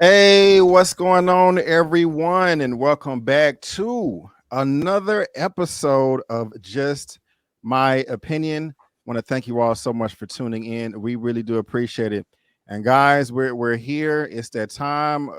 Hey, what's going on, everyone? And welcome back to another episode of Just My Opinion. Want to thank you all so much for tuning in. We really do appreciate it. And guys, we're here. It's that time.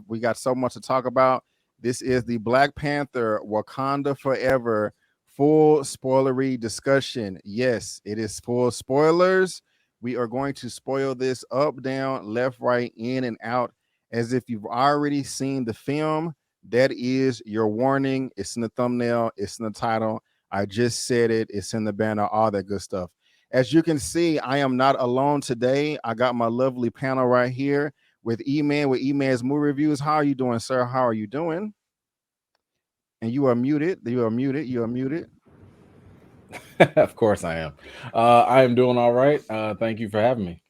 We got so much to talk about. This is the Black Panther Wakanda Forever full spoilery discussion. Yes, it is full spoilers. We are going to spoil this up, down, left, right, in, and out as if you've already seen the film. That is your warning. It's in the thumbnail, it's in the title. I just said it, it's in the banner, all that good stuff. As you can see, I am not alone today. I got my lovely panel right here with Eman, with Eman's movie reviews. How are you doing, sir? How are you doing? And you are muted. You are muted. You are muted. Of course I am. I am doing all right. Thank you for having me.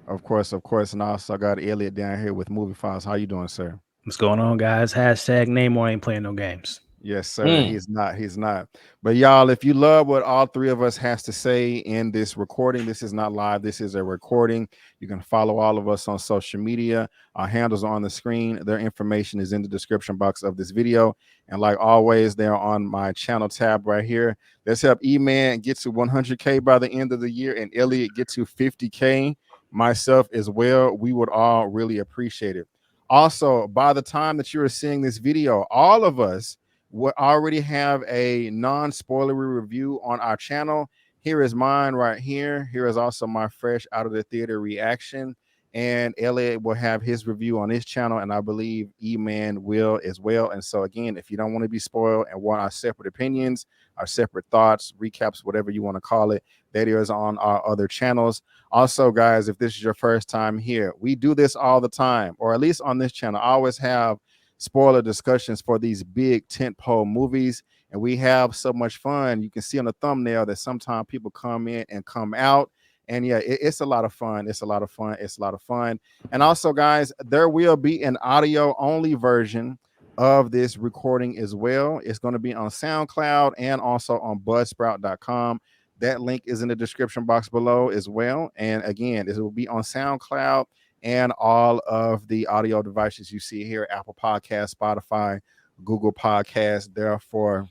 Of course, of course. And I also got Elliot down here with Movie Files. How you doing, sir? What's going on, guys? Hashtag Namor ain't playing no games. Yes, sir. Mm. He's not. He's not. But y'all, if you love what all three of us has to say in this recording, this is not live. This is a recording. You can follow all of us on social media. Our handles are on the screen. Their information is in the description box of this video. And like always, they're on my channel tab right here. Let's help E-Man get to 100K by the end of the year and Elliot get to 50K. Myself as well. We would all really appreciate it. Also, by the time that you are seeing this video, all of us we already have a non-spoilery review on our channel. Here is mine right here. Here is also my fresh out of the theater reaction. And Elliot will have his review on his channel, and I believe E-Man will as well. And so again, if you don't want to be spoiled and want our separate opinions, our separate thoughts, recaps, whatever you want to call it, that is on our other channels. Also, guys, if this is your first time here, we do this all the time, or at least on this channel. I always have spoiler discussions for these big tentpole movies, and we have so much fun. You can see on the thumbnail that sometimes people come in and come out, and yeah, it's a lot of fun. It's a lot of fun. It's a lot of fun. And also, guys, there will be an audio only version of this recording as well. It's going to be on SoundCloud and also on buzzsprout.com. That link is in the description box below as well. And again, it will be on SoundCloud and all of the audio devices you see here: Apple Podcast, Spotify, Google Podcast, therefore,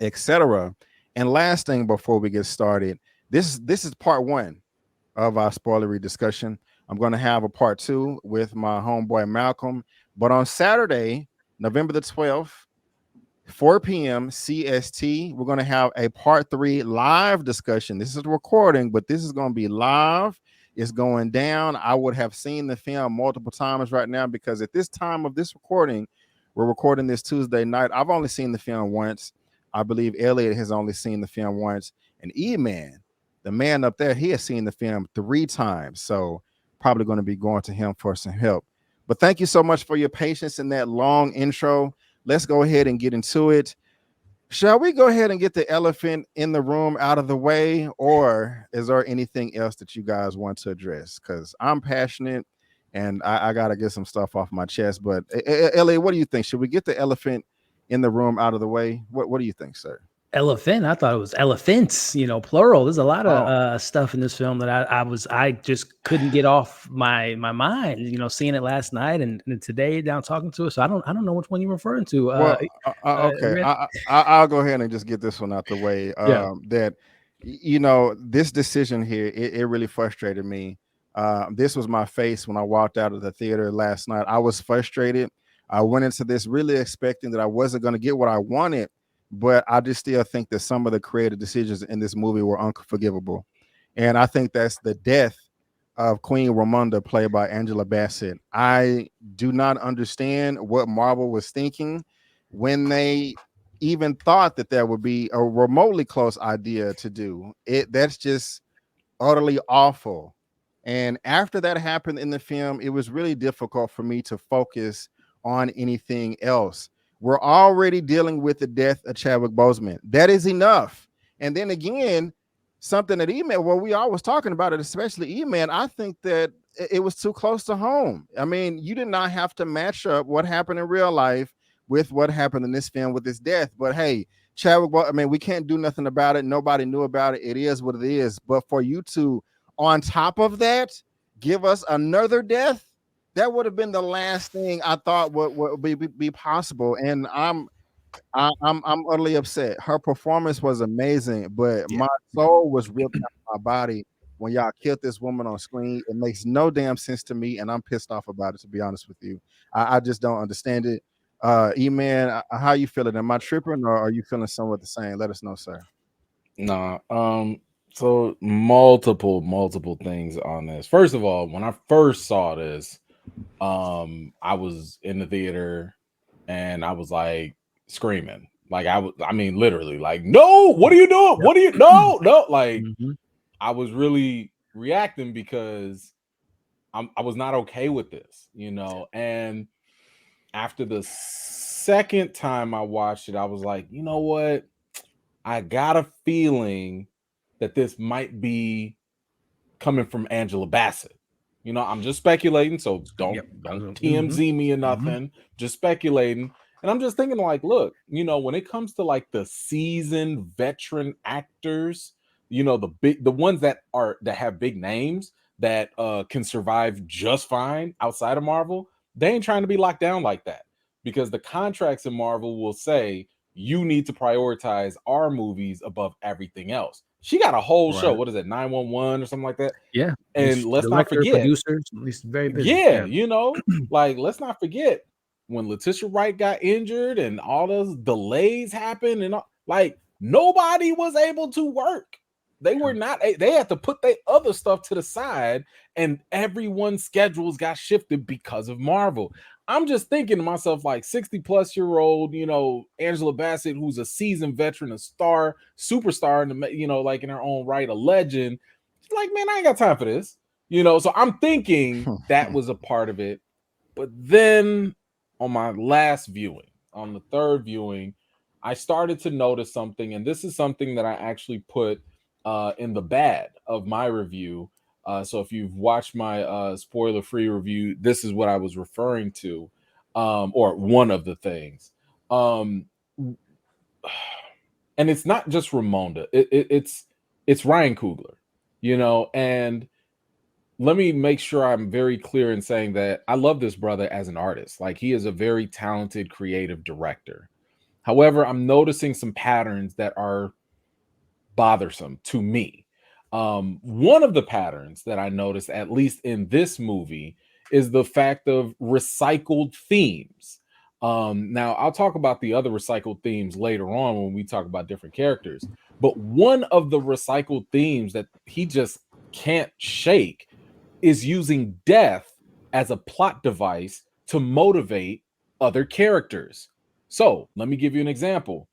etc. And last thing before we get started, this is part one of our spoilery discussion. I'm going to have a part two with my homeboy Malcolm, but on Saturday, November the 12th, 4 p.m. CST, we're going to have a part three live discussion. This is a recording, but this is going to be live. It's going down. I would have seen the film multiple times right now because at this time of this recording, we're recording this Tuesday night. I've only seen the film once. I believe Elliot has only seen the film once. And E-Man, the man up there, he has seen the film 3 times. So probably going to be going to him for some help. But thank you so much for your patience in that long intro. Let's go ahead and get into it. Shall we go ahead and get the elephant in the room out of the way, or is there anything else that you guys want to address? Because I'm passionate and I got to get some stuff off my chest. But Elliot, what do you think? Should we get the elephant in the room out of the way? What do you think, sir? Elephant. I thought it was elephants, plural. There's a lot of Oh, stuff in this film that I just couldn't get off my mind, seeing it last night and today down talking to it. So I don't know which one you're referring to. well, okay. I'll go ahead and just get this one out the way. Yeah. That this decision here, it really frustrated me. This was my face when I walked out of the theater last night. I was frustrated. I went into this really expecting that I wasn't going to get what I wanted, but I just still think that some of the creative decisions in this movie were unforgivable. And I think that's the death of Queen Ramonda, played by Angela Bassett. I do not understand what Marvel was thinking when they even thought that there would be a remotely close idea to do it. That's just utterly awful. And after that happened in the film, it was really difficult for me to focus on anything else. We're already dealing with the death of Chadwick Boseman. That is enough. And then again, something that Eman, well, we always talking about it, especially Eman. I think that it was too close to home. I mean, you did not have to match up what happened in real life with what happened in this film with his death. But hey, Chadwick, I mean, we can't do nothing about it. Nobody knew about it. It is what it is. But for you to, on top of that, give us another death, That would have been the last thing I thought would be possible, and I'm utterly upset. Her performance was amazing, but Yeah. my soul was ripped out of my body when y'all killed this woman on screen. It makes no damn sense to me, and I'm pissed off about it. To be honest with you, I just don't understand it. E-Man, how you feeling? Am I tripping, or are you feeling somewhat the same? Let us know, sir. Nah. So multiple things on this. First of all, when I first saw this, I was in the theater and I was like screaming. Like I mean literally like, no, what are you doing? Yep. What are you no? Like Mhm. I was really reacting because I was not okay with this, you know. And after the second time I watched it, I was like, you know what? I got a feeling that this might be coming from Angela Bassett. You know, I'm just speculating, so don't TMZ me or nothing. Just speculating. And I'm just thinking, like, look, you know, when it comes to like the seasoned veteran actors, you know, the ones that have big names that can survive just fine outside of Marvel, they ain't trying to be locked down like that. Because the contracts in Marvel will say you need to prioritize our movies above everything else. She got a whole show. What is it, 911 or something like that? Yeah. And let's not Director, forget, producers, at least very busy. yeah, you know, like let's not forget when Letitia Wright got injured and all those delays happened and like nobody was able to work. They were not, they had to put their other stuff to the side and everyone's schedules got shifted because of Marvel. I'm just thinking to myself, like 60-plus-year-old, you know, Angela Bassett, who's a seasoned veteran, a star, superstar, in the, you know, like in her own right, a legend. She's like, man, I ain't got time for this. You know, so I'm thinking that was a part of it. But then on my last viewing, on the third viewing, I started to notice something, and this is something that I actually put in the bad of my review. So if you've watched my spoiler-free review, this is what I was referring to, or one of the things. And it's not just Ramonda; it's Ryan Coogler, you know, and let me make sure I'm very clear in saying that I love this brother as an artist. Like he is a very talented, creative director. However, I'm noticing some patterns that are bothersome to me. One of the patterns that I noticed, at least in this movie, is the fact of recycled themes. Now, I'll talk about the other recycled themes later on when we talk about different characters. But one of the recycled themes that he just can't shake is using death as a plot device to motivate other characters. So let me give you an example.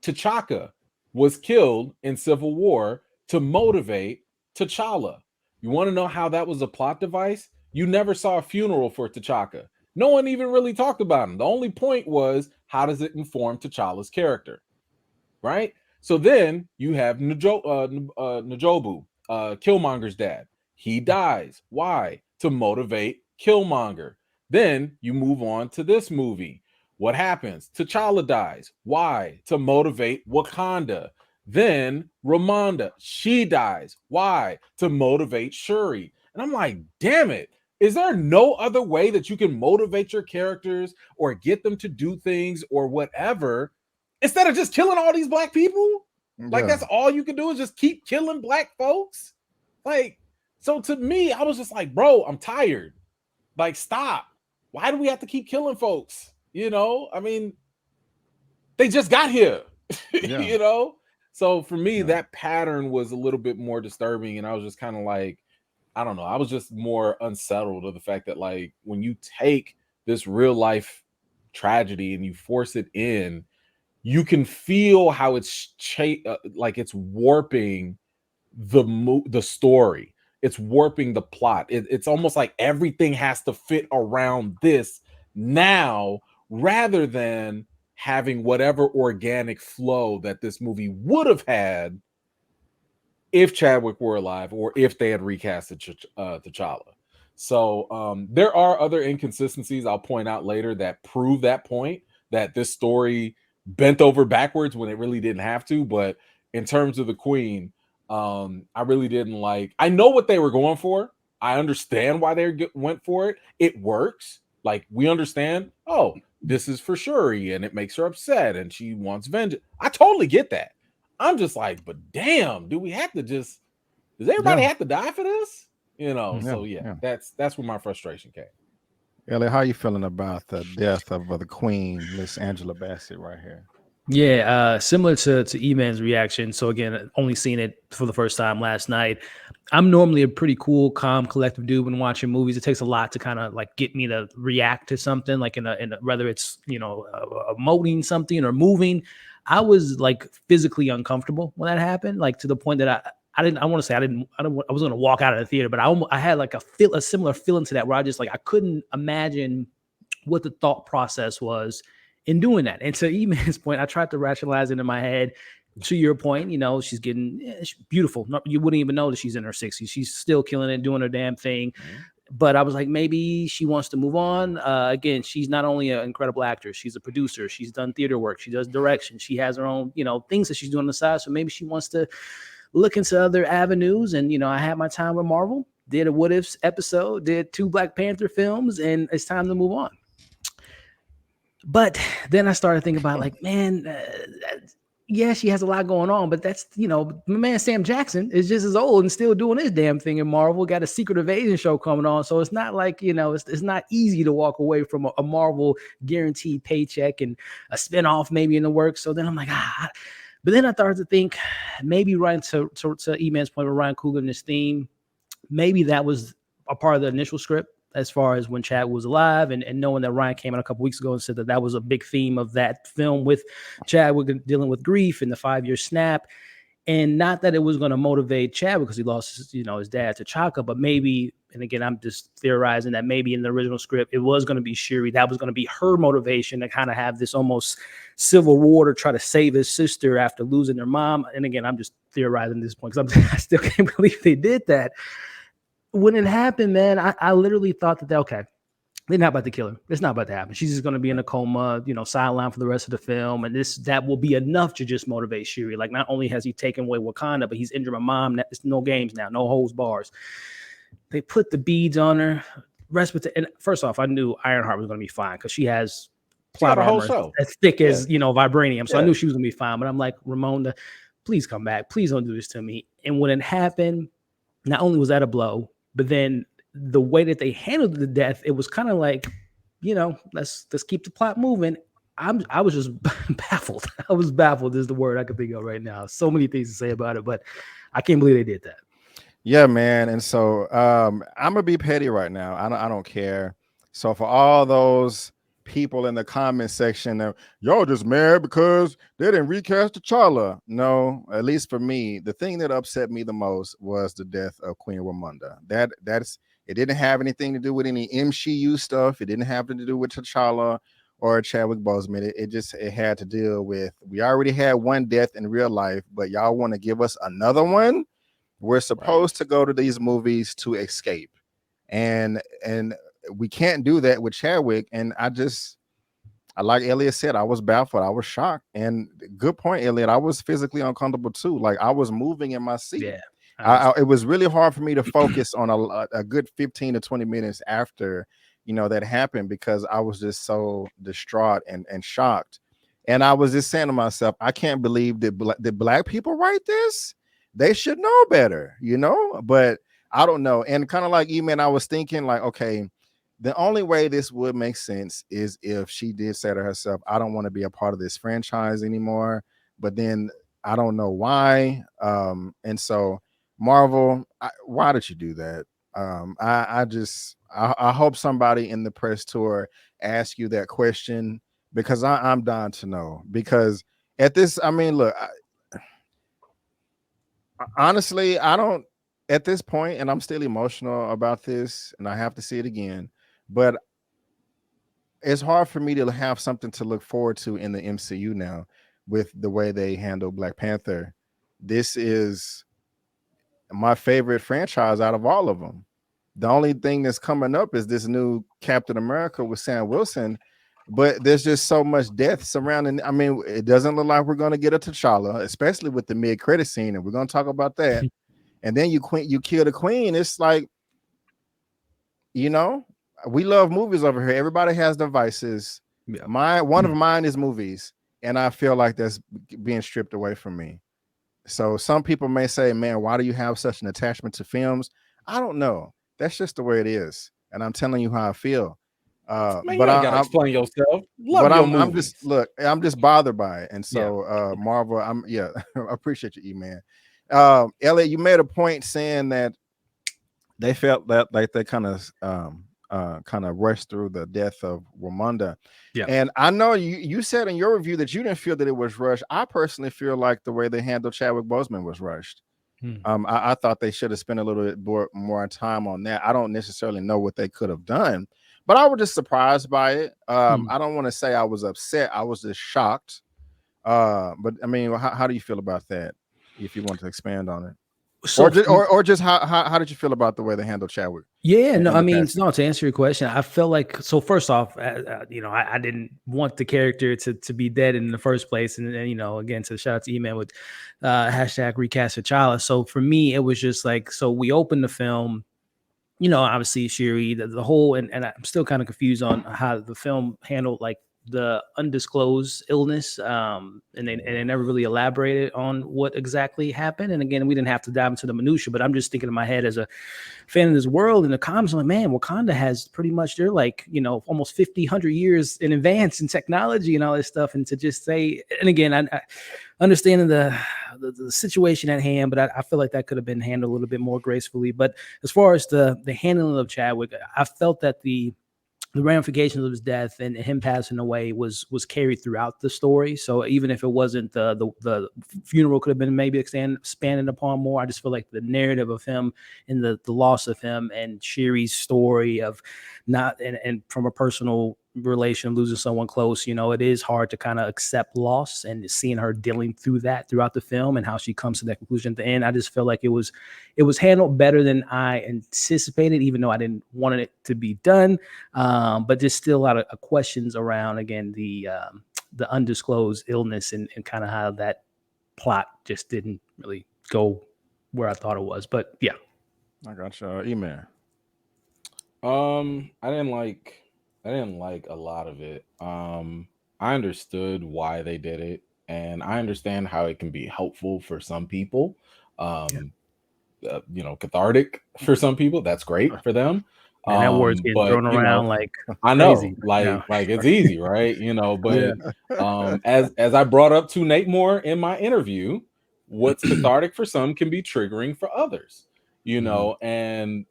T'Chaka was killed in Civil War to motivate T'Challa. You want to know how that was a plot device? You never saw a funeral for T'Chaka. No one even really talked about him. The only point was, how does it inform T'Challa's character? Right? So then you have Najobu, Killmonger's dad. He dies. Why? To motivate Killmonger. Then you move on to this movie. What happens? T'Challa dies. Why? To motivate Wakanda. Then Ramonda, she dies. Why? To motivate Shuri. And I'm like, damn it. Is there no other way that you can motivate your characters or get them to do things or whatever instead of just killing all these black people? Like that's all you can do is just keep killing black folks? Like, so to me, I was just like, bro, I'm tired. Like, stop. Why do we have to keep killing folks? You know, I mean, they just got here, you know? So for me, that pattern was a little bit more disturbing. And I was just kind of like, I don't know. I was just more unsettled of the fact that, like, when you take this real life tragedy and you force it in, you can feel how it's like it's warping the story. It's warping the plot. It's almost like everything has to fit around this now, rather than having whatever organic flow that this movie would have had if Chadwick were alive or if they had recasted T'Challa. So there are other inconsistencies I'll point out later that prove that point, that this story bent over backwards when it really didn't have to. But in terms of the Queen, I really didn't like. I know what they were going for. I understand why they went for it. It works. Like, we understand, oh, this is for Shuri and it makes her upset and she wants vengeance. I totally get that. I'm just like, but damn, do we have to just, does everybody have to die for this? You know, so that's where my frustration came. Elliot, how you feeling about the death of the Queen, Miss Angela Bassett, right here? Yeah, similar to Eman's reaction. So again, only seen it for the first time last night. I'm normally a pretty cool, calm, collective dude when watching movies. It takes a lot to kind of like get me to react to something, like in a whether it's emoting something or moving. I was like physically uncomfortable when that happened, like to the point that I was going to walk out of the theater, but I had like a similar feeling to that, where I just like I couldn't imagine what the thought process was in doing that. And to Eman's point, I tried to rationalize it in my head. To your point, she's she's beautiful. You wouldn't even know that she's in her 60s. She's still killing it, doing her damn thing. But I was like, maybe she wants to move on. Again, she's not only an incredible actress, she's a producer. She's done theater work. She does direction. She has her own, things that she's doing on the side. So maybe she wants to look into other avenues. And, I had my time with Marvel, did a What Ifs episode, did 2 Black Panther films, and it's time to move on. But then I started thinking about like, man, yeah, she has a lot going on, but that's, my man Sam Jackson is just as old and still doing his damn thing in Marvel. Got a Secret Invasion show coming on. So it's not like, it's not easy to walk away from a Marvel guaranteed paycheck and a spinoff maybe in the works. So then I'm like, but then I started to think maybe right to Eman's point with Ryan Coogler and his theme, maybe that was a part of the initial script, as far as when Chad was alive, and knowing that Ryan came out a couple weeks ago and said that was a big theme of that film with Chadwick dealing with grief and the 5-year snap. And not that it was going to motivate Chadwick because he lost his dad to Chaka, but maybe, and again, I'm just theorizing that maybe in the original script, it was going to be Shuri. That was going to be her motivation to kind of have this almost civil war to try to save his sister after losing their mom. And again, I'm just theorizing at this point because I still can't believe they did that. When it happened, man, I literally thought that, okay, they're not about to kill her. It's not about to happen. She's just going to be in a coma, sideline for the rest of the film. And that will be enough to just motivate Shuri. Like, not only has he taken away Wakanda, but he's injured my mom. It's no games now, no holds bars. They put the beads on her. And first off, I knew Ironheart was going to be fine because she has plot armor as thick as, vibranium. So I knew she was going to be fine. But I'm like, Ramonda, please come back. Please don't do this to me. And when it happened, not only was that a blow, but then the way that they handled the death, it was kind of like, let's keep the plot moving. I was just baffled. I was baffled is the word I could think of right now. So many things to say about it, but I can't believe they did that. Yeah, man. And so I'm gonna be petty right now. I don't care. So for all those people in the comment section, y'all just mad because they didn't recast T'Challa. No, at least for me, the thing that upset me the most was the death of Queen Ramonda. That's it. Didn't have anything to do with any MCU stuff. It didn't have to do with T'Challa or Chadwick Boseman. It had to deal with, we already had one death in real life, but y'all want to give us another one. We're supposed to go to these movies to escape, and we can't do that with Chadwick. And I like Elliot said, I was baffled. I was shocked. And good point, Elliot. I was physically uncomfortable too. Like, I was moving in my seat. Yeah, it was really hard for me to focus on a good 15 to 20 minutes after, that happened, because I was just so distraught and shocked. And I was just saying to myself, I can't believe that black people write this. They should know better, but I don't know. And kind of like Eman, I was thinking like, okay, the only way this would make sense is if she did say to herself, I don't want to be a part of this franchise anymore. But then I don't know why. And so Marvel, why did you do that? I hope somebody in the press tour asks you that question, because I'm dying to know. Because at this, look, honestly, I don't, at this point, and I'm still emotional about this, and I have to see it again, but it's hard for me to have something to look forward to in the MCU now with the way they handle Black Panther. This is my favorite franchise out of all of them. The only thing that's coming up is this new Captain America with Sam Wilson, but there's just so much death surrounding. It doesn't look like we're going to get a T'Challa, especially with the mid-credit scene, and we're going to talk about that. And then you kill the queen. It's like, you know, we love movies over here. Everybody has devices. Yeah. One of mine is movies, and I feel like that's being stripped away from me. So some people may say, man, why do you have such an attachment to films? I don't know. That's just the way it is. And I'm telling you how I feel. Man, But you ain't gotta explain yourself. Love but your I'm just movies. look, I'm just bothered by it. And so Marvel, I appreciate you, Eman. Elliot, you made a point saying that they felt that like they kind of rushed through the death of Wakanda. Yeah. And I know you said in your review that you didn't feel that it was rushed. I personally feel like the way they handled Chadwick Boseman was rushed. I thought they should have spent a little bit more time on that. I don't necessarily know what they could have done, but I was just surprised by it. I don't want to say I was upset. I was just shocked. But I mean, how do you feel about that? If you want to expand on it. So or just how did you feel about the way they handled Chadwick? Yeah, no, I mean, no, to answer your question, I felt like, so first off, I didn't want the character to be dead in the first place. And you know, again, to shout out to Eman with hashtag recast T'Challa. So for me, it was just like, so we opened the film, you know, obviously Shuri, the whole, and I'm still kind of confused on how the film handled like the undisclosed illness, and they never really elaborated on what exactly happened. And again, we didn't have to dive into the minutia, but I'm just thinking in my head as a fan of this world, in the comics, I'm like, man, Wakanda has pretty much, they're like, you know, almost 50, 100 years in advance in technology and all this stuff. And to just say, and again, I understanding the situation at hand, but I feel like that could have been handled a little bit more gracefully. But as far as the handling of Chadwick, I felt that the ramifications of his death and him passing away was carried throughout the story. So even if it wasn't the funeral could have been maybe expanded upon more, I just feel like the narrative of him and the loss of him and Shuri's story of not, and from a personal relation, losing someone close, you know, it is hard to kind of accept loss, and seeing her dealing through that throughout the film and how she comes to that conclusion at the end, I just feel like it was handled better than I anticipated, even though I didn't want it to be done. But there's still a lot of questions around, again, the undisclosed illness and kind of how that plot just didn't really go where I thought it was. But yeah, I got you, Eman. I didn't like a lot of it. I understood why they did it, and I understand how it can be helpful for some people. You know, cathartic for some people. That's great for them. And that word's getting thrown around like I know, crazy, like it's easy, right? You know, but as I brought up to Nate Moore in my interview, what's cathartic for some can be triggering for others, you know, and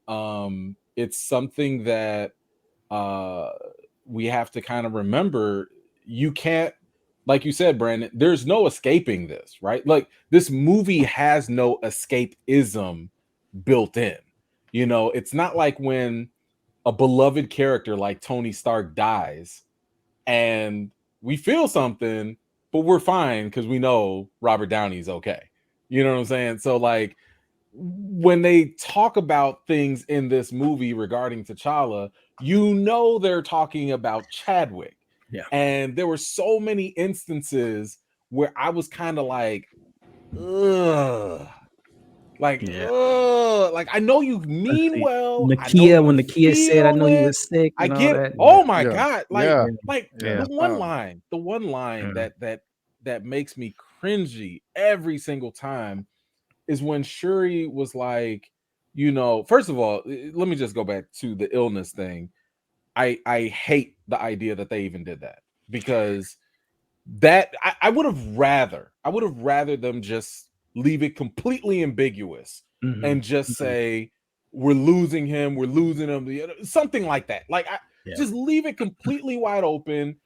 it's something that we have to kind of remember. You can't, like you said, Brandon, there's no escaping this, right? Like, this movie has no escapism built in. You know, it's not like when a beloved character like Tony Stark dies and we feel something, but we're fine because we know Robert Downey's okay. You know what I'm saying? So, like, when they talk about things in this movie regarding T'Challa, you know they're talking about Chadwick. Yeah. And there were so many instances where I was kind of like, ugh. Like, like, I know you mean well. Nakia, when Nakia said, I know he was sick. I get it. That. Oh my God. Like, Yeah. the one line that makes me cringy every single time is when Shuri was like, you know, first of all, let me just go back to the illness thing. I hate the idea that they even did that, because that I would have rather them just leave it completely ambiguous and just say, we're losing him, something like that. Like, just leave it completely wide open.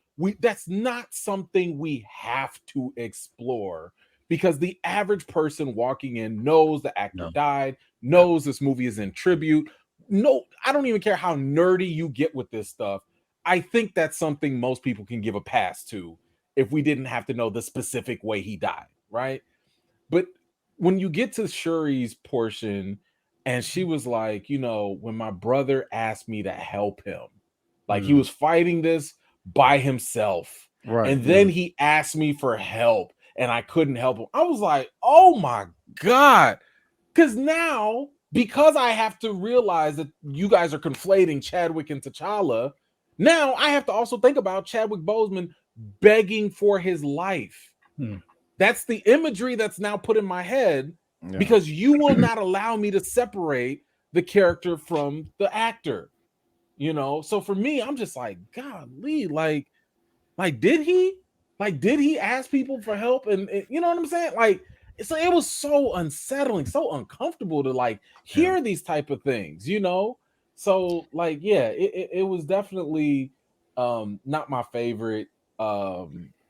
That's not something we have to explore, because the average person walking in knows the actor died, knows this movie is in tribute. No, I don't even care how nerdy you get with this stuff. I think that's something most people can give a pass to if we didn't have to know the specific way he died, right? But when you get to Shuri's portion, and she was like, you know, when my brother asked me to help him, like, he was fighting this by himself, right? And then he asked me for help, and I couldn't help him. I was like, oh my God. Because now because I have to realize that you guys are conflating Chadwick and T'Challa, now I have to also think about Chadwick Boseman begging for his life. That's the imagery that's now put in my head because you will not allow me to separate the character from the actor, you know? So for me, I'm just like, golly, like did he ask people for help? And you know what I'm saying? Like, so it was so unsettling, so uncomfortable to like hear these type of things, you know? So like, yeah, it was definitely not my favorite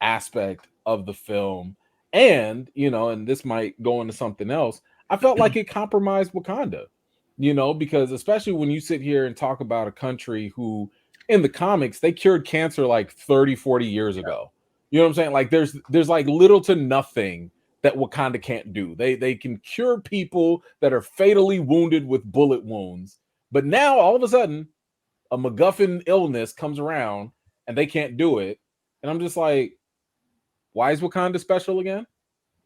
aspect of the film. And, you know, and this might go into something else. I felt like it compromised Wakanda, you know, because especially when you sit here and talk about a country who in the comics, they cured cancer like 30, 40 years ago. You know what I'm saying? Like there's like little to nothing that Wakanda can't do. They can cure people that are fatally wounded with bullet wounds. But now all of a sudden, a MacGuffin illness comes around and they can't do it. And I'm just like, why is Wakanda special again?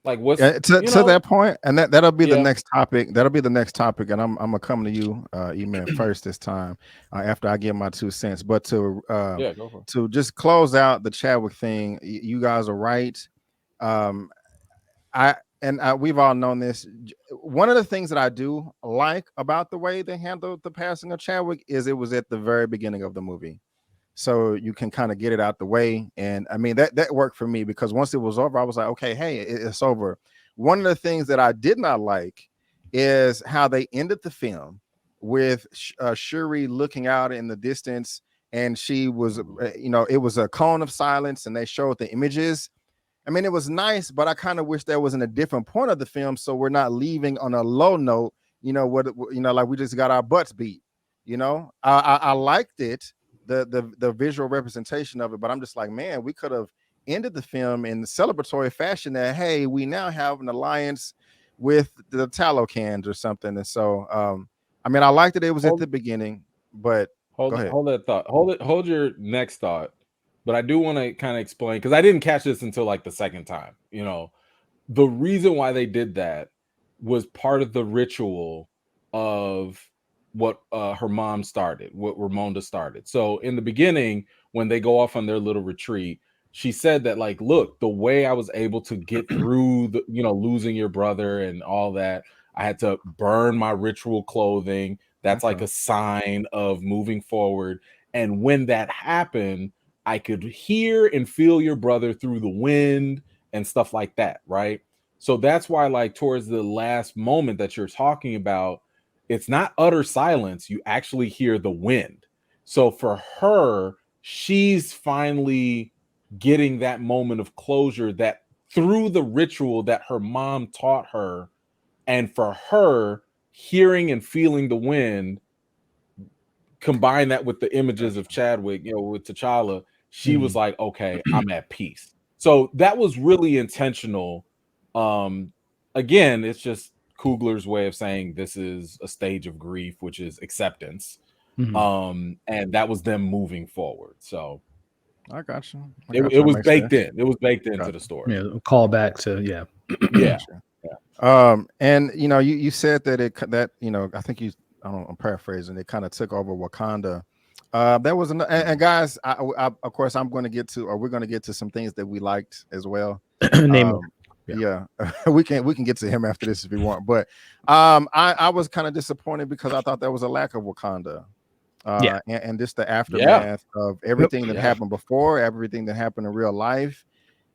Like what's to that point, and that'll be the next topic. That'll be the next topic, and I'm gonna come to you, Eman, first this time after I give my 2 cents. But to go for it. To just close out the Chadwick thing, you guys are right. We've all known this. One of the things that I do like about the way they handled the passing of Chadwick is it was at the very beginning of the movie. So you can kind of get it out the way. And I mean, that worked for me because once it was over, I was like, okay, hey, it's over. One of the things that I did not like is how they ended the film with Shuri looking out in the distance, and she was, it was a cone of silence, and they showed the images. I mean, it was nice, but I kind of wish there was in a different point of the film, so we're not leaving on a low note, like we just got our butts beat. I liked it. The visual representation of it, but I'm just like, man, we could have ended the film in the celebratory fashion that, hey, we now have an alliance with the tallow cans or something. And so I mean, I liked that it was at the beginning, but hold that thought. Hold your next thought. But I do want to kind of explain, because I didn't catch this until like the second time. The reason why they did that was part of the ritual of what her mom started, what Ramonda started. So in the beginning, when they go off on their little retreat, she said that, like, look, the way I was able to get through the, losing your brother and all that, I had to burn my ritual clothing. That's like a sign of moving forward. And when that happened, I could hear and feel your brother through the wind and stuff like that, right? So that's why, like, towards the last moment that you're talking about, it's not utter silence. You actually hear the wind. So for her, she's finally getting that moment of closure that through the ritual that her mom taught her. And for her, hearing and feeling the wind, combine that with the images of Chadwick, with T'Challa, she was like, okay, I'm at peace. So that was really intentional. Again, it's just Coogler's way of saying this is a stage of grief, which is acceptance. And that was them moving forward. So I got you. It was baked in. It was baked into the story. Yeah, call back to yeah. And you said that I think I'm paraphrasing. It kind of took over Wakanda. That was and guys, I of course we're going to get to some things that we liked as well. Namor. Yeah, we can get to him after this if we want, but I was kind of disappointed because I thought there was a lack of Wakanda, and just the aftermath of everything that happened before, everything that happened in real life.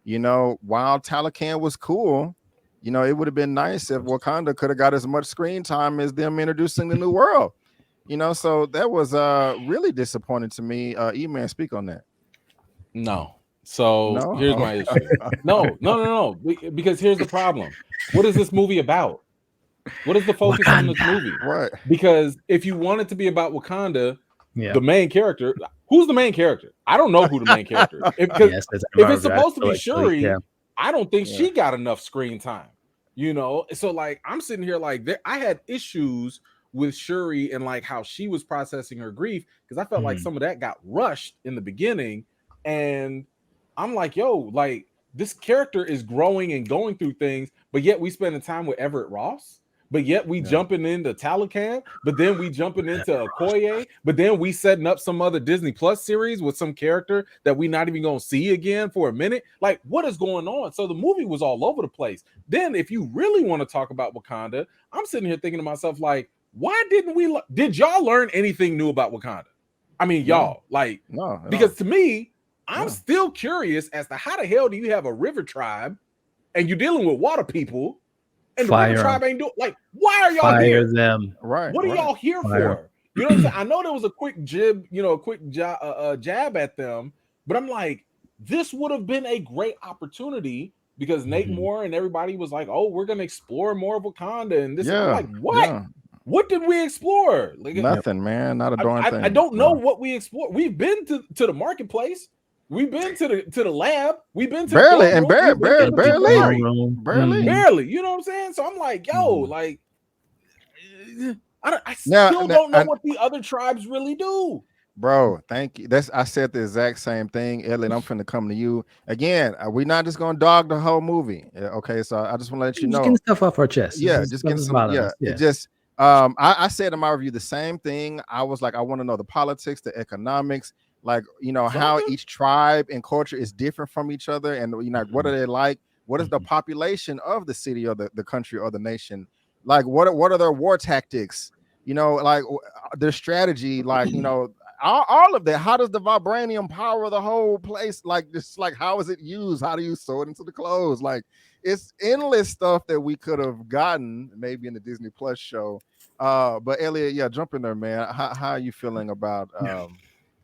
While Talocan was cool, it would have been nice if Wakanda could have got as much screen time as them introducing the new world. So that was really disappointing to me. Eman, speak on that. No. So here's my issue. No. Because here's the problem. What is this movie about? What is the focus on this movie? Right. Because if you want it to be about Wakanda, the main character, who's the main character? I don't know who the main character is. If it's supposed to be Shuri, I don't think she got enough screen time. So like I'm sitting here like I had issues with Shuri and like how she was processing her grief, because I felt like some of that got rushed in the beginning. And I'm like, yo, like this character is growing and going through things, but yet we spending time with Everett Ross. but yet we jumping into Talocan, but then we jumping into Okoye, but then we setting up some other Disney Plus series with some character that we not even gonna see again for a minute. Like, what is going on? So the movie was all over the place. Then, if you really want to talk about Wakanda, I'm sitting here thinking to myself, like, why didn't we? Did y'all learn anything new about Wakanda? I mean, y'all, because to me, I'm still curious as to how the hell do you have a river tribe and you're dealing with water people, and the river tribe ain't doing, like, why are y'all here? Them. Right. What are y'all here for? You know what I'm saying? I know there was a quick jab, jab at them, but I'm like, this would have been a great opportunity because Nate Moore and everybody was like, oh, we're gonna explore more of Wakanda, and this. I'm like, what? Yeah. What did we explore? Like, nothing, man. Not a darn thing. I don't know what we explored. We've been to the marketplace. We've been to the lab. We've been to barely. You know what I'm saying? So I'm like, yo, like, I still don't know what the other tribes really do. Bro, thank you. I said the exact same thing, Elliot. I'm finna come to you again. We're not just gonna dog the whole movie. Okay, so I just want to let you know. Getting stuff off our chest. Yeah, just getting some. It just. I said in my review the same thing. I was like, I want to know the politics, the economics, like, how each tribe and culture is different from each other, and what are they like? What is the population of the city or the country or the nation? Like, what are their war tactics? Like their strategy, like all of that. How does the vibranium power the whole place? Like, just like, how is it used? How do you sew it into the clothes? Like, it's endless stuff that we could have gotten maybe in the Disney Plus show. But Elliot, jump in there, man. How are you feeling about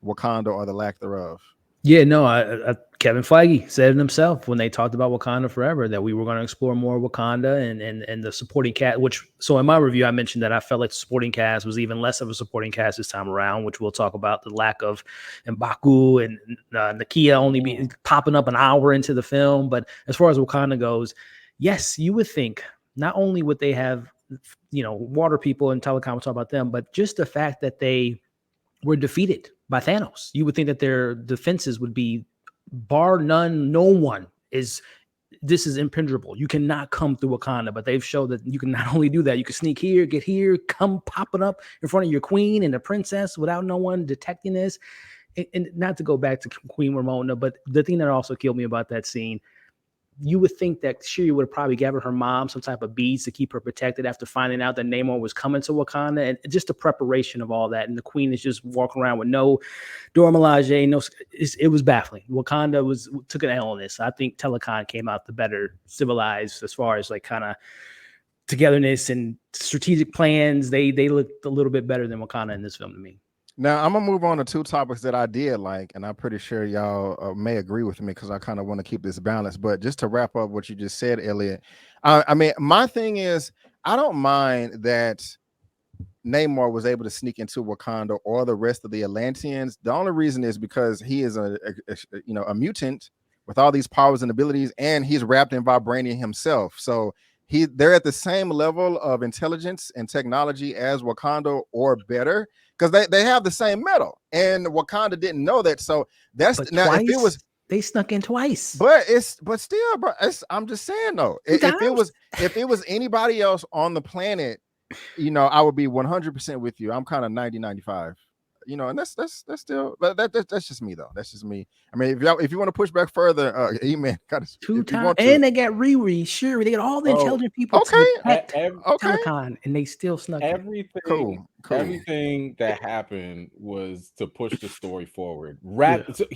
Wakanda or the lack thereof? Yeah, no, Kevin Feige said it himself when they talked about Wakanda Forever that we were going to explore more Wakanda and the supporting cast. So in my review, I mentioned that I felt like the supporting cast was even less of a supporting cast this time around, which we'll talk about the lack of M'Baku and Nakia only popping up an hour into the film. But as far as Wakanda goes, yes, you would think not only would they have water people and Telecom, we'll talk about them, but just the fact that they were defeated by Thanos. You would think that their defenses would be bar none. No one is. This is impenetrable. You cannot come through Wakanda, but they've showed that you can not only do that, you can sneak here, get here, come popping up in front of your queen and the princess without no one detecting this. And not to go back to Queen Ramona, but the thing that also killed me about that scene, you would think that Shuri would have probably given her mom some type of beads to keep her protected after finding out that Namor was coming to Wakanda, and just the preparation of all that. And the queen is just walking around with no Dora Milaje. It was baffling. Wakanda took an L on this. I think Telecon came out the better civilized as far as like kind of togetherness and strategic plans. They looked a little bit better than Wakanda in this film to me. Now, I'm going to move on to two topics that I did like, and I'm pretty sure y'all may agree with me because I kind of want to keep this balanced. But just to wrap up what you just said, Elliot, I mean, my thing is, I don't mind that Namor was able to sneak into Wakanda or the rest of the Atlanteans. The only reason is because he is a mutant with all these powers and abilities, and he's wrapped in vibranium himself. So they're at the same level of intelligence and technology as Wakanda or better, because they have the same metal, and Wakanda didn't know that. So that's now if it was they snuck in twice, but still, bro. I'm just saying though, if it was anybody else on the planet, I would be 100% with you. I'm kind of 90-95. And that's still, but that's just me though. That's just me. I mean, if you want to push back further, Eman got two times, and they got Riri, Shuri, they got all the intelligent people. Okay, Telecon, and they still snuck everything. Cool. Everything that happened was to push the story forward. So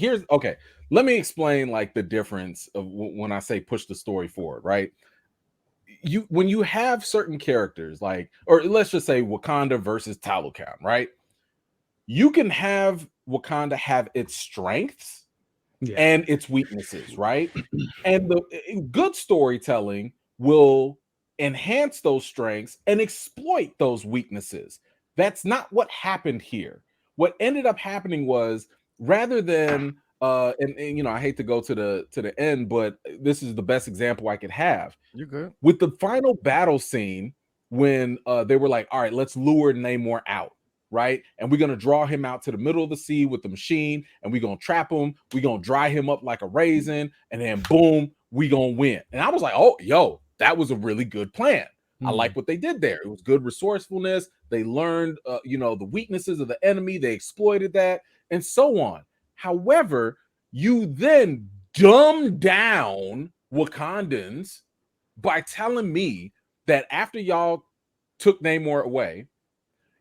let me explain like the difference of when I say push the story forward. Right, when you have certain characters like, or let's just say Wakanda versus Talocan, right? You can have Wakanda have its strengths and its weaknesses, right? And the good storytelling will enhance those strengths and exploit those weaknesses. That's not what happened here. What ended up happening was, rather than and I hate to go to the end, but this is the best example I could have. You're good. With the final battle scene when they were like, all right, let's lure Namor out. Right, and we're gonna draw him out to the middle of the sea with the machine, and we're gonna trap him. We're gonna dry him up like a raisin, and then boom, we gonna win. And I was like, oh, yo, that was a really good plan. I like what they did there. It was good resourcefulness. They learned, the weaknesses of the enemy. They exploited that, and so on. However, you then dumb down Wakandans by telling me that after y'all took Namor away,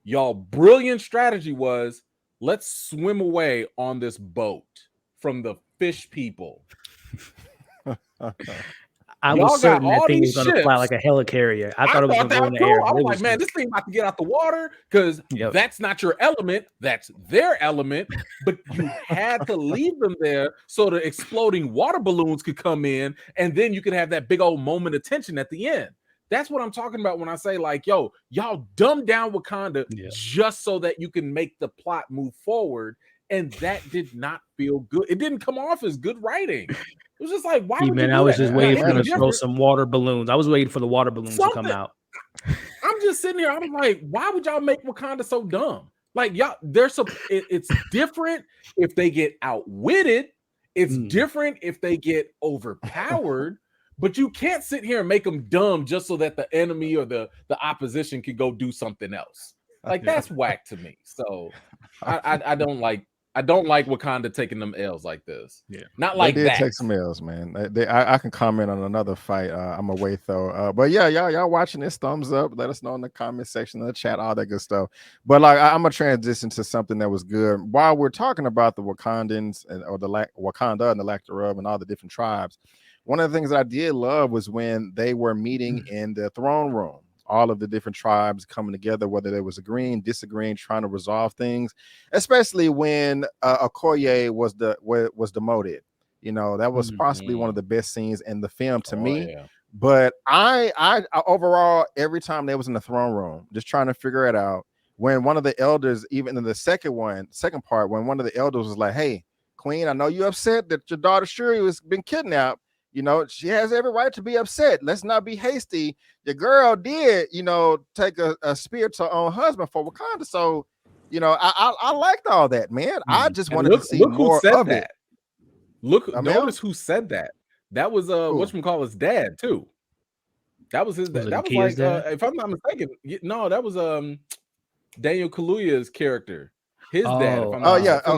y'all brilliant strategy was, let's swim away on this boat from the fish people. I was certain that thing was going to fly like a helicarrier. I thought it was going to go in the air. I was like, man, this thing about to get out the water, because that's not your element. That's their element. But you had to leave them there so the exploding water balloons could come in, and then you could have that big old moment of tension at the end. That's what I'm talking about when I say, like, yo, y'all dumb down Wakanda just so that you can make the plot move forward. And that did not feel good. It didn't come off as good writing. It was just like, why would you do I was that? just waiting for them to throw some water balloons. I was waiting for the water balloons to come out. I'm just sitting here. I'm like, why would y'all make Wakanda so dumb? Like, y'all, it's different if they get outwitted. It's different if they get overpowered. But you can't sit here and make them dumb just so that the enemy or the opposition can go do something else. Like, that's whack to me. So I don't like Wakanda taking them L's like this. Yeah, not like they did that. take some L's, man. I can comment on another fight. I'm away though. But yeah, y'all watching this, thumbs up. Let us know in the comment section of the chat, all that good stuff. But like, I'm gonna transition to something that was good. While we're talking about the Wakandans or the Wakanda and the lack thereof and all the different tribes, one of the things that I did love was when they were meeting in the throne room. All of the different tribes coming together, whether they was agreeing, disagreeing, trying to resolve things, especially when Okoye was demoted. That was possibly one of the best scenes in the film to me. Yeah. But I overall, every time they was in the throne room, just trying to figure it out, when one of the elders, even in the second part, when one of the elders was like, "Hey, Queen, I know you're upset that your daughter Shuri has been kidnapped. She has every right to be upset. Let's not be hasty. Your girl did, take a spear to her own husband for Wakanda. So, I liked all that, man. I just wanted to see more of it. Notice who said that. That was whatchamacallit's dad too. That was his dad. That was like, if I'm not mistaken, no, that was Daniel Kaluuya's character. His dad. From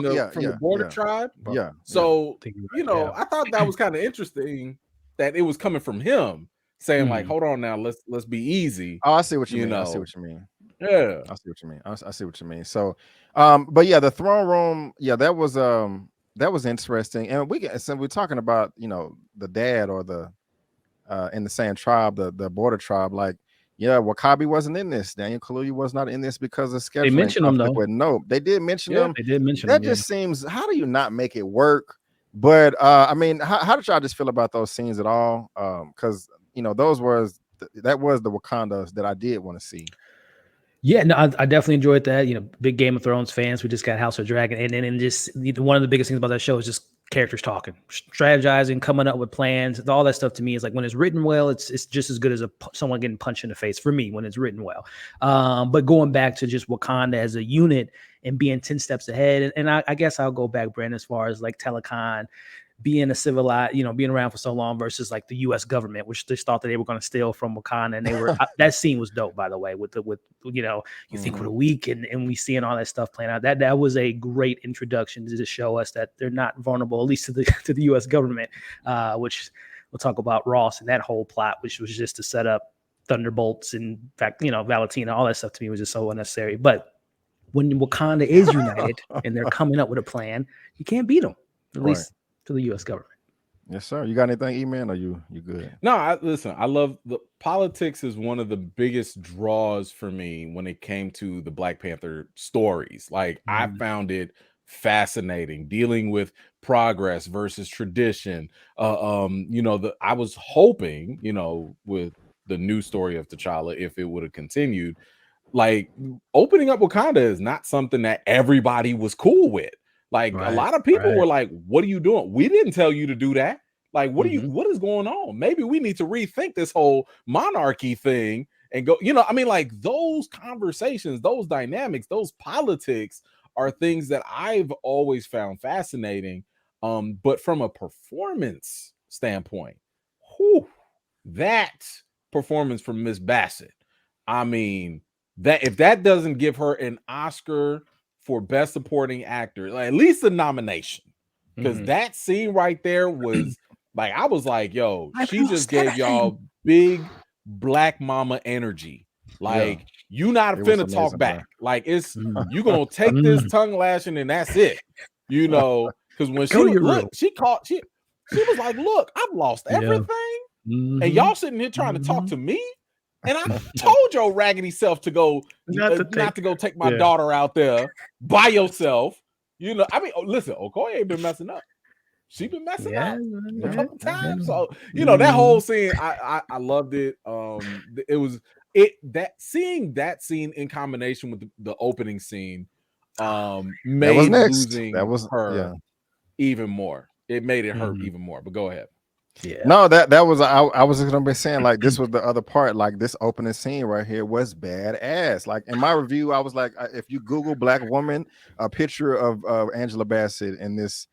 the border tribe. Yeah. So I thought that was kind of interesting that it was coming from him saying like, "Hold on now, let's be easy." Oh, I see what you mean. I see what you mean. Yeah, I see what you mean. I see what you mean. So, but yeah, the throne room. Yeah, that was interesting. And we're talking about the dad or the in the same tribe, the border tribe, like. Yeah, Wakabi wasn't in this. Daniel Kaluuya was not in this because of scheduling. They mentioned him though. No, they did mention him. They did mention that him. That just seems. How do you not make it work? But I mean, how did y'all just feel about those scenes at all? Because that was the Wakandas that I did want to see. Yeah, no, I definitely enjoyed that. Big Game of Thrones fans. We just got House of Dragon, and just one of the biggest things about that show is just characters talking, strategizing, coming up with plans. All that stuff to me is like when it's written well, it's just as good as someone getting punched in the face for me when it's written well. But going back to just Wakanda as a unit and being 10 steps ahead, and I guess I'll go back, Brandon, as far as like Telecon being a civilized, being around for so long versus like the U.S. government, which they thought that they were going to steal from Wakanda, and they were. That scene was dope, by the way. With you think we're weak, and we seeing all that stuff playing out. That was a great introduction to just show us that they're not vulnerable, at least to the U.S. government. Which we'll talk about Ross and that whole plot, which was just to set up Thunderbolts and in fact, Valentina, all that stuff to me was just so unnecessary. But when Wakanda is united and they're coming up with a plan, you can't beat them. At least to the U.S. government. Yes, sir. You got anything, Eman, or you good? No, listen, I love the politics is one of the biggest draws for me when it came to the Black Panther stories. Like I found it fascinating dealing with progress versus tradition. I was hoping, with the new story of T'Challa, if it would have continued, like opening up Wakanda is not something that everybody was cool with. Like a lot of people were like, "What are you doing? We didn't tell you to do that. Like, what what is going on? Maybe we need to rethink this whole monarchy thing and go." Like those conversations, those dynamics, those politics are things that I've always found fascinating. But from a performance standpoint, that performance from Miss Bassett I mean, that if that doesn't give her an Oscar for Best Supporting Actor, like, at least a nomination, because that scene right there was like, I was like, yo, she just gave y'all big black mama energy. Like, you not finna talk back. Like, it's you gonna take this tongue lashing and that's it. You know, because when she look, she was like, look, I've lost everything, and y'all sitting here trying to talk to me. And I told your raggedy self to go not to go take my daughter out there by yourself. You know, I mean, listen, Okoye ain't been messing up. She been messing up a couple times. So, you know, that whole scene, I loved it. It was seeing that scene in combination with the opening scene made losing her even more. It made it hurt even more. But go ahead. Yeah. No, that was I was gonna be saying, like, this was the other part. Like, this opening scene right here was badass. Like, in my review, I was like, if you Google black woman, a picture of Angela Bassett in this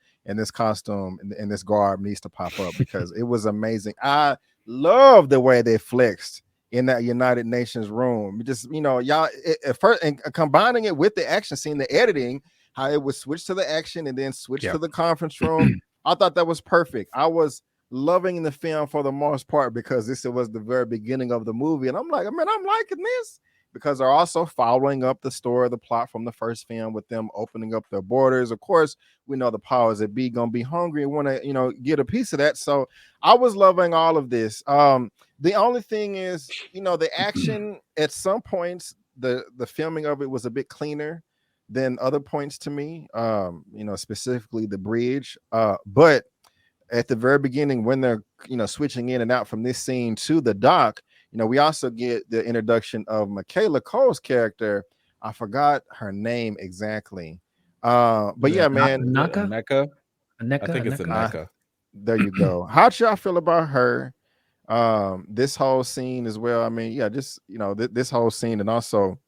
costume in this garb needs to pop up, because it was amazing. I love the way they flexed in that United Nations room. Just, you know, y'all at first, and combining it with the action scene, the editing, how it would switch to the action and then switch to the conference room. I thought that was perfect. I was loving the film for the most part, because this was the very beginning of the movie, and I'm like, man, I'm liking this, because they're also following up the story, the plot from the first film, with them opening up their borders. Of course, we know the powers that be gonna be hungry and want to, you know, get a piece of that. So I was loving all of this. The only thing is, you know, the action at some points, the filming of it was a bit cleaner than other points to me. You know, specifically the bridge, but at the very beginning, when they're, you know, switching in and out from this scene to the dock, you know, we also get the introduction of Michaela Cole's character. I forgot her name exactly. But yeah, man. Aneka. I think it's Aneka. There you go. How'd y'all feel about her? This whole scene as well. I mean, yeah, just, you know, this whole scene, and also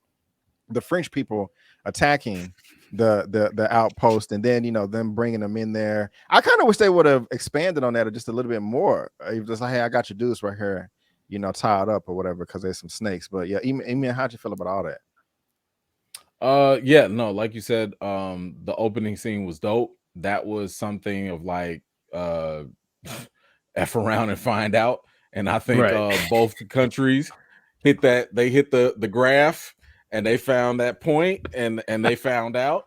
the French people attacking the outpost, and then, you know, them bringing them in there. I kind of wish they would have expanded on that just a little bit more. Just like, hey, I got your dudes right here, you know, tied up or whatever, because there's some snakes. But yeah, Eman, how'd you feel about all that? Yeah, no, like you said, the opening scene was dope. That was something of like F around and find out. And I think both countries hit the graph, and they found that point, and they found out,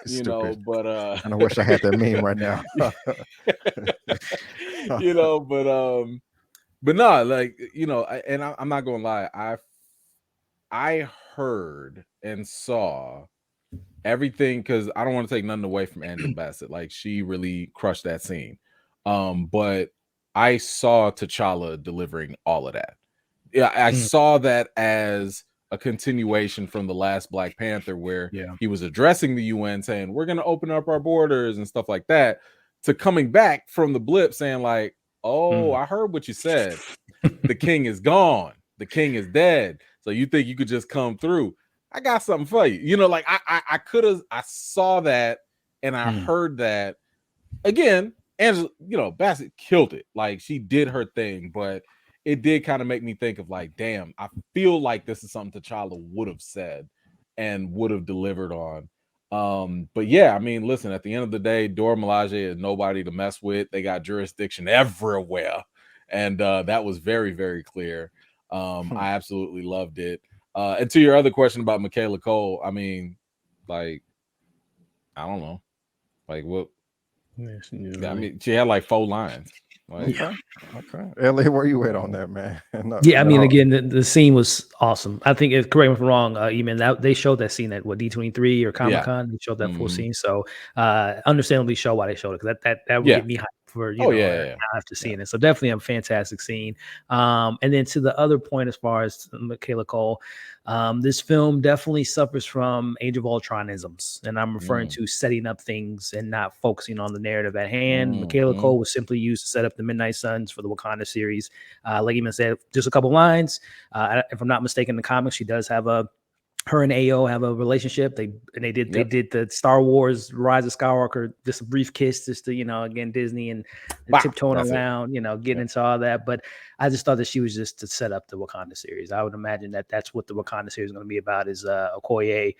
you know, but I wish I had that meme right now. You know, but no, like, you know, I'm not gonna lie, I heard and saw everything, because I don't want to take nothing away from Angela Bassett. Like, she really crushed that scene, but I saw T'Challa delivering all of that. Yeah, I saw that as a continuation from the last Black Panther, where he was addressing the UN saying, we're going to open up our borders and stuff like that, to coming back from the blip saying like, oh, I heard what you said. The king is gone. The king is dead. So you think you could just come through? I got something for you. You know, like I saw that, and I heard that. Again, Angela, you know, Bassett killed it. Like, she did her thing, but it did kind of make me think of like, damn, I feel like this is something T'Challa would have said and would have delivered on. But yeah, I mean, listen, at the end of the day, Dora Milaje is nobody to mess with. They got jurisdiction everywhere. And that was very, very clear. I absolutely loved it. And to your other question about Michaela Cole, I mean, like, I don't know. Like, what? I mean, she had like 4 lines. Like, okay. Elliot, where you at on that, man? Yeah, I mean, again, the scene was awesome. I think, correct me if I'm wrong, Eman, that they showed that scene at what, D23 or Comic-Con? They showed that full scene. So understandably show why they showed it, because that would get me hyped for, you know, after seeing it. So definitely a fantastic scene. And then to the other point, as far as Michaela Cole, this film definitely suffers from Age of Ultronisms, and I'm referring to setting up things and not focusing on the narrative at hand. Michaela Cole was simply used to set up the Midnight Suns for the Wakanda series. Like Eman said, just a couple lines. If I'm not mistaken, in the comics, she does have a her and AO have a relationship. They did the Star Wars Rise of Skywalker, just a brief kiss, just to, again, Disney and tiptoeing around, getting into all that. But I just thought that she was just to set up the Wakanda series. I would imagine that that's what the Wakanda series is going to be about, is Okoye,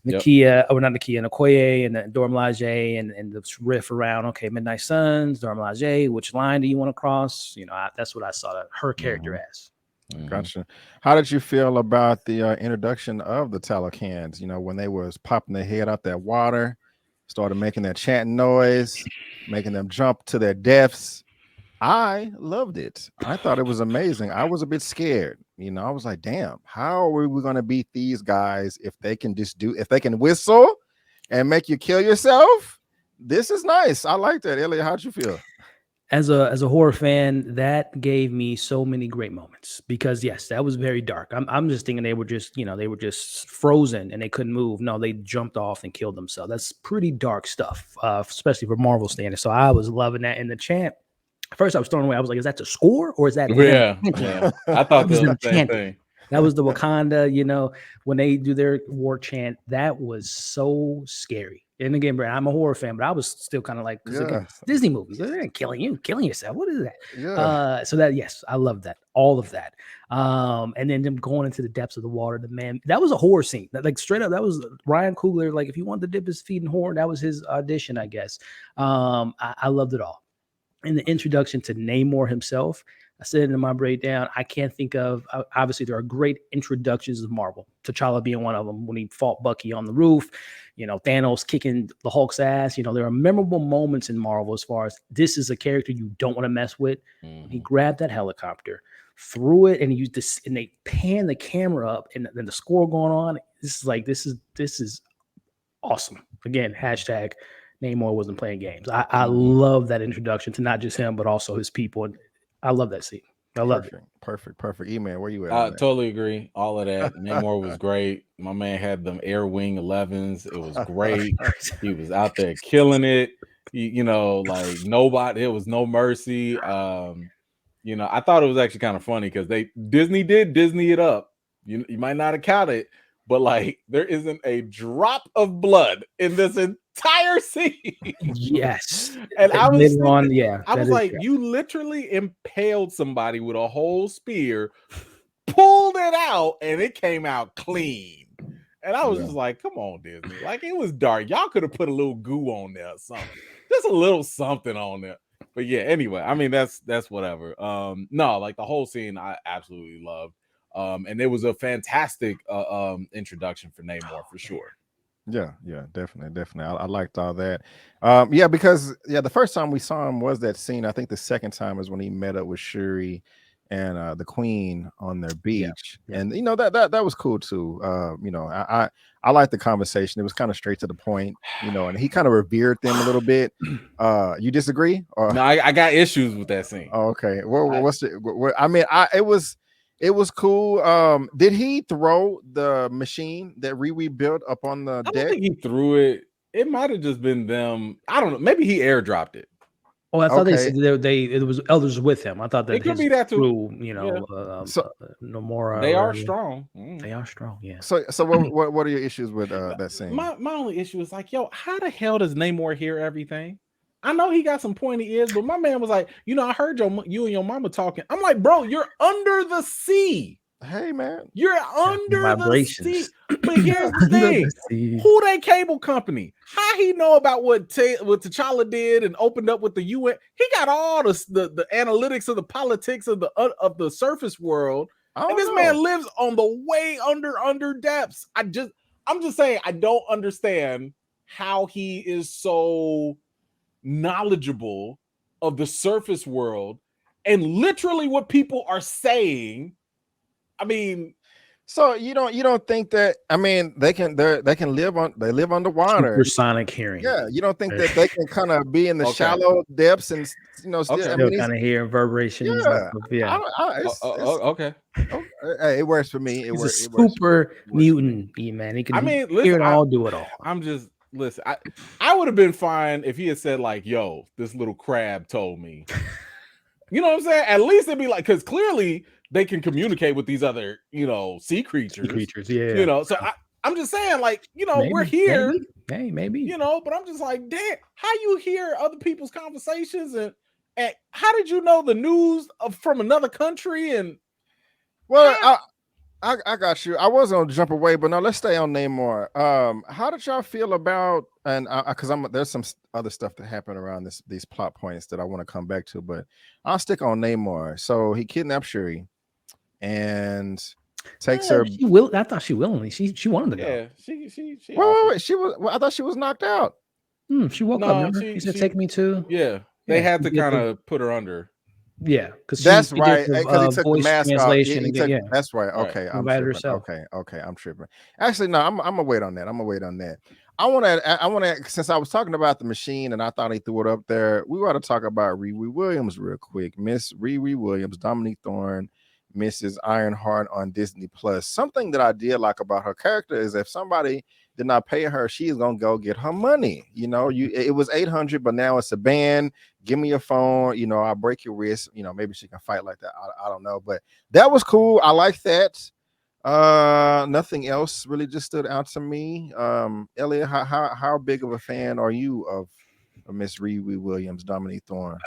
Nakia, or not Nakia, and Okoye and Dormlage and the riff around, okay, Midnight Suns, Dormlage, which line do you want to cross? That's what I saw her character as. Gotcha. How did you feel about the introduction of the Talokans? When they was popping their head out that water, started making that chanting noise, making them jump to their deaths. I loved it. I thought it was amazing. I was a bit scared. I was like, damn, how are we going to beat these guys if they can whistle and make you kill yourself? This is nice. I like that. Elliot, how'd you feel? As a horror fan, that gave me so many great moments, because yes, that was very dark. I'm just thinking they were just frozen and they couldn't move. No, they jumped off and killed themselves. That's pretty dark stuff, especially for Marvel standards. So I was loving that. In the chant, first I was thrown away. I was like, is that the score or is that? Yeah. I thought the same thing. That was the Wakanda, when they do their war chant. That was so scary. And again, Brad, I'm a horror fan, but I was still kind of like, because again, Disney movies, they're killing yourself. What is that? Yeah. So that, yes, I love that, all of that. And then them going into the depths of the water. That was a horror scene. Like straight up, that was Ryan Coogler. Like, if you want to dip his feet in horror, that was his audition, I guess. I loved it all. And the introduction to Namor himself, I said it in my breakdown. I can't think of, obviously there are great introductions of Marvel, T'Challa being one of them, when he fought Bucky on the roof, Thanos kicking the Hulk's ass. There are memorable moments in Marvel as far as this is a character you don't want to mess with. He grabbed that helicopter, threw it, and he used this, and they pan the camera up, and then the score going on. This is awesome. Again, hashtag Namor wasn't playing games. I love that introduction to not just him, but also his people. And I love that scene. I love it. Perfect. Eman, where you at? I totally agree. All of that. Namor was great. My man had them Air Wing 11s. It was great. He was out there killing it. Like nobody. It was no mercy. I thought it was actually kind of funny because Disney it up. You might not have counted, but like there isn't a drop of blood in this entire scene. Yes. And I was like, you literally impaled somebody with a whole spear, pulled it out, and it came out clean. And I was just like, come on, Disney. Like, it was dark. Y'all could have put a little goo on there or something. Just a little something on there. But yeah, anyway, I mean, that's whatever. No, like the whole scene I absolutely loved. And it was a fantastic introduction for Namor for sure. Yeah, definitely. I liked all that. Because the first time we saw him was that scene. I think the second time is when he met up with Shuri and the Queen on their beach, and that was cool too. I liked the conversation. It was kind of straight to the point, and he kind of revered them a little bit. You disagree? Or? No, I got issues with that scene. Oh, okay. It was cool. Did he throw the machine that Riri built up on the deck? I don't think he threw it. It might have just been them. I don't know. Maybe he airdropped it. Oh, I thought they said it was others with him. I thought that it could be that too. Nomura. They are strong. They are strong. Yeah. So what are your issues with that scene? My only issue is like, yo, how the hell does Namor hear everything? I know he got some pointy ears, but my man was like, I heard you and your mama talking. I'm like, bro, you're under the sea. Hey, man. You're under the sea. But here's the thing. Who they cable company? How he know about what T'Challa did and opened up with the UN? He got all the analytics of the politics of the surface world. And this man lives on the way under depths. I'm just saying, I don't understand how he is so knowledgeable of the surface world and literally what people are saying. I mean, so you don't think that? I mean, they live underwater. Supersonic hearing. Yeah, you don't think that they can kind of be in the shallow depths and still kind of hear reverberations. Yeah. Okay. Hey, it works for me. He's a super mutant, man. He can. Hear it all, do it all. Listen, I would have been fine if he had said like, yo, this little crab told me. You know what I'm saying? At least it'd be like, because clearly they can communicate with these other, sea creatures. Yeah. So I'm just saying, like, you know, we're Maybe, here, maybe, you know, but I'm just like, damn, how you hear other people's conversations and how did you know the news from another country? And Well, I got you. I was gonna jump away, but no, let's stay on Namor. How did y'all feel about and because there's some other stuff that happened around these plot points that I want to come back to, but I'll stick on Namor. So he kidnapped Shuri and takes her. She will. I thought she willingly. She wanted to go. yeah, she Wait. She was. Well, I thought she was knocked out. She woke up. Remember, he said, "Take me to." Yeah, they had to kind of put her under. Yeah, because that's right. Because he took the voice mask off. translation. That's right. Okay, I'm tripping. Herself. Okay, I'm tripping. Actually, no, I'm gonna wait on that. I want to. Since I was talking about the machine, and I thought he threw it up there, we want to talk about Riri Williams real quick. Miss Riri Williams, Dominique Thorne, Mrs. Ironheart on Disney Plus. Something that I did like about her character is if somebody did not pay her, she's gonna go get her money. You know, it was $800, but now it's a ban. Give me your phone. You know, I'll break your wrist. You know, maybe she can fight like that. I don't know, but that was cool. I like that. Nothing else really just stood out to me. Elliot, how big of a fan are you of Miss Riri Williams, Dominique Thorne?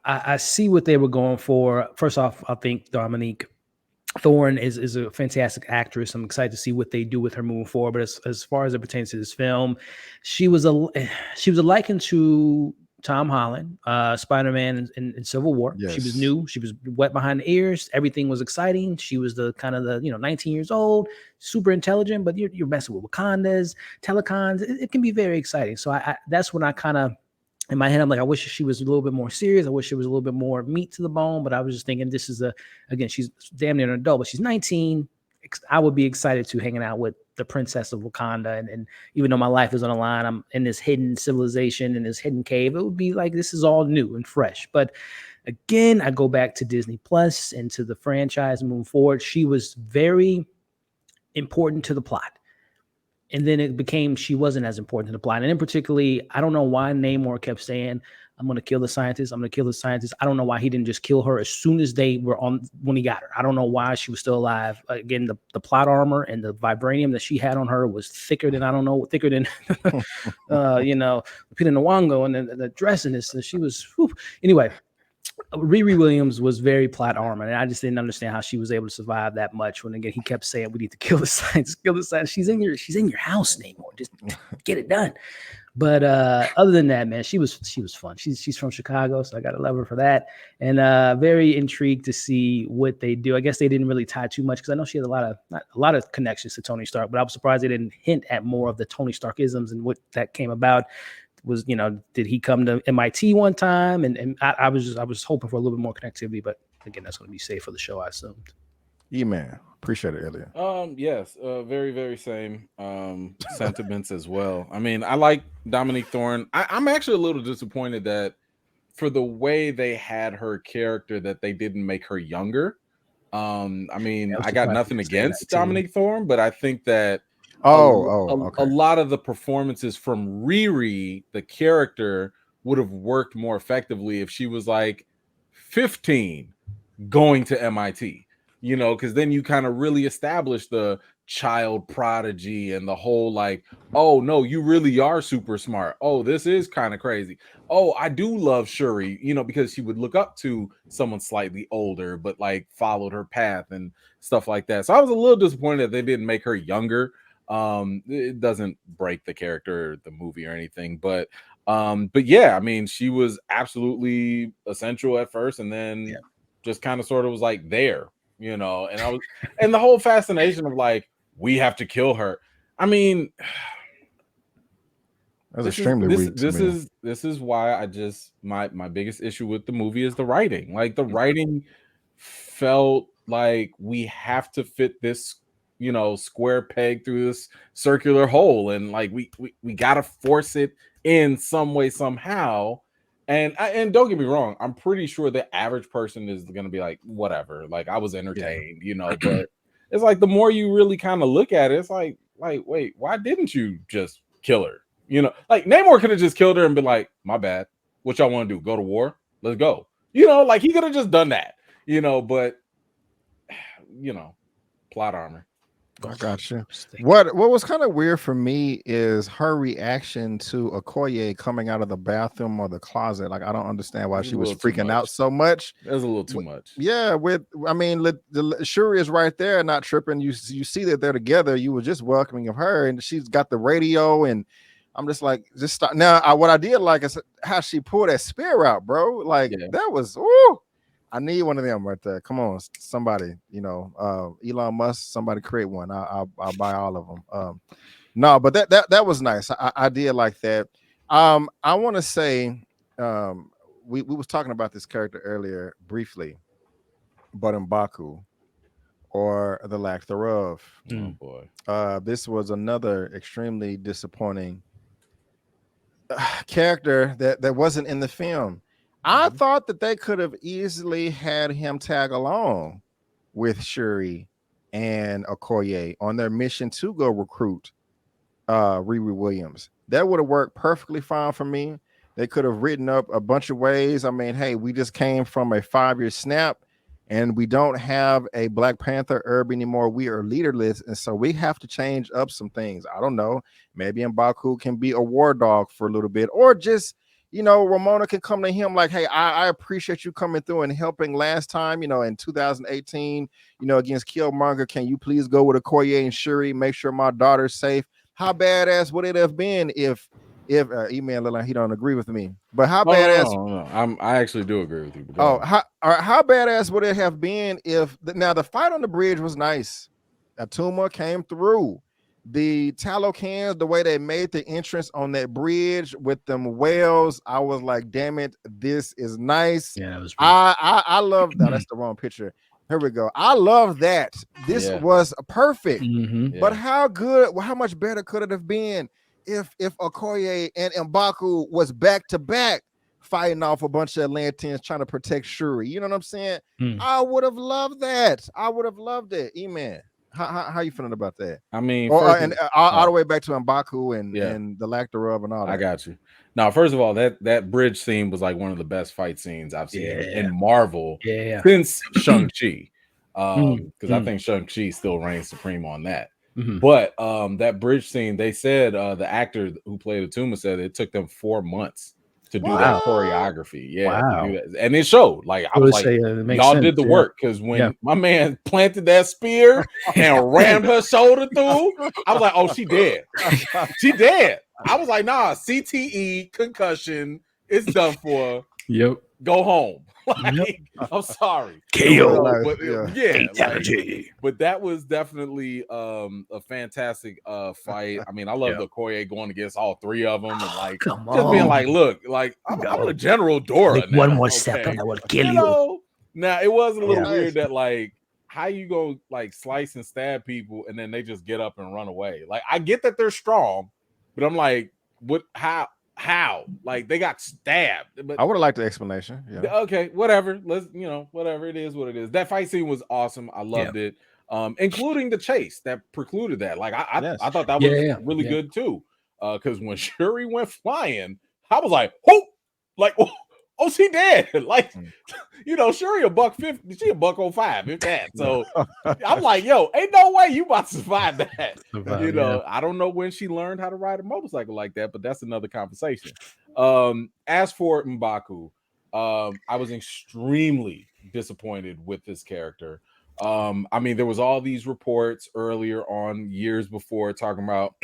I see what they were going for. First off, I think Dominique Thorne is a fantastic actress. I'm excited to see what they do with her moving forward. But as far as it pertains to this film, she was a likened to Tom Holland, Spider-Man in Civil War. Yes. She was new. She was wet behind the ears. Everything was exciting. She was the 19 years old, super intelligent, but you're messing with Wakandas, telecons. It can be very exciting. So I that's when I kind of, in my head, I'm like, I wish she was a little bit more serious. I wish there was a little bit more meat to the bone. But I was just thinking, this is again, she's damn near an adult, but she's 19. I would be excited to hanging out with the princess of Wakanda. And even though my life is on the line, I'm in this hidden civilization, in this hidden cave. It would be like, this is all new and fresh. But again, I go back to Disney Plus and to the franchise moving forward. She was very important to the plot. And then it became, she wasn't as important to the plot. And in particularly, I don't know why Namor kept saying, I'm going to kill the scientist. I'm going to kill the scientist. I don't know why he didn't just kill her as soon as they were when he got her. I don't know why she was still alive. Again, the plot armor and the vibranium that she had on her was thicker than, thicker than, Peter Nwango and the dress in this. And she was, whew. Anyway, Riri Williams was very plot armor, and I just didn't understand how she was able to survive that much. When again he kept saying, "We need to kill the science, kill the science." She's in your house, Namor. Just get it done. But other than that, man, she was fun. She's from Chicago, so I gotta love her for that. And very intrigued to see what they do. I guess they didn't really tie too much because I know she had not a lot of connections to Tony Stark, but I was surprised they didn't hint at more of the Tony Starkisms and what that came about. Was, did he come to MIT one time? And I was hoping for a little bit more connectivity, but again, that's going to be safe for the show, I assumed. Eman, appreciate it, Elliot. Yes, very, very same sentiments as well. I mean, I like Dominique Thorne. I'm actually a little disappointed that for the way they had her character, that they didn't make her younger. I mean, I got nothing against Dominique Thorne, but I think that a lot of the performances from Riri, the character, would have worked more effectively if she was like 15 going to MIT, because then you kind of really establish the child prodigy and the whole like, oh no, you really are super smart. Oh, this is kind of crazy. Oh, I do love Shuri, because she would look up to someone slightly older, but like followed her path and stuff like that. So I was a little disappointed that they didn't make her younger. It doesn't break the character, the movie or anything, but yeah, I mean, she was absolutely essential at first, and then just kind of sort of was like there, and and the whole fascination of like, we have to kill her. I mean, that's extremely weak. This is why I just my biggest issue with the movie is the writing. Like the writing felt like we have to fit this square peg through this circular hole, and like we gotta force it in some way somehow. And don't get me wrong, I'm pretty sure the average person is gonna be like, whatever, like I was entertained, but it's like the more you really kind of look at it, it's like wait, why didn't you just kill her? Like Namor could have just killed her and been like, my bad, what y'all want to do, go to war, let's go, like he could have just done that, but plot armor. I got you. What was kind of weird for me is her reaction to Okoye coming out of the bathroom or the closet. Like, I don't understand why she was freaking out so much. That was a little too much. Yeah, Shuri is right there, not tripping. You see that they're together. You were just welcoming of her, and she's got the radio, and I'm just like, just stop. Now, what I did like is how she pulled that spear out, bro. Like that was, ooh. I need one of them right there. Come on, somebody, Elon Musk, somebody create one. I'll buy all of them. No, but that was nice. I did like that. I want to say, we was talking about this character earlier briefly, but M'Baku, or the lack thereof. Oh boy. This was another extremely disappointing character that wasn't in the film. I thought that they could have easily had him tag along with Shuri and Okoye on their mission to go recruit Riri Williams. That would have worked perfectly fine for me. They could have written up a bunch of ways. I mean, hey, we just came from a 5-year snap and we don't have a Black Panther herb anymore. We are leaderless, and so we have to change up some things. I don't know. Maybe M'Baku can be a war dog for a little bit, or just Ramona can come to him like, hey, I appreciate you coming through and helping last time, in 2018, against Killmonger. Can you please go with Okoye and Shuri, make sure my daughter's safe? How badass would it have been if Eman look like he don't agree with me? But how badass? No. I actually do agree with you. How badass would it have been if the fight on the bridge was nice? Atuma came through. The tallow cans, the way they made the entrance on that bridge with them whales, I was like, damn it, this is nice. Yeah, that was I love that. That's the wrong picture. Here we go. I love that. This was perfect. But how much better could it have been if Okoye and M'Baku was back to back fighting off a bunch of Atlanteans trying to protect Shuri? You know what I'm saying? I would have loved that. I would have loved it. Eman. How you feeling about that? I mean, all the way back to M'Baku and the lack thereof and all that. I got you. Now, first of all, that bridge scene was like one of the best fight scenes I've seen in Marvel since Shang-Chi. Because I think Shang-Chi still reigns supreme on that. But that bridge scene, they said the actor who played Atuma said it took them 4 months to do that choreography. To do that. And it showed. Like, I was like, y'all did the work, because when my man planted that spear and rammed her shoulder through, I was like, oh, she dead. She dead. I was like, nah, CTE, concussion, it's done for. Go home. Like, I'm sorry. KO. But that was definitely a fantastic fight. I mean, I love the Okoye going against all three of them, and like just being like, look, like I'm a General Dora. Now. One more step and I would kill you. Now it was a little weird that like, how you go like slice and stab people and then they just get up and run away. Like, I get that they're strong, but I'm like, what? How? Like, they got stabbed. But I would have liked the explanation. Okay, whatever. Let's, whatever, it is what it is. That fight scene was awesome. I loved it. Including the chase that precluded that. Like, I thought that was really good too. Because when Shuri went flying, I was like, oh, like, oh, she dead. Like, Shuri $150, she $105, if that. So I'm like, yo, ain't no way you about to survive that. I don't know when she learned how to ride a motorcycle like that, but that's another conversation. As for M'Baku, I was extremely disappointed with this character. I mean, there was all these reports earlier on, years before, talking about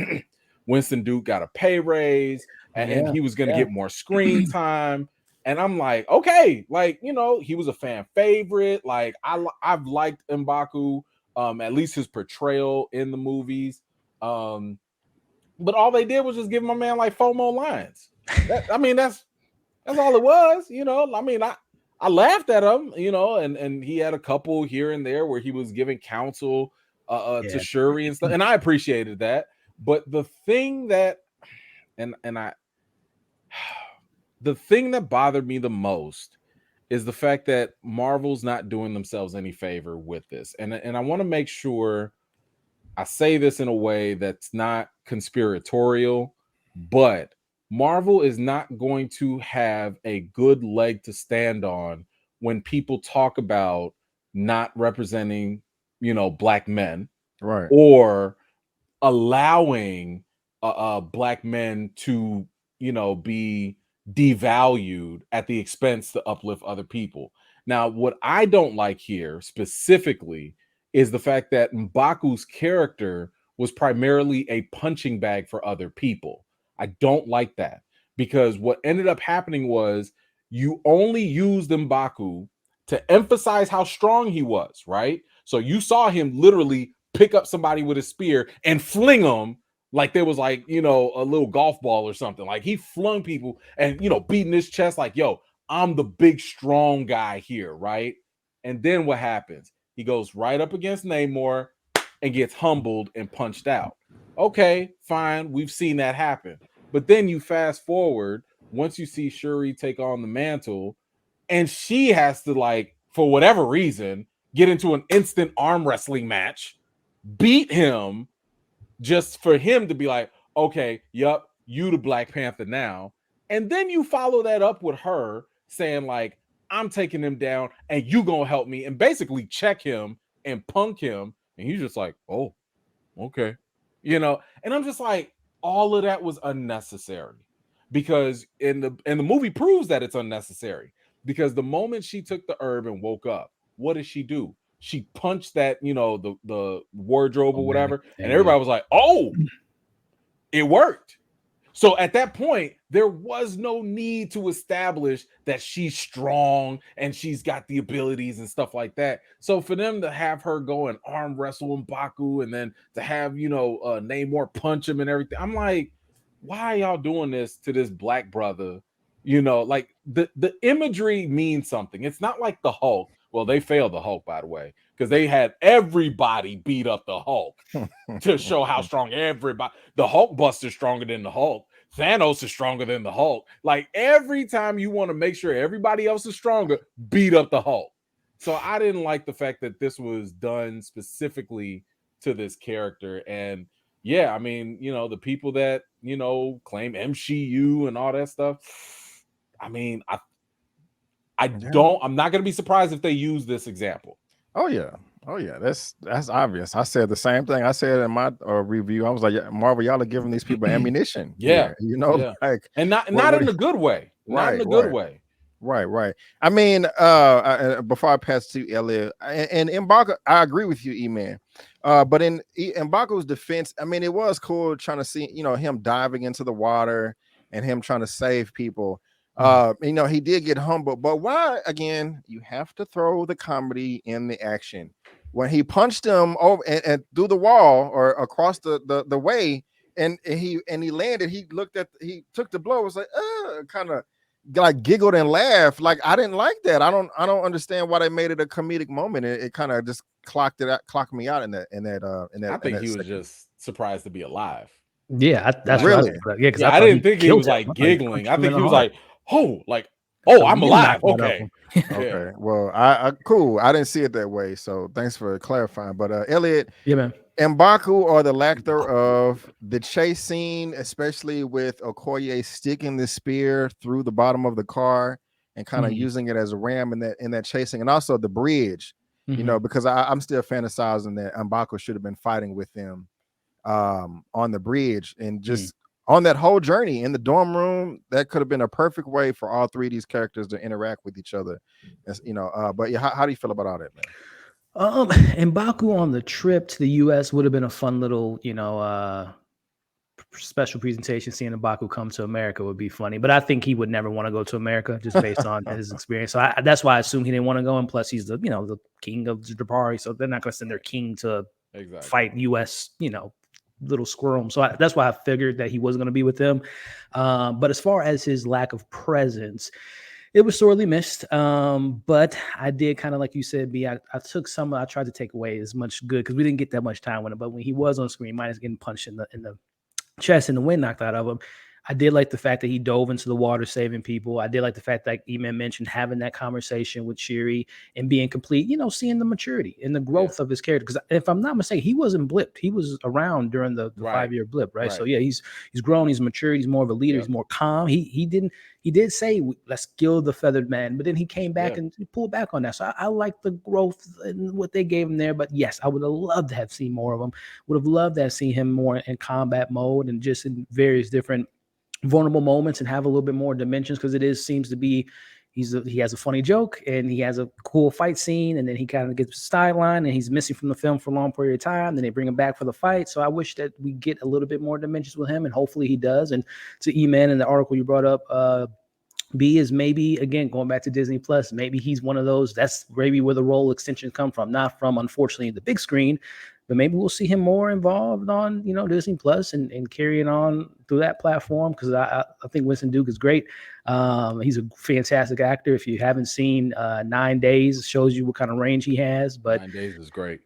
Winston Duke got a pay raise and he was going to get more screen time. And I'm like, okay, like, he was a fan favorite. Like, I've liked M'Baku, at least his portrayal in the movies. But all they did was just give my man like 4 more lines. That's all it was. I mean, I laughed at him, and he had a couple here and there where he was giving counsel to Shuri and stuff, and I appreciated that. But the thing that, the thing that bothered me the most is the fact that Marvel's not doing themselves any favor with this. And I want to make sure I say this in a way that's not conspiratorial, but Marvel is not going to have a good leg to stand on when people talk about not representing, Black men Right. or allowing black men to, be devalued at the expense to uplift other people. Now, what I don't like here specifically is the fact that M'Baku's character was primarily a punching bag for other people. I don't like that, because what ended up happening was you only used M'Baku to emphasize how strong he was, right? So you saw him literally pick up somebody with a spear and fling them like there was like, a little golf ball or something. Like he flung people and, beating his chest like, yo, I'm the big strong guy here, right? And then what happens? He goes right up against Namor and gets humbled and punched out. Okay, fine. We've seen that happen. But then you fast forward, once you see Shuri take on the mantle, and she has to, like, for whatever reason, get into an instant arm wrestling match, beat him, just for him to be like, okay, yup, you the Black Panther now. And then you follow that up with her saying, like, I'm taking him down and you gonna help me, and basically check him and punk him. And he's just like, oh, okay. And I'm just like, all of that was unnecessary, because in the movie proves that it's unnecessary, because the moment she took the herb and woke up, what did she do? She punched that, the wardrobe or whatever, and everybody was like, oh, it worked. So at that point, there was no need to establish that she's strong and she's got the abilities and stuff like that. So for them to have her go and arm wrestle M'Baku, and then to have, Namor punch him and everything, I'm like, why are y'all doing this to this black brother? Like the imagery means something. It's not like the Hulk. Well, they failed the Hulk, by the way, because they had everybody beat up the Hulk to show how strong everybody. The Hulk Buster's stronger than the Hulk. Thanos is stronger than the Hulk. Like, every time you want to make sure everybody else is stronger, beat up the Hulk. So I didn't like the fact that this was done specifically to this character. And yeah, I mean, the people that, claim MCU and all that stuff, I mean, I'm not going to be surprised if they use this example. Oh yeah. That's obvious. I said the same thing. I said in my review. I was like, yeah, Marvel, y'all are giving these people ammunition. Yeah, like, and not in a good way. Not in a good way. Right. I mean, before I pass to Elliot and M'Baku, I agree with you, Eman. But in M'Baku's defense, I mean, it was cool trying to see, him diving into the water and him trying to save people. He did get humbled, but why? Again, you have to throw the comedy in the action. When he punched him over and through the wall or across the way, and he landed, he took the blow. It was like, kind of like giggled and laughed. Like, I didn't like that. I don't understand why they made it a comedic moment. It kind of just clocked me out in that. I think he was just surprised to be alive. Yeah, that's really. Because I didn't think he was like giggling. I think he was like, oh, I'm alive. Okay. Okay. Well, I cool. I didn't see it that way. So thanks for clarifying. But Elliot, yeah, man. M'Baku, or the lack thereof, the chase scene, especially with Okoye sticking the spear through the bottom of the car and kind of using it as a ram in that chasing, and also the bridge, because I'm still fantasizing that M'Baku should have been fighting with them on the bridge, and just on that whole journey in the dorm room. That could have been a perfect way for all three of these characters to interact with each other. But yeah, how do you feel about all that, man? M'Baku on the trip to the US would have been a fun little, special presentation. Seeing M'Baku come to America would be funny, but I think he would never want to go to America just based on his experience. So that's why I assume he didn't want to go. And plus, he's the king of Jabari, so they're not going to send their king to fight US, little squirrel. So that's why I figured that he wasn't going to be with them. But as far as his lack of presence, it was sorely missed. But I did kind of, like you said, I tried to take away as much good, because we didn't get that much time with him. But when he was on screen, minus getting punched in the chest and the wind knocked out of him, I did like the fact that he dove into the water, saving people. I did like the fact that Eman mentioned having that conversation with Shuri and being complete, seeing the maturity and the growth of his character. Because if I'm not mistaken, he wasn't blipped. He was around during the 5-year blip, right? So yeah, he's grown, he's matured, he's more of a leader, he's more calm. He did say, let's kill the feathered man, but then he came back and pulled back on that. So I like the growth and what they gave him there. But yes, I would have loved to have seen more of him. Would have loved to have seen him more in combat mode and just in various different vulnerable moments and have a little bit more dimensions, because seems to be he has a funny joke and he has a cool fight scene, and then he kind of gets sidelined and he's missing from the film for a long period of time. Then they bring him back for the fight. So I wish that we get a little bit more dimensions with him, and hopefully he does. And to Eman and the article you brought up, B is maybe, again, going back to Disney Plus, maybe he's one of those. That's maybe where the role extensions come from, not from, unfortunately, the big screen, but maybe we'll see him more involved on, Disney Plus and carrying on through that platform, because I think Winston Duke is great. He's a fantastic actor. If you haven't seen 9 Days, shows you what kind of range he has. But 9 Days is great.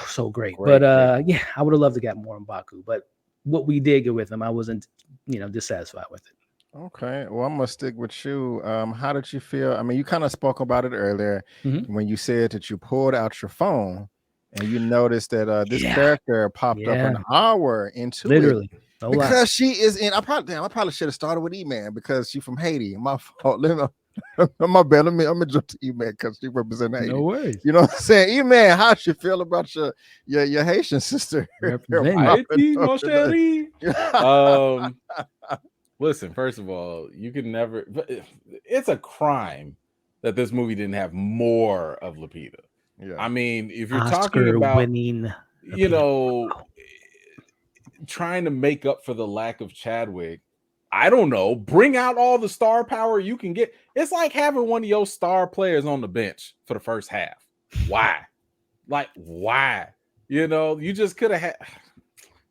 So great. But yeah, I would have loved to get more on Baku. But what we did get with him, I wasn't, dissatisfied with it. Okay, well, I'm gonna stick with you. How did you feel? I mean, you kind of spoke about it earlier when you said that you pulled out your phone and you noticed that this character popped up an hour into literally it, because she is in. I probably should have started with Eman, because she's from Haiti. My fault. My bad. Let me jump to Eman because she represents Haiti. No worries. You know what I'm saying? Eman, how you feel about your Haitian sister? Haiti, mon chéri. Listen, first of all, you can never. It's a crime that this movie didn't have more of Lupita. Yeah. I mean, if you're talking about winning, trying to make up for the lack of Chadwick, I don't know. Bring out all the star power you can get. It's like having one of your star players on the bench for the first half. Why? Why? You just could have had.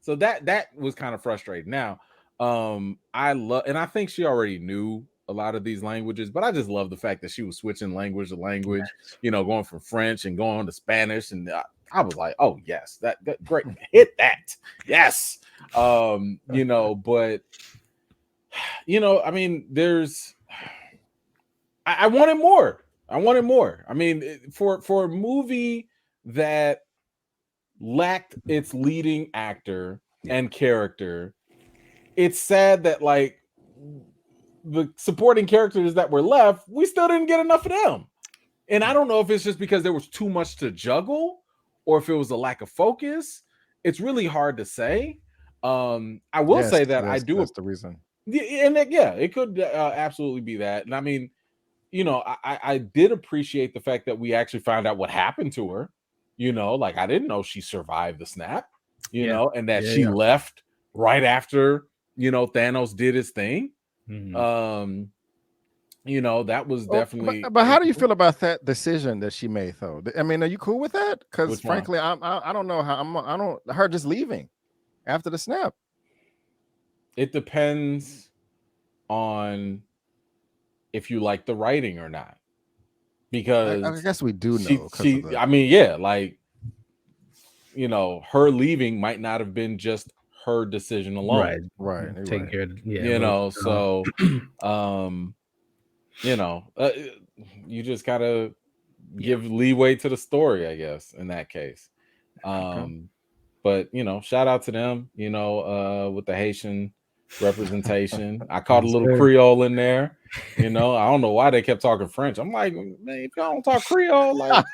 So that was kind of frustrating. Now, I love, and I think she already knew a lot of these languages, but I just love the fact that she was switching language to language, going from French and going to Spanish, and I was like, oh yes, that great, hit that, yes, but I mean, I wanted more. I mean, for a movie that lacked its leading actor and character, it's sad that the supporting characters that were left, we still didn't get enough of them. And I don't know if it's just because there was too much to juggle or if it was a lack of focus. It's really hard to say. I will say that I do. That's the reason. And it could absolutely be that. And I mean, I did appreciate the fact that we actually found out what happened to her. I didn't know she survived the snap, and that she left right after, Thanos did his thing. That was definitely. But how do you feel about that decision that she made, though? I mean, are you cool with that? Because frankly, I don't know how her just leaving after the snap. It depends on if you like the writing or not. Because I guess we do know. Her leaving might not have been just her decision alone. Right. Take care of, you just gotta give leeway to the story, I guess, in that case. But shout out to them, with the Haitian represon. I caught a little Creole in there. I don't know why they kept talking French. I'm like, man, if y'all don't talk Creole, what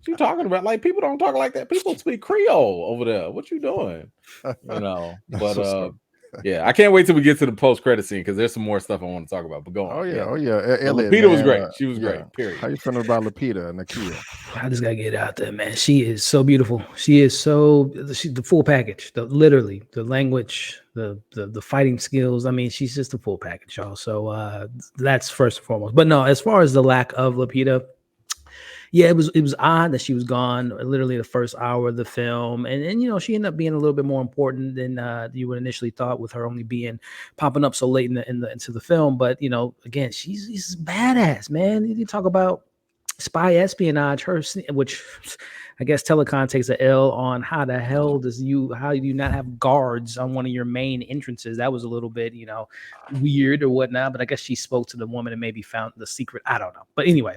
you talking about? People don't talk like that. People speak Creole over there. What you doing? But I can't wait till we get to the post-credit scene, because there's some more stuff I want to talk about. But go on. Oh yeah. Elliot, Lupita was great. She was great. Period. How you feeling about Lupita and Nakia? I just gotta get it out there, man. She is so beautiful. She's the full package. Literally the language, the fighting skills. I mean, she's just the full package, y'all. So that's first and foremost. But no, as far as the lack of Lupita, it was odd that she was gone literally the first hour of the film, and she ended up being a little bit more important than you would initially thought, with her only popping up so late into the film. But again, she's badass, man. You talk about spy espionage, which I guess Telecom takes a L on. How the hell do you not have guards on one of your main entrances? That was a little bit, weird or whatnot, but I guess she spoke to the woman and maybe found the secret. I don't know. But anyway,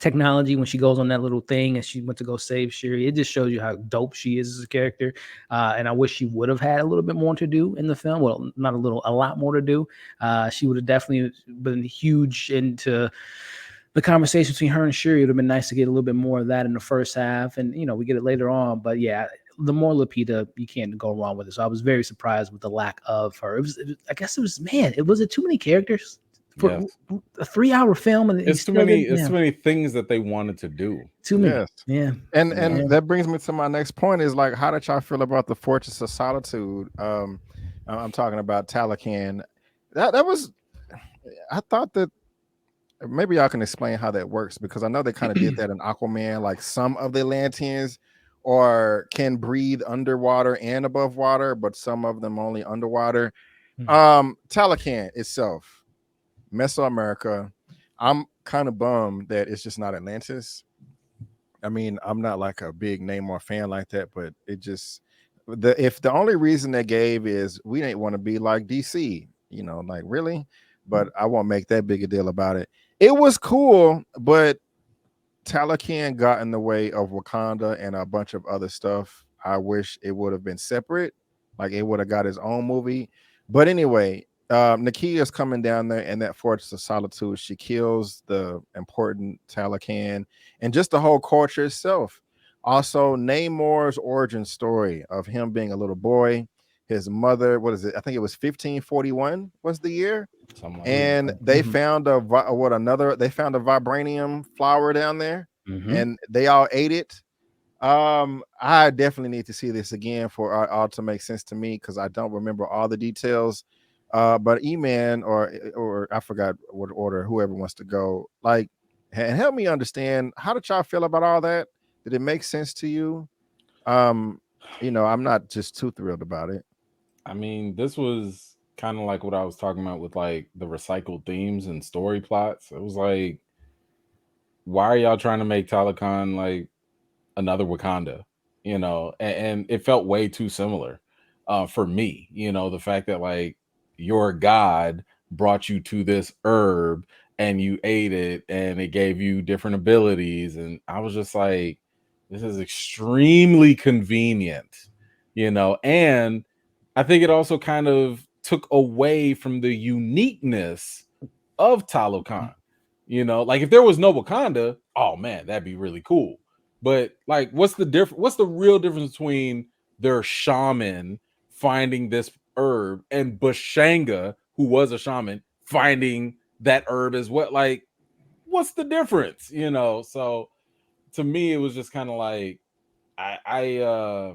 technology, when she goes on that little thing and she went to go save Shuri, it just shows you how dope she is as a character. And I wish she would have had a little bit more to do in the film. Well, not a little, a lot more to do. She would have definitely been huge into the conversation between her and Shuri. It would have been nice to get a little bit more of that in the first half. And, we get it later on. But yeah, the more Lupita, you can't go wrong with it. So I was very surprised with the lack of her. I guess it was too many characters for a 3-hour film. And it's too many things that they wanted to do. Too many. Yes. Yeah. And that brings me to my next point is like, how did y'all feel about the Fortress of Solitude? I'm talking about Talakan. That was, I thought that maybe y'all can explain how that works, because I know they kind of did that in Aquaman. Like some of the Atlanteans can breathe underwater and above water, but some of them only underwater. Talakan itself, Mesoamerica. I'm kind of bummed that it's just not Atlantis. I mean, I'm not like a big Namor fan like that, but it just if the only reason they gave is we didn't want to be like DC, like really, but I won't make that big a deal about it. It was cool, but Talakan got in the way of Wakanda and a bunch of other stuff. I wish it would have been separate, like it would have got his own movie. But anyway, Nakia's coming down there in that Fortress of Solitude. She kills the important Talakan and just the whole culture itself. Also, Namor's origin story of him being a little boy, his mother, what is it? I think it was 1541 was the year. And they found a vibranium flower down there, and they all ate it. I definitely need to see this again for it all to make sense to me, because I don't remember all the details. But Eman or I forgot what order, whoever wants to go, like, and help me understand, how did y'all feel about all that? Did it make sense to you? I'm not just too thrilled about it. I mean, this was kind of like what I was talking about with like the recycled themes and story plots. It was like, why are y'all trying to make Talakan like another Wakanda? And it felt way too similar for me. The fact that like your god brought you to this herb and you ate it and it gave you different abilities, and I was just like, this is extremely convenient, and I think it also kind of took away from the uniqueness of Talokan. Like if there was no Wakanda, oh man, that'd be really cool. But like, what's the real difference between their shaman finding this herb and Bashanga, who was a shaman, finding that herb as well? Like, what's the difference? So to me, it was just kind of like, I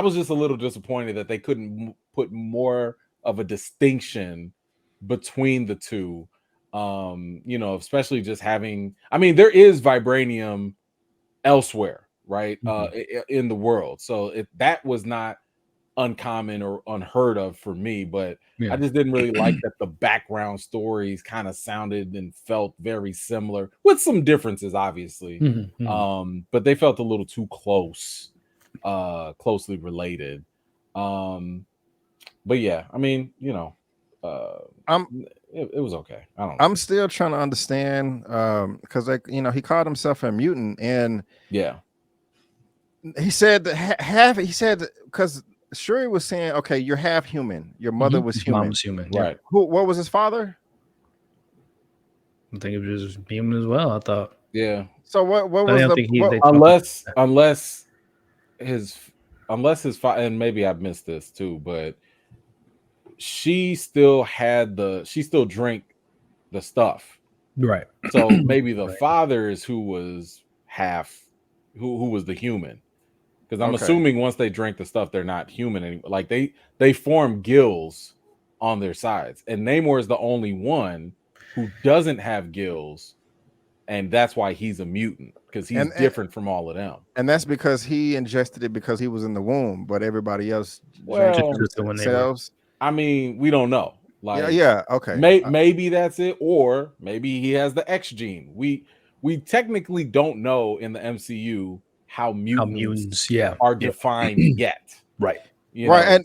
was just a little disappointed that they couldn't put more of a distinction between the two. Especially just having, I mean, there is vibranium elsewhere, right? In the world. So that was not uncommon or unheard of for me, but I just didn't really like that the background stories kind of sounded and felt very similar, with some differences, obviously. But they felt a little too closely related. But yeah, I mean, it was okay. I'm still trying to understand, because he called himself a mutant, and he said because Shuri was saying, okay, you're half human, your mother was human. Mom was human, right? What was his father? I think it was human as well, I thought. Yeah. So what was unless his father, and maybe I've missed this too, but she still drank the stuff, right? So maybe the father is who was the human, because I'm assuming once they drink the stuff, they're not human anymore. Like they form gills on their sides, and Namor is the only one who doesn't have gills, and that's why he's a mutant, because he's different from all of them. And that's because he ingested it because he was in the womb, but everybody else drank it themselves. I mean, we don't know. Like, okay. Maybe that's it, or maybe he has the X gene. We we technically don't know in the MCU how mutants are defined yet. Right. You know?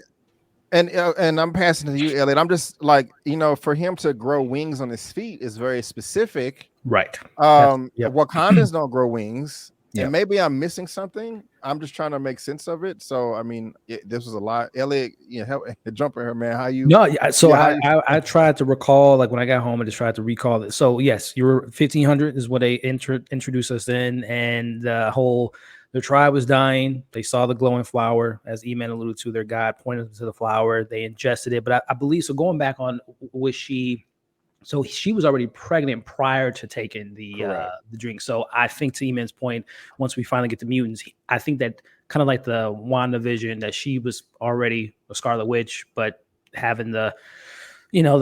And I'm passing to you, Elliot. I'm just like, for him to grow wings on his feet is very specific. Right. Wakandans don't grow wings. Yep. And maybe I'm missing something. I'm just trying to make sense of it. So I mean, this was a lot. Elliot, help jump in here, man. How you? No, so I tried to recall, like when I got home, I just tried to recall it. So yes, you were 1500 is what they introduced us in, and the tribe was dying. They saw the glowing flower, as Eman alluded to. Their god pointed to the flower. They ingested it, but I believe so. Going back on, was she? So she was already pregnant prior to taking the drink. So I think, to Eman's point, once we finally get the mutants, I think that kind of like the WandaVision, that she was already a Scarlet Witch, but having the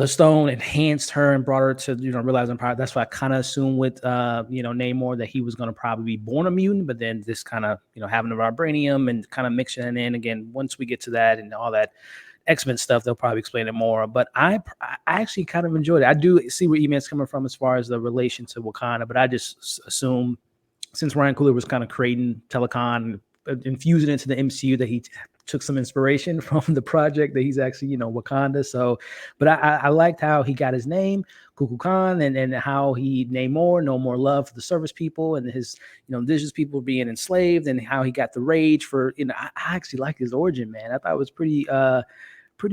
stone enhanced her and brought her to realizing power. That's what I kind of assumed with Namor, that he was going to probably be born a mutant, but then this kind of having the vibranium and kind of mixing it in again. Once we get to that and all that X-Men stuff, they'll probably explain it more, but I actually kind of enjoyed it. I do see where Eman's coming from as far as the relation to Wakanda, but I just assume, since Ryan Coogler was kind of creating Telecon, infusing it into the MCU, that he took some inspiration from the project, that he's actually Wakanda. So, but I liked how he got his name, Kukulkan, and how he Namor, no more love for the service people and his indigenous people being enslaved, and how he got the rage for I actually like his origin, man. I thought it was pretty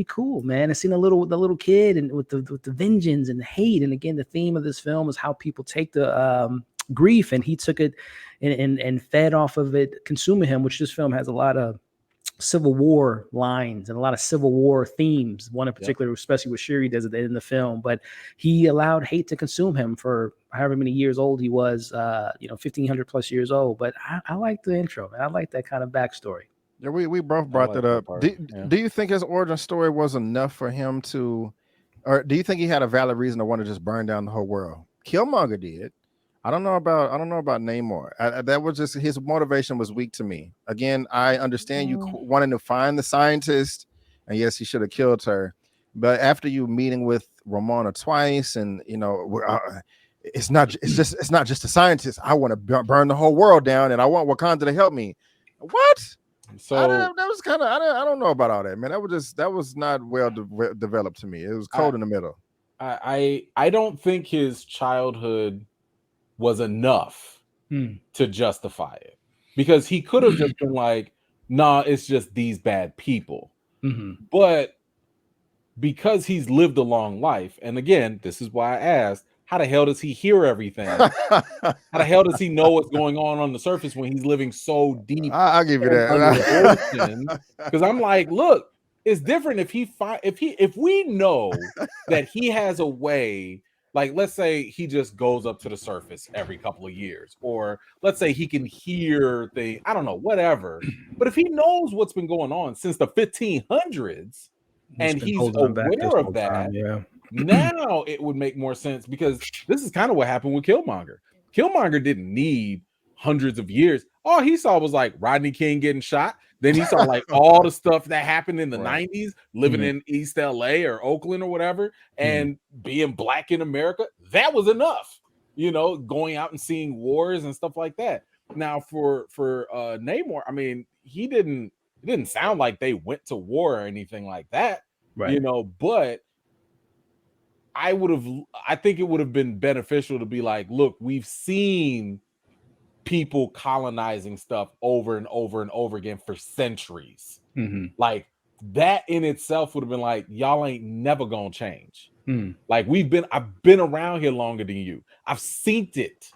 cool, man. I seen the little kid and with the vengeance and the hate, and again, the theme of this film is how people take the grief, and he took it and fed off of it, consuming him. Which this film has a lot of Civil War lines and a lot of Civil War themes. One in particular, especially what Shuri does at the end of the film. But he allowed hate to consume him for however many years old he was, 1500 plus years old. But I like the intro, man. I like that kind of backstory. Yeah, we both brought that up. Do you think his origin story was enough for him to, or do you think he had a valid reason to want to just burn down the whole world? Killmonger did. I don't know about Namor. That was just, his motivation was weak to me. Again, I understand you wanting to find the scientist, and yes, he should have killed her. But after you meeting with Ramona twice, and it's not just a scientist. I want to burn the whole world down, and I want Wakanda to help me. What? So that was kind of, I don't know about all that, man. That was not well developed to me. It was cold in the middle. I don't think his childhood was enough to justify it, because he could have just been like, nah, it's just these bad people. But because he's lived a long life, and again, this is why I asked, how the hell does he hear everything? How the hell does he know what's going on the surface when he's living so deep? I'll give you that. Because I'm like, look, it's different if we know that he has a way. Like, let's say he just goes up to the surface every couple of years, or let's say he can hear things, I don't know, whatever. But if he knows what's been going on since the 1500s, and he's aware of that, now it would make more sense, because this is kind of what happened with Killmonger. Killmonger didn't need hundreds of years. All he saw was like Rodney King getting shot. Then he saw like all the stuff that happened in the 90s, living in East LA or Oakland or whatever, and being black in America. That was enough, going out and seeing wars and stuff like that. Now for Namor, I mean, it didn't sound like they went to war or anything like that, right? But I think it would have been beneficial to be like, look, we've seen people colonizing stuff over and over and over again for centuries. Like, that in itself would have been like, y'all ain't never gonna change. Like, I've been around here longer than you. I've seen it.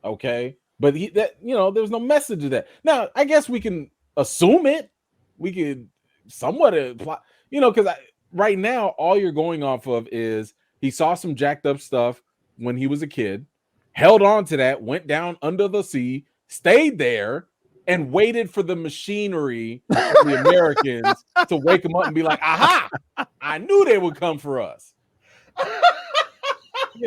Okay. But there's no message of that. Now, I guess we can assume it. We could somewhat apply, because right now all you're going off of is he saw some jacked up stuff when he was a kid, held on to that, went down under the sea, stayed there, and waited for the machinery of the Americans to wake him up and be like, aha, I knew they would come for us.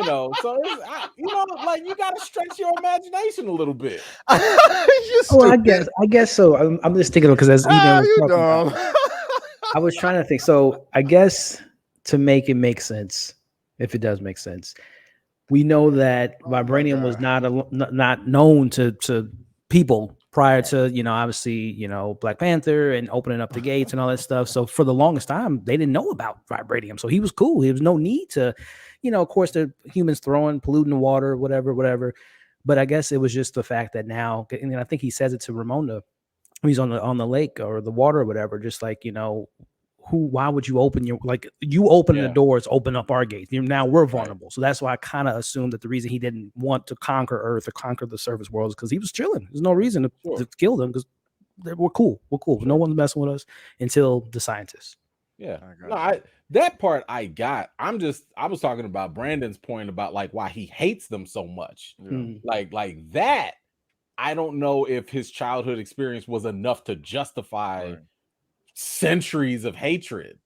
So it's, like, you got to stretch your imagination a little bit. I guess so. I'm just thinking, because as Eman was talking about, I was trying to think. So I guess to make it make sense, if it does make sense, We know that Oh my vibranium was God. not known to people prior to, obviously, Black Panther and opening up the gates and all that stuff. So for the longest time, they didn't know about vibranium. So he was cool. There was no need to, of course, the humans throwing polluting the water, whatever. But I guess it was just the fact that now, and I think he says it to Ramonda, he's on the lake or the water or whatever, just like, why would you open you opening the doors, open up our gates? Now we're vulnerable. Right. So that's why I kind of assumed that the reason he didn't want to conquer Earth or conquer the surface world is because he was chilling. There's no reason to kill them because we're cool. We're cool. Sure. No one's messing with us until the scientists. Yeah. That part I got. I was talking about Brandon's point about like why he hates them so much. Yeah. Like that. I don't know if his childhood experience was enough to justify centuries of hatred,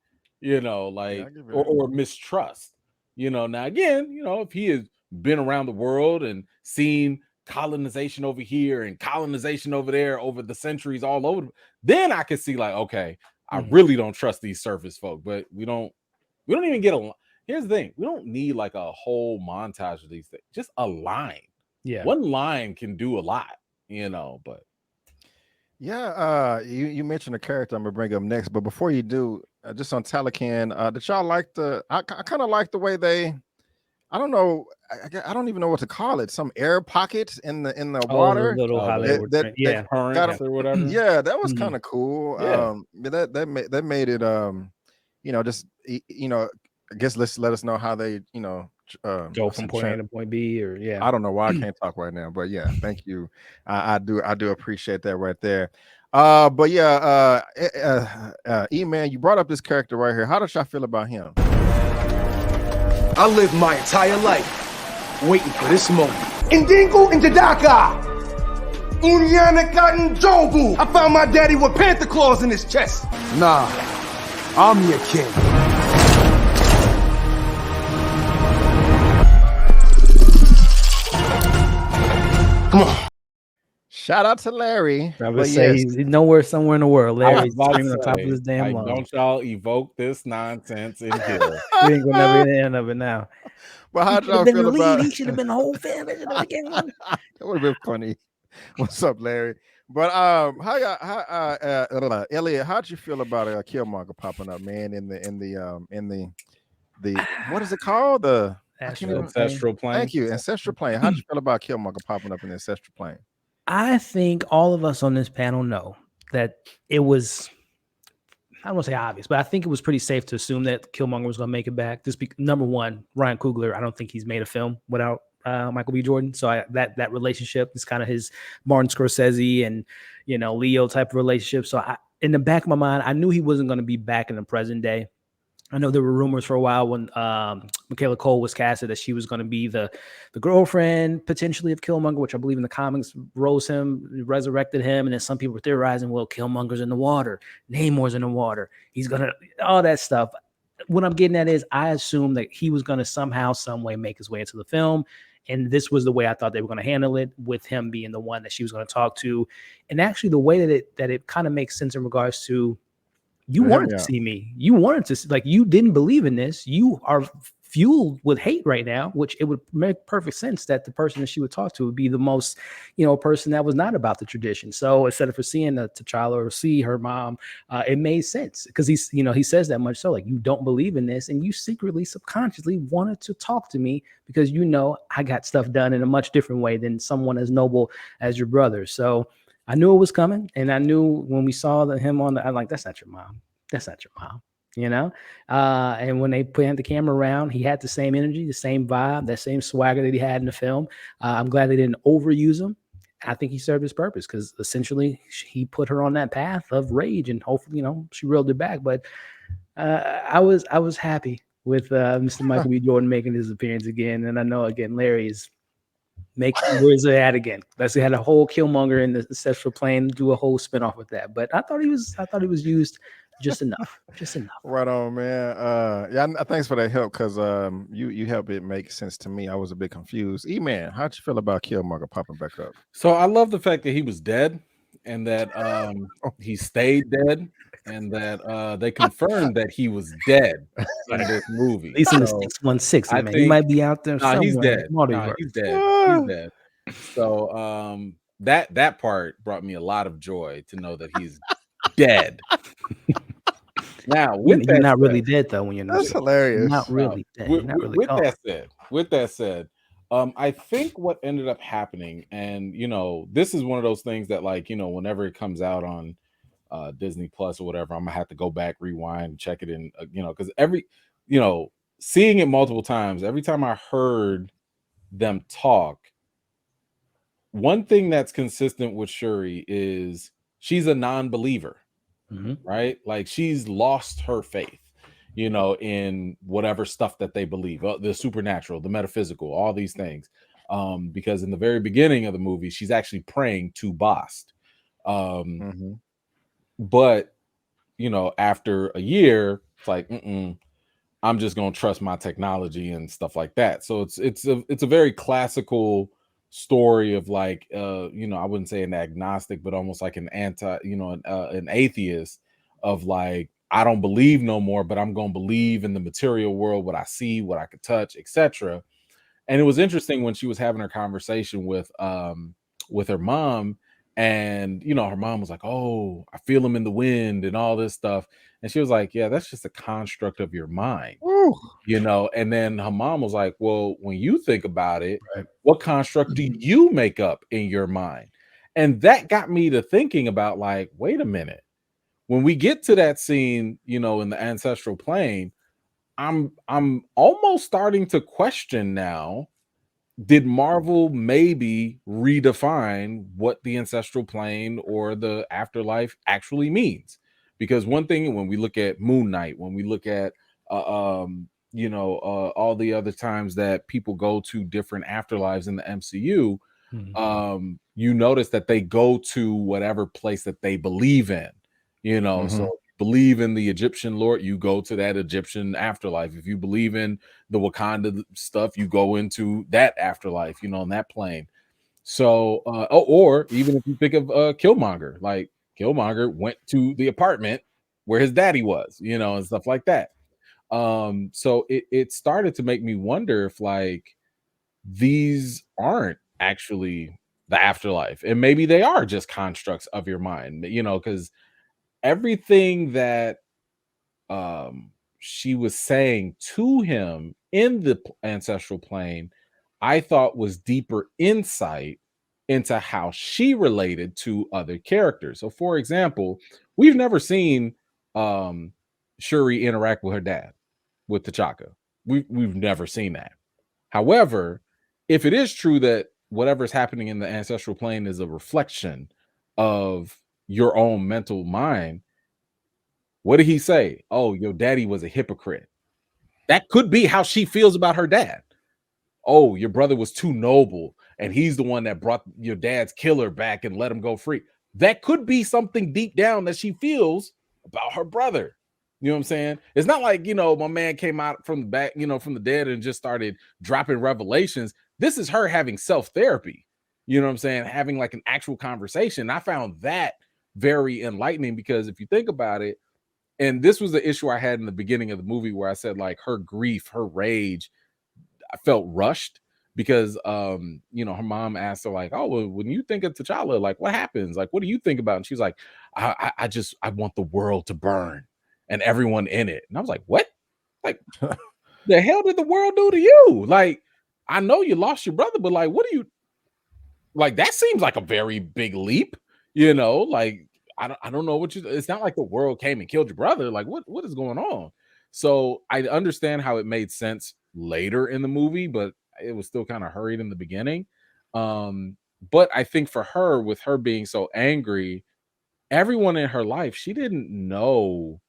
or mistrust. Now again, if he has been around the world and seen colonization over here and colonization over there over the centuries all over, then I could see like, okay, I really don't trust these surface folk. But we don't even get a. Here's the thing: we don't need like a whole montage of these things. Just a line. Yeah, one line can do a lot. But yeah, you mentioned a character I'm gonna bring up next, but before you do, just on Talokan, did y'all like I kind of like the way they, I don't know, I don't even know what to call it, some air pockets in the water, that current or whatever. Yeah, that was kind of cool. Yeah. That made it just I guess let us know how they go from point A to point B, or I don't know why I can't talk right now, but yeah, thank you. I do appreciate that right there. But yeah, Eman, you brought up this character right here. How did y'all feel about him? I lived my entire life waiting for this moment. Indingo Indidaka! Unyanaka Njobu! I found my daddy with panther claws in his chest. Nah, I'm your king. Come on. Shout out to Larry. I would say he's nowhere somewhere in the world. Larry's screaming on top of his damn lungs. Don't y'all evoke this nonsense in here. We ain't gonna never end of it now. But how y'all feel about? He should have been the whole family. That would have been funny. What's up, Larry? But how Elliot? How'd you feel about Killmonger popping up, man? In the what is it called? The ancestral plane. Thank you, ancestral plane. How'd you feel about Killmonger popping up in the ancestral plane? I think all of us on this panel know that it was, I don't want to say obvious, but I think it was pretty safe to assume that Killmonger was going to make it back. Number one, Ryan Coogler, I don't think he's made a film without Michael B. Jordan. So that relationship is kind of his Martin Scorsese and, Leo type of relationship. So in the back of my mind, I knew he wasn't going to be back in the present day. I know there were rumors for a while when Michaela Cole was casted that she was going to be the girlfriend potentially of Killmonger, which I believe in the comics resurrected him. And then some people were theorizing, well, Killmonger's in the water. Namor's in the water. He's going to, all that stuff. What I'm getting at is I assumed that he was going to somehow, some way make his way into the film. And this was the way I thought they were going to handle it, with him being the one that she was going to talk to. And actually the way that it kind of makes sense in regards to, you wanted to see me. You wanted to see, like, you didn't believe in this. You are fueled with hate right now, which it would make perfect sense that the person that she would talk to would be the most, person that was not about the tradition. So instead of her seeing T'Challa or see her mom, it made sense because he's, he says that much so, like, you don't believe in this, and you secretly, subconsciously wanted to talk to me because I got stuff done in a much different way than someone as noble as your brother. So I knew it was coming, and I knew when we saw him I'm like, that's not your mom. That's not your mom, and when they put the camera around, he had the same energy, the same vibe, that same swagger that he had in the film. I'm glad they didn't overuse him. I think he served his purpose because essentially he put her on that path of rage, and hopefully, she reeled it back. But I was happy with Mr. Michael B. Jordan making his appearance again, and I know again Larry is. Where's it at again? Let's had a whole Killmonger in the ancestral plane, do a whole spinoff with that. But I thought he was used just enough. Right on, man. Thanks for that help, because you helped it make sense to me. I was a bit confused. E-Man, how'd you feel about Killmonger popping back up? So I love the fact that he was dead and that he stayed dead. and that they confirmed that he was dead in this movie. At least in the So 616, I man. He think might be out there nah, somewhere. he's in dead. the Nah, multiverse. he's dead. He's dead. So that part brought me a lot of joy to know that he's dead. Now, with You're that not said, really dead though when you're That's You're hilarious. not really dead. You're not really with gone. that said, I think what ended up happening, and this is one of those things that, like, whenever it comes out on Disney Plus or whatever, I'm gonna have to go back, rewind, and check it in, because seeing it multiple times, every time I heard them talk, one thing that's consistent with Shuri is she's a non-believer. Right? Like, she's lost her faith, in whatever stuff that they believe, the supernatural, the metaphysical, all these things. Because in the very beginning of the movie, she's actually praying to Bast. But, after a year, it's like, I'm just gonna trust my technology and stuff like that. So it's a very classical story of, like, I wouldn't say an agnostic, but almost like an an atheist, of like, I don't believe no more, but I'm gonna believe in the material world, what I see, what I could touch, etc. And it was interesting when she was having her conversation with her mom, and her mom was like, "Oh, I feel him in the wind," and all this stuff. And she was like, "Yeah, that's just a construct of your mind." And then her mom was like, "Well, when you think about it, what construct do you make up in your mind?" And that got me to thinking about, like, wait a minute. When we get to that scene, in the ancestral plane, I'm almost starting to question now, did Marvel maybe redefine what the ancestral plane or the afterlife actually means? Because one thing, when we look at Moon Knight, when we look at all the other times that people go to different afterlives in the MCU, you notice that they go to whatever place that they believe in. So believe in the Egyptian Lord, you go to that Egyptian afterlife. If you believe in the Wakanda stuff, you go into that afterlife, on that plane. So, or even if you think of Killmonger, like, Killmonger went to the apartment where his daddy was, and stuff like that. So it started to make me wonder if, like, these aren't actually the afterlife, and maybe they are just constructs of your mind, because everything that she was saying to him in the ancestral plane, I thought was deeper insight into how she related to other characters. So, for example, we've never seen Shuri interact with her dad, with T'Chaka. We've never seen that. However, if it is true that whatever's happening in the ancestral plane is a reflection of your own mental mind, what did he say? Oh, your daddy was a hypocrite. That could be how she feels about her dad. Oh, your brother was too noble, and he's the one that brought your dad's killer back and let him go free. That could be something deep down that she feels about her brother. You know what I'm saying? It's not like, my man came out from the back, from the dead, and just started dropping revelations. This is her having self-therapy. You know what I'm saying? Having, like, an actual conversation. I found that very enlightening, because if you think about it, and this was the issue I had in the beginning of the movie, where I said, like, her grief, her rage, I felt rushed, because her mom asked her, like, "Oh, well, when you think of T'Challa, like, what happens? Like, what do you think about?" And she's like, I want the world to burn and everyone in it." And I was like, what? Like, the hell did the world do to you? Like, I know you lost your brother, but, like, what do you, like, that seems like a very big leap, like, I don't know what it's not like the world came and killed your brother. Like, what is going on? So I understand how it made sense later in the movie, but it was still kind of hurried in the beginning. But I think for her, with her being so angry, everyone in her life, she didn't know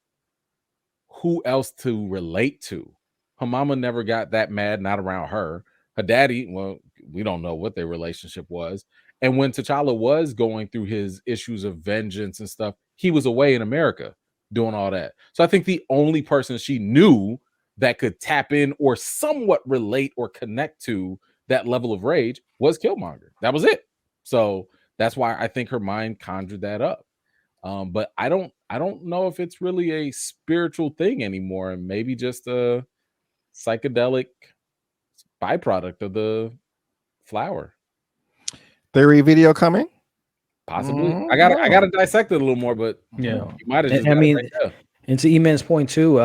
who else to relate to. Her mama never got that mad, not around her. Her daddy, well, we don't know what their relationship was. And when T'Challa was going through his issues of vengeance and stuff, he was away in America doing all that. So I think the only person she knew that could tap in or somewhat relate or connect to that level of rage was Killmonger. That was it. So that's why I think her mind conjured that up. But I don't I don't know if it's really a spiritual thing anymore, and maybe just a psychedelic byproduct of the flower. Theory video coming? Possibly. I gotta dissect it a little more, but Yeah. you might have just I gotta mean, say, yeah. and to Eman's point too,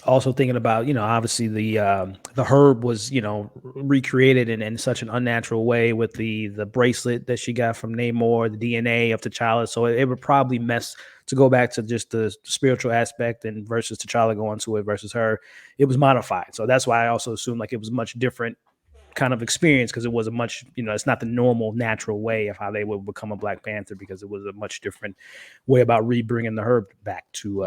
also thinking about, obviously the herb was, recreated in such an unnatural way with the bracelet that she got from Namor, the DNA of T'Challa. So it would probably mess, to go back to just the spiritual aspect and versus T'Challa going to it versus her, it was modified. So that's why I also assumed like it was much different kind of experience, because it was a much, it's not the normal natural way of how they would become a Black Panther, because it was a much different way about bringing the herb back to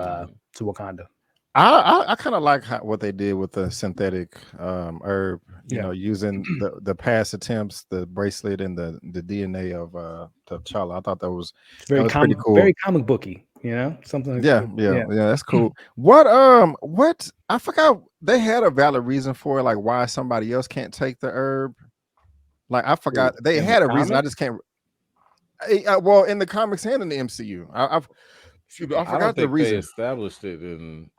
Wakanda. I kind of like what they did with the synthetic herb, using the past attempts, the bracelet and the DNA of T'Challa. I thought that was pretty cool, very comic booky, something like yeah, that's cool. What I forgot, they had a valid reason for it, like why somebody else can't take the herb. Like I forgot they had a reason. I just can't. Well, in the comics and in the MCU, I forgot the reason. They established it in.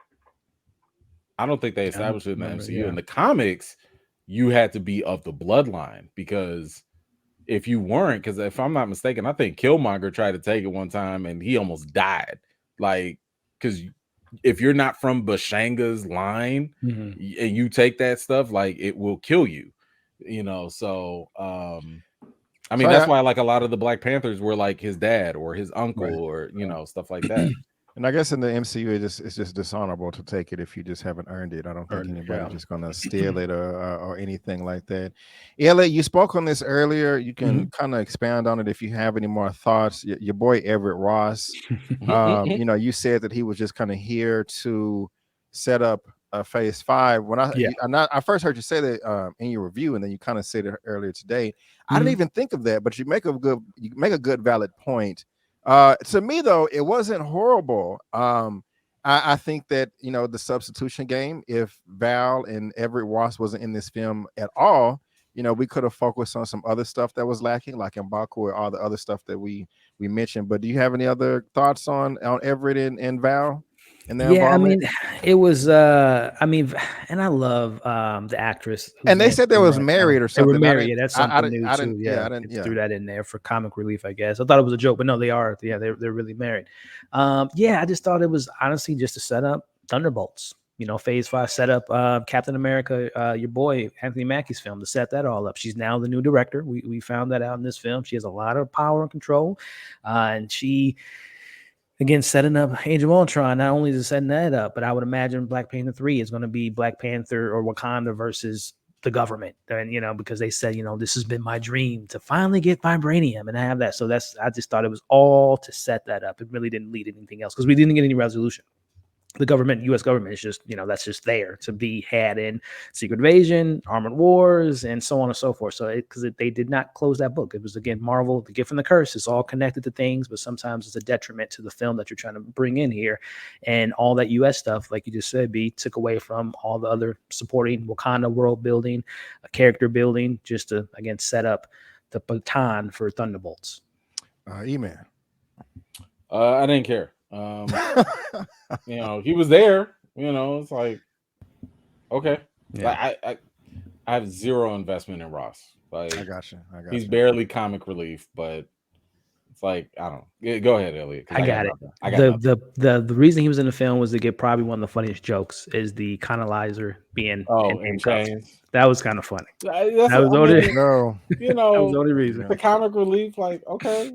I don't think they established it in the MCU. In the comics, you had to be of the bloodline, because if you weren't, because if I'm not mistaken, I think Killmonger tried to take it one time and he almost died. Like, because if you're not from Bashanga's line and you take that stuff, like it will kill you, So, I mean, that's why like a lot of the Black Panthers were like his dad or his uncle or stuff like that. And I guess in the MCU, it's just dishonorable to take it if you just haven't earned it. I don't think anybody's just gonna steal it or anything like that. Elliot, you spoke on this earlier. You can kind of expand on it if you have any more thoughts. Your boy Everett Ross, you said that he was just kind of here to set up Phase 5. When I first heard you say that in your review, and then you kind of said it earlier today. I didn't even think of that, but you make a good valid point. To me though, it wasn't horrible. I think that the substitution game, if Val and Everett Ross wasn't in this film at all, we could have focused on some other stuff that was lacking, like M'Baku or all the other stuff that we mentioned. But do you have any other thoughts on Everett and Val? I mean, it was and I love the actress, and they said they was married or something. They were married. That's something new too. I threw that in there for comic relief, I guess. I thought it was a joke, but no, they are. Yeah, they're really married. I just thought it was honestly just to set up Thunderbolts. Phase 5 set up Captain America, your boy Anthony Mackie's film, to set that all up. She's now the new director. We found that out in this film. She has a lot of power and control, and she. Again, setting up Age of Ultron, not only is it setting that up, but I would imagine Black Panther 3 is going to be Black Panther or Wakanda versus the government. And, because they said, this has been my dream to finally get vibranium and have that. So I just thought it was all to set that up. It really didn't lead anything else because we didn't get any resolution. The government, U.S. government, is just, that's just there to be had in Secret Invasion, Armored Wars, and so on and so forth. So, because they did not close that book. It was, again, Marvel, the gift and the curse. It's all connected to things, but sometimes it's a detriment to the film that you're trying to bring in here. And all that U.S. stuff, like you just said, took away from all the other supporting Wakanda world building, character building, just to, again, set up the baton for Thunderbolts. Eman. I didn't care. He was there. It's like, okay. Yeah. I have zero investment in Ross. Like, I got you. He's barely comic relief, but it's like, I don't know. Go ahead, Elliot. I got it. The reason he was in the film was to get probably one of the funniest jokes is the colonizer being in chains. That was kind of funny. That was the only reason. The comic relief, like, okay,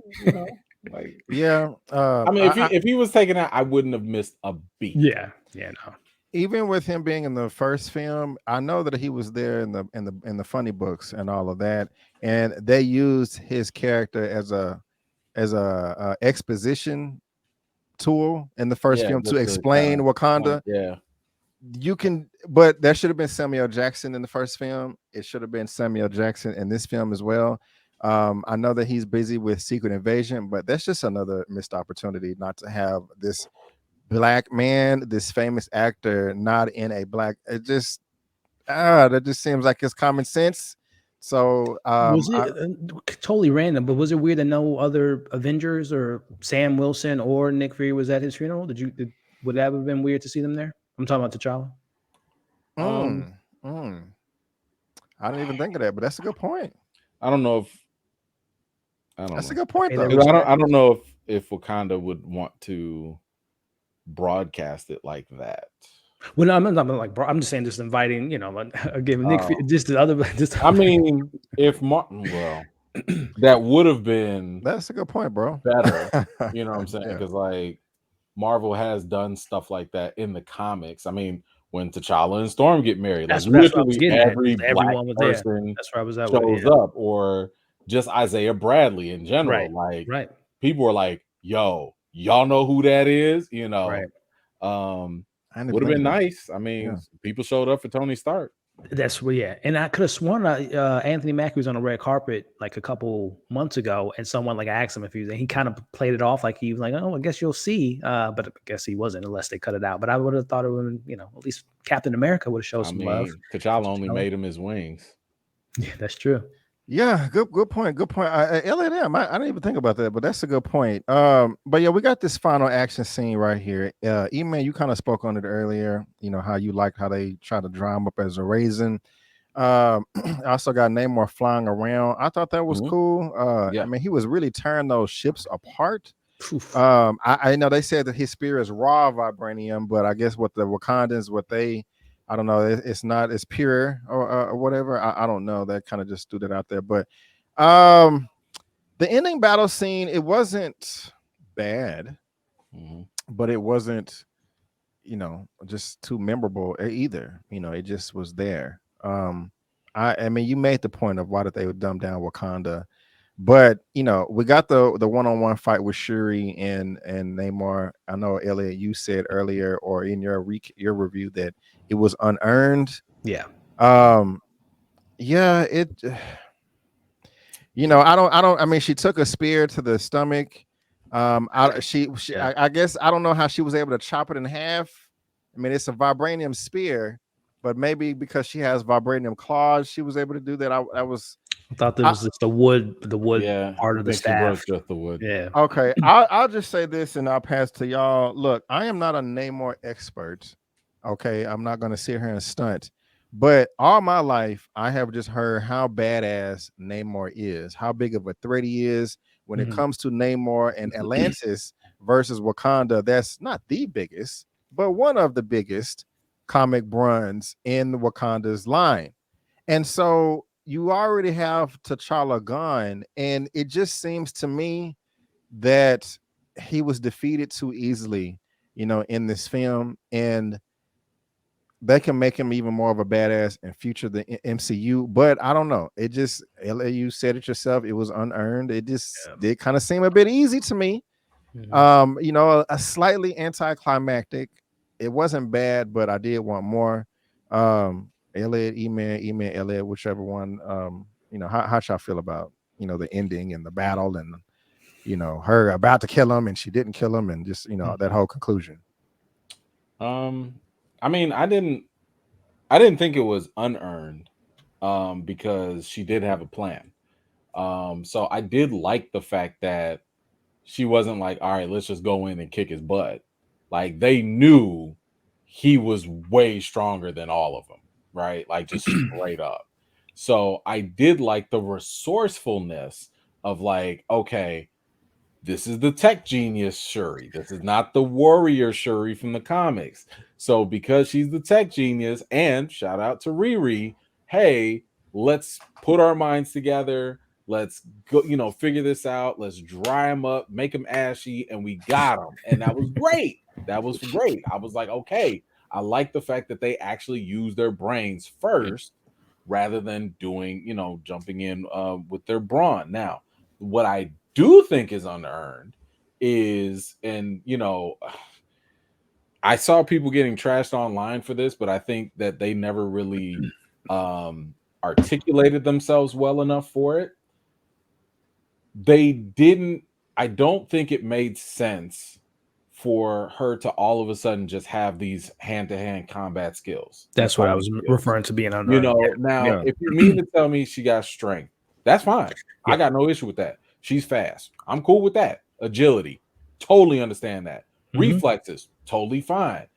like, yeah. I mean, if he was taken out, I wouldn't have missed a beat. Yeah, no. Even with him being in the first film, I know that he was there in the funny books and all of that, and they used his character as a exposition tool in the first film to explain Wakanda. But that should have been Samuel Jackson in the first film. It should have been Samuel Jackson in this film as well. I know that he's busy with Secret Invasion, but that's just another missed opportunity not to have this Black man, this famous actor, not in a Black. It just that just seems like it's common sense So Was it totally random? But was it weird that no other Avengers or Sam Wilson or Nick Fury was at his funeral? Would that have been weird to see them there? I'm talking about T'Challa. I didn't even think of that, but that's a good point. I don't know. That's a good point, Hey, though. I don't know if Wakanda would want to broadcast it like that. Well, no, I'm not like, bro. I'm just saying, just inviting, again, Nick, just the other, just. I mean, if well, that would have been. That's a good point, bro. Better, you know what I'm saying? Because like Marvel has done stuff like that in the comics. I mean, when T'Challa and Storm get married, That's like what I was literally getting at. every black Everyone was there. person That's where I was at. shows up, or just Isaiah Bradley in general. Right. Like, people are like, "Yo, y'all know who that is?" You know, would have been nice. I mean, people showed up for Tony Stark. That's and I could have sworn Anthony Mackie was on a red carpet like a couple months ago, and someone like asked him if he kind of played it off like he was like, "Oh, I guess you'll see," but I guess he wasn't unless they cut it out. But I would have thought it would, at least Captain America would have showed some love. T'Challa only made him his wings. Yeah, that's true. Yeah, good point. Elliot, I didn't even think about that, but that's a good point. But yeah, we got this final action scene right here. Eman, you kind of spoke on it earlier. You know how you liked how they try to dry him up as a raisin. I also got Namor flying around. I thought that was cool. I mean, he was really tearing those ships apart. I know they said that his spear is raw vibranium, but I guess what the Wakandans, I don't know. It's not as pure or whatever. I don't know. That kind of just threw that out there. But the ending battle scene, it wasn't bad, but it wasn't, just too memorable either. It just was there. I mean, you made the point of why did they dumb down Wakanda, but we got the one-on-one fight with Shuri and Namor. I know, Elliot, you said earlier or in your review that it was unearned. Yeah. It. I mean, she took a spear to the stomach. I guess I don't know how she was able to chop it in half. I mean, it's a vibranium spear, but maybe because she has vibranium claws, she was able to do that. I thought that was just the wood part of the staff. Just the wood. Yeah. Okay. I'll just say this and I'll pass to y'all. Look, I am not a Namor expert. Okay. I'm not going to sit here and stunt, but all my life I have just heard how badass Namor is, how big of a threat he is when it comes to Namor and Atlantis versus Wakanda. That's not the biggest, but one of the biggest comic bruns in Wakanda's line. And so you already have T'Challa gone, and it just seems to me that he was defeated too easily, in this film, and they can make him even more of a badass and future the MCU. But I don't know. It just, you said it yourself, it was unearned. It just did kind of seem a bit easy to me. A slightly anticlimactic. It wasn't bad, but I did want more. Elliot, Eman, Elliot, whichever one. How y'all feel about the ending and the battle and her about to kill him and she didn't kill him and just that whole conclusion. I mean, I didn't think it was unearned because she did have a plan. So I did like the fact that she wasn't like, all right, let's just go in and kick his butt. Like, they knew he was way stronger than all of them, right? Like, just straight up. So I did like the resourcefulness of like, okay, this is the tech genius Shuri. This is not the warrior Shuri from the comics. So because she's the tech genius, and shout out to Riri, hey, let's put our minds together. Let's go, figure this out. Let's dry him up, make him ashy, and we got him. And that was great. That was great. I was like, okay, I like the fact that they actually use their brains first rather than doing, jumping in with their brawn. Now, what I do think is unearned is, and I saw people getting trashed online for this, but I think that they never really articulated themselves well enough for it. I don't think it made sense for her to all of a sudden just have these hand-to-hand combat skills. That's what I was referring to being unearned. You know, now if you mean to tell me she got strength, that's fine. I got no issue with that. She's fast. I'm cool with that. Agility, totally understand that. Reflexes, totally fine.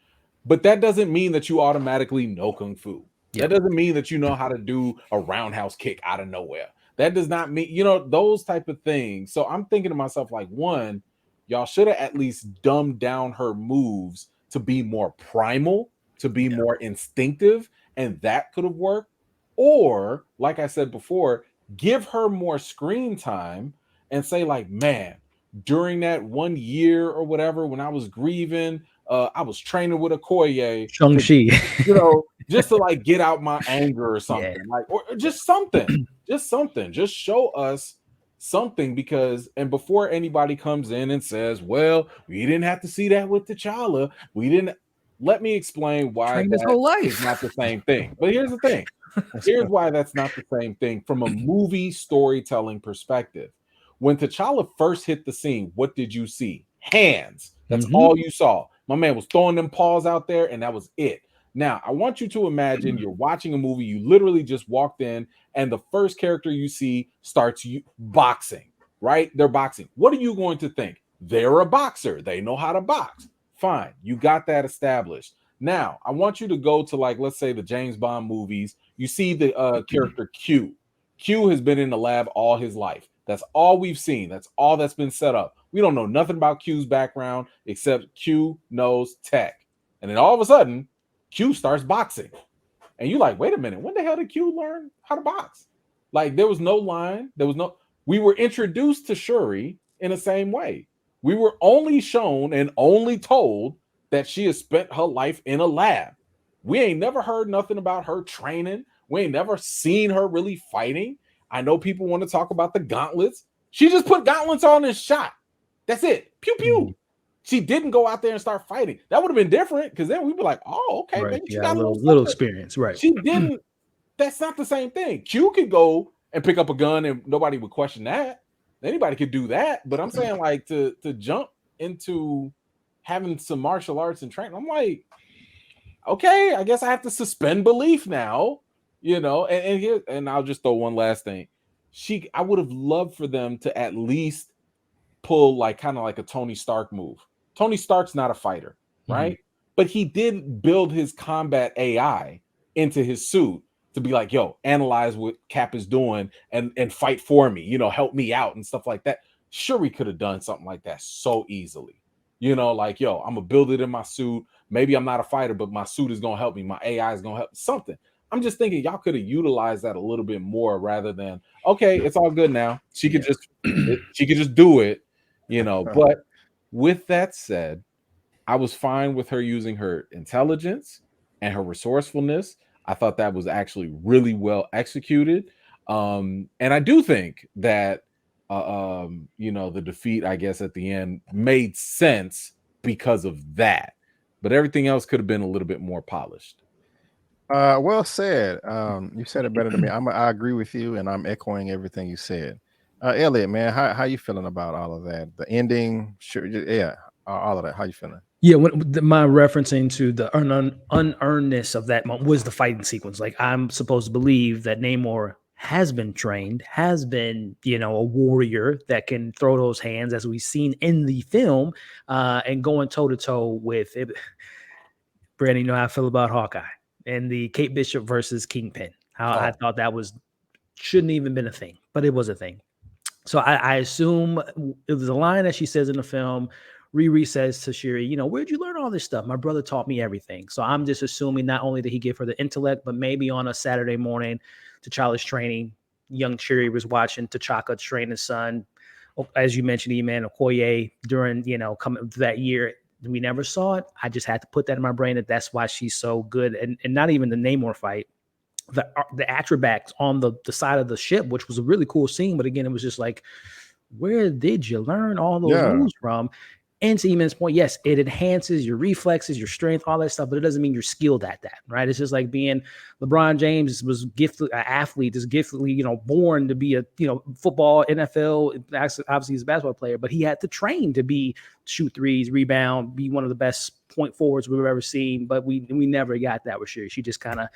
But that doesn't mean that you automatically know Kung Fu. That doesn't mean that you know how to do a roundhouse kick out of nowhere. That does not mean, you know, those type of things. So I'm thinking to myself, like, one, y'all should have at least dumbed down her moves to be more primal, to be more instinctive, and that could have worked. Or, like I said before, give her more screen time and say, like, man, during that 1 year or whatever, when I was grieving, I was training with Okoye, Shang-Chi, you know, just to like get out my anger or something, like, or just something, just show us something. Because, and before anybody comes in and says, well, we didn't have to see that with T'Challa, we didn't. Let me explain why his whole life is not the same thing. But here's the thing. Here's why that's not the same thing from a movie storytelling perspective. When T'Challa first hit the scene, what did you see? Hands. That's all you saw. My man was throwing them paws out there, and that was it. Now, I want you to imagine you're watching a movie. You literally just walked in, and the first character you see starts boxing, right? They're boxing. What are you going to think? They're a boxer. They know how to box. Fine. You got that established. Now, I want you to go to, like, let's say the James Bond movies. You see the character Q. Q has been in the lab all his life. That's all we've seen. That's all that's been set up. We don't know nothing about Q's background except Q knows tech. And then all of a sudden, Q starts boxing. And you're like, wait a minute, when the hell did Q learn how to box? Like, there was no line. We were introduced to Shuri in the same way. We were only shown and only told that she has spent her life in a lab. We ain't never heard nothing about her training. We ain't never seen her really fighting. I know people want to talk about the gauntlets. She just put gauntlets on and shot. That's it. Pew, pew. She didn't go out there and start fighting. That would have been different, because then we'd be like, oh, okay, right. maybe she got got a little experience. Right. She didn't. That's not the same thing. Q could go and pick up a gun and nobody would question that. Anybody could do that. But I'm saying, like, to jump into having some martial arts and training, I'm like, okay, I guess I have to suspend belief now. You know, and I'll just throw one last thing. I would have loved for them to at least pull like kind of like a Tony Stark move. Tony Stark's not a fighter, right? But he did build his combat AI into his suit to be like, yo, analyze what Cap is doing and fight for me, you know, help me out and stuff like that. Sure, we could have done something like that so easily. You know, like, yo, I'm gonna build it in my suit. Maybe I'm not a fighter, but my suit is gonna help me. My AI is gonna help something. I'm just thinking y'all could have utilized that a little bit more rather than, okay, it's all good now. She could just do it, you know. But with that said, I was fine with her using her intelligence and her resourcefulness. I thought that was actually really well executed. And I do think that you know, the defeat, I guess, at the end made sense because of that. But everything else could have been a little bit more polished. Well said. You said it better than me. I agree with you, and I'm echoing everything you said. Elliot, man, how you feeling about all of that? The ending, sure, yeah, all of that. How you feeling? Yeah, my referencing to the unearnedness of that moment was the fighting sequence. Like, I'm supposed to believe that Namor has been trained, has been, you know, a warrior that can throw those hands, as we've seen in the film, and going toe to toe with it. Brandon, you know how I feel about Hawkeye and the Kate Bishop versus Kingpin. I thought that shouldn't even been a thing, but it was a thing. So I assume it was a line that she says in the film. Riri says to Shuri, you know, where'd you learn all this stuff? My brother taught me everything. So I'm just assuming not only did he give her the intellect, but maybe on a Saturday morning, T'Challa's training, young Shuri was watching T'Chaka train his son. As you mentioned, Eman, Okoye, during, you know, coming that year. We never saw it. I just had to put that in my brain that's why she's so good. And not even the Namor fight, the Atrobacks on the side of the ship, which was a really cool scene. But again, it was just like, where did you learn all those moves from? And to Eman's point, yes, it enhances your reflexes, your strength, all that stuff, but it doesn't mean you're skilled at that, right? It's just like being LeBron James was gifted, an athlete, is giftedly, born to be a, football, NFL. Obviously, he's a basketball player, but he had to train to be shoot threes, rebound, be one of the best point forwards we've ever seen. But we never got that with Shuri. She just kind of,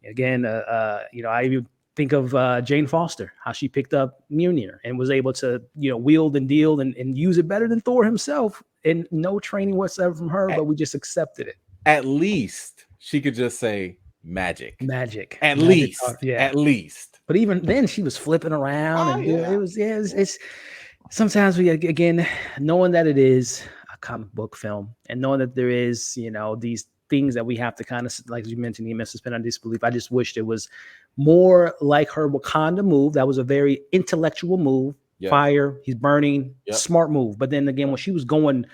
again, I even think of Jane Foster, how she picked up Mjolnir and was able to, wield and deal and use it better than Thor himself, and no training whatsoever from her, but we just accepted it. At least she could just say magic. At least. But even then, she was flipping around, it was it's sometimes we, again, knowing that it is a comic book film and knowing that there is, these things that we have to kind of, like you mentioned, Eman, suspend our disbelief. I just wished it was more like her Wakanda move. That was a very intellectual move. Yes. Fire, he's burning, smart move. But then again, when she was going,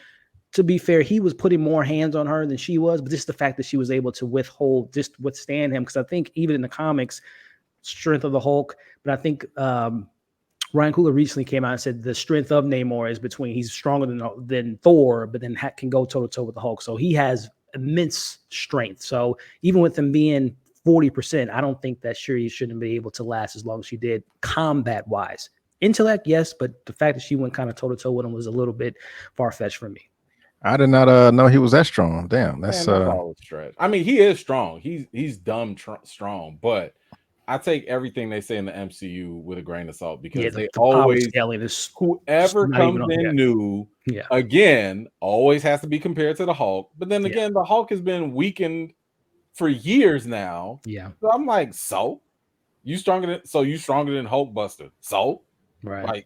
to be fair, he was putting more hands on her than she was. But just the fact that she was able to withstand him, because I think even in the comics, strength of the Hulk. But I think Ryan Coogler recently came out and said the strength of Namor is he's stronger than Thor, but then can go toe to toe with the Hulk. So he has immense strength. So even with him being 40%, I don't think that Shuri shouldn't be able to last as long as she did combat wise. Intellect, yes, but the fact that she went kind of toe to toe with him was a little bit far fetched for me. I did not know he was that strong. Damn, that's stretch. I mean, he is strong. He's dumb strong, but I take everything they say in the MCU with a grain of salt, because they always, whoever comes in new, again, always has to be compared to the Hulk. But then again, the Hulk has been weakened for years now. Yeah. So I'm like, so you stronger than Hulkbuster. So right.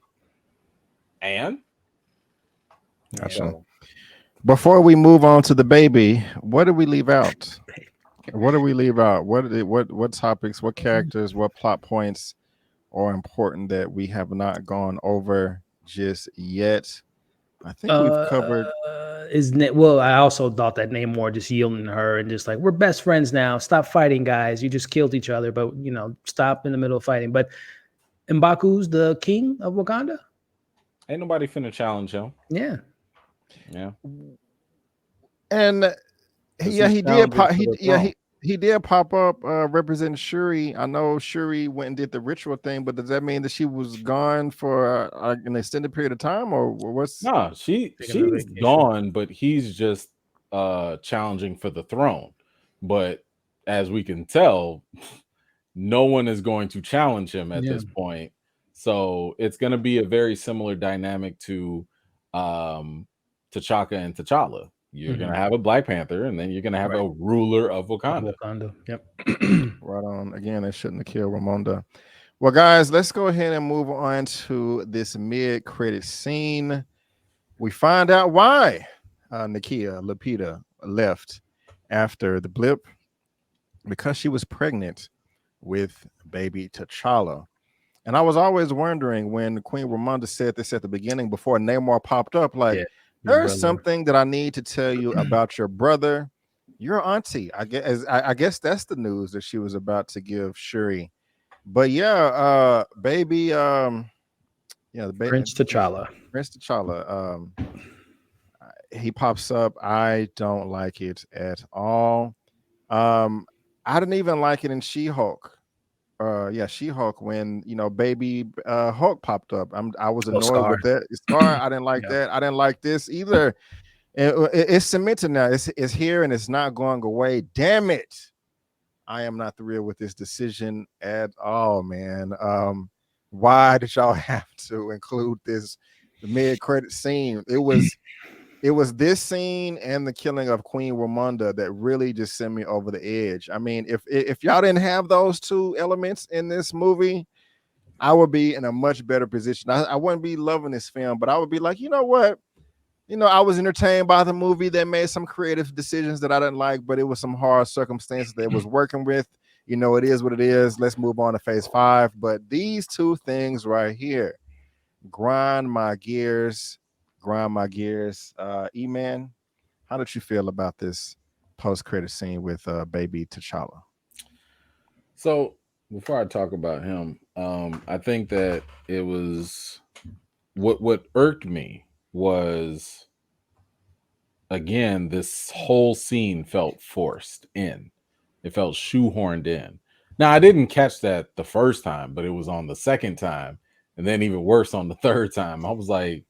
And gotcha. Before we move on to the baby, what did we leave out? What did we leave out? What topics, what characters, what plot points are important that we have not gone over just yet? I think we've covered. I also thought that Namor just yielding to her and just like, we're best friends now. Stop fighting, guys. You just killed each other, but stop in the middle of fighting. But M'Baku's the king of Wakanda. Ain't nobody finna challenge him. Yeah. And he did pop up representing Shuri. I know Shuri went and did the ritual thing, but does that mean that she was gone for an extended period of time, or what's? No, she's gone, but he's just challenging for the throne. But as we can tell, no one is going to challenge him at this point. So it's going to be a very similar dynamic to T'Chaka and T'Challa. You're going to have a Black Panther, and then you're going to have a ruler of Wakanda. Yep. Right on. Again, they shouldn't have killed Ramonda. Well, guys, let's go ahead and move on to this mid-credit scene. We find out why Nakia Lupita left after the blip, because she was pregnant with baby T'Challa. And I was always wondering, when Queen Ramonda said this at the beginning before Namor popped up, like, there's something that I need to tell you about your brother, your auntie. I guess that's the news that she was about to give Shuri. But baby, the baby, Prince T'Challa. He pops up. I don't like it at all. I didn't even like it in She-Hulk. She-Hulk, when baby Hulk popped up. I was annoyed with that. Scar, I didn't like that. I didn't like this either. It's cemented now. It's here and it's not going away. Damn it. I am not thrilled with this decision at all, man. Why did y'all have to include the mid-credit scene? It was this scene and the killing of Queen Ramonda that really just sent me over the edge. I mean, if y'all didn't have those two elements in this movie, I would be in a much better position. I wouldn't be loving this film, but I would be like, you know what? I was entertained by the movie. They made some creative decisions that I didn't like, but it was some hard circumstances that it was working with. It is what it is. Let's move on to phase 5. But these two things right here grind my gears. Eman, how did you feel about this post-credit scene with baby T'Challa? So before I talk about him, I think that it was what irked me was again, this whole scene felt forced in. It felt shoehorned in. Now, I didn't catch that the first time, but it was on the second time, and then even worse on the third time. I was like,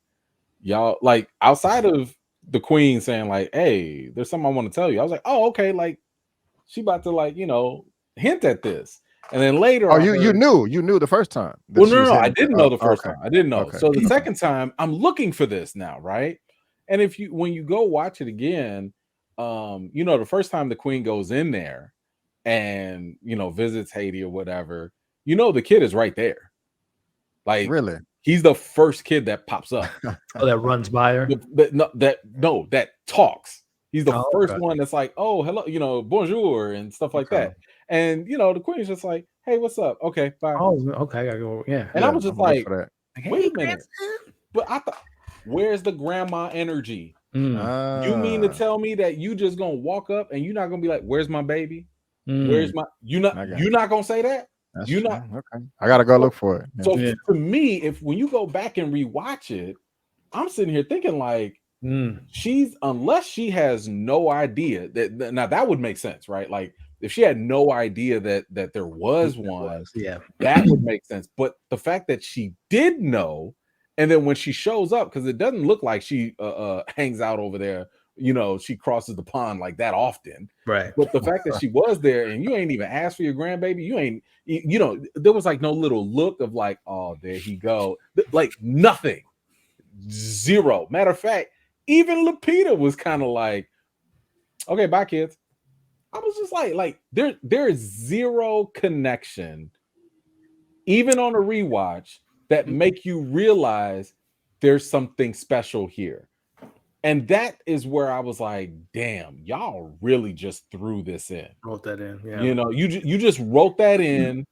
y'all, like, outside of the queen saying, like, hey, there's something I want to tell you. I was like, oh, okay, like, she about to, like, hint at this. And then later, Oh, you knew the first time. Well, no, I didn't know the first okay. time. I didn't know. Okay. So the second time, I'm looking for this now, right? And when you go watch it again, the first time the queen goes in there and visits Haiti or whatever, the kid is right there. Like, really, he's the first kid that pops up. Oh, that runs by her. That talks. He's the first okay. one that's like, oh, hello, bonjour and stuff like that. And the queen's just like, hey, what's up? Okay, bye. Oh, okay, I gotta go. Yeah. And I was just like, Hey, wait a minute. But I thought, where's the grandma energy? You mean to tell me that you just gonna walk up and you're not gonna be like, where's my baby? Where's my you're not gonna say that? That's you're true. not Okay. I gotta go look for it. So for me, when you go back and rewatch it, I'm sitting here thinking like, unless she has no idea that now that would make sense, right? Like if she had no idea that there was one, that would make sense. But the fact that she did know, and then when she shows up, because it doesn't look like she hangs out over there, she crosses the pond like that often, right? But the fact that she was there and you ain't even asked for your grandbaby, you ain't, there was like no little look of like, oh, there he go, like nothing, zero. Matter of fact, even Lupita was kind of like, okay, bye, kids. I was just like there is zero connection, even on a rewatch, that make you realize there's something special here. And that is where I was like, damn, y'all really just threw this in. Wrote that in. Yeah. You just wrote that in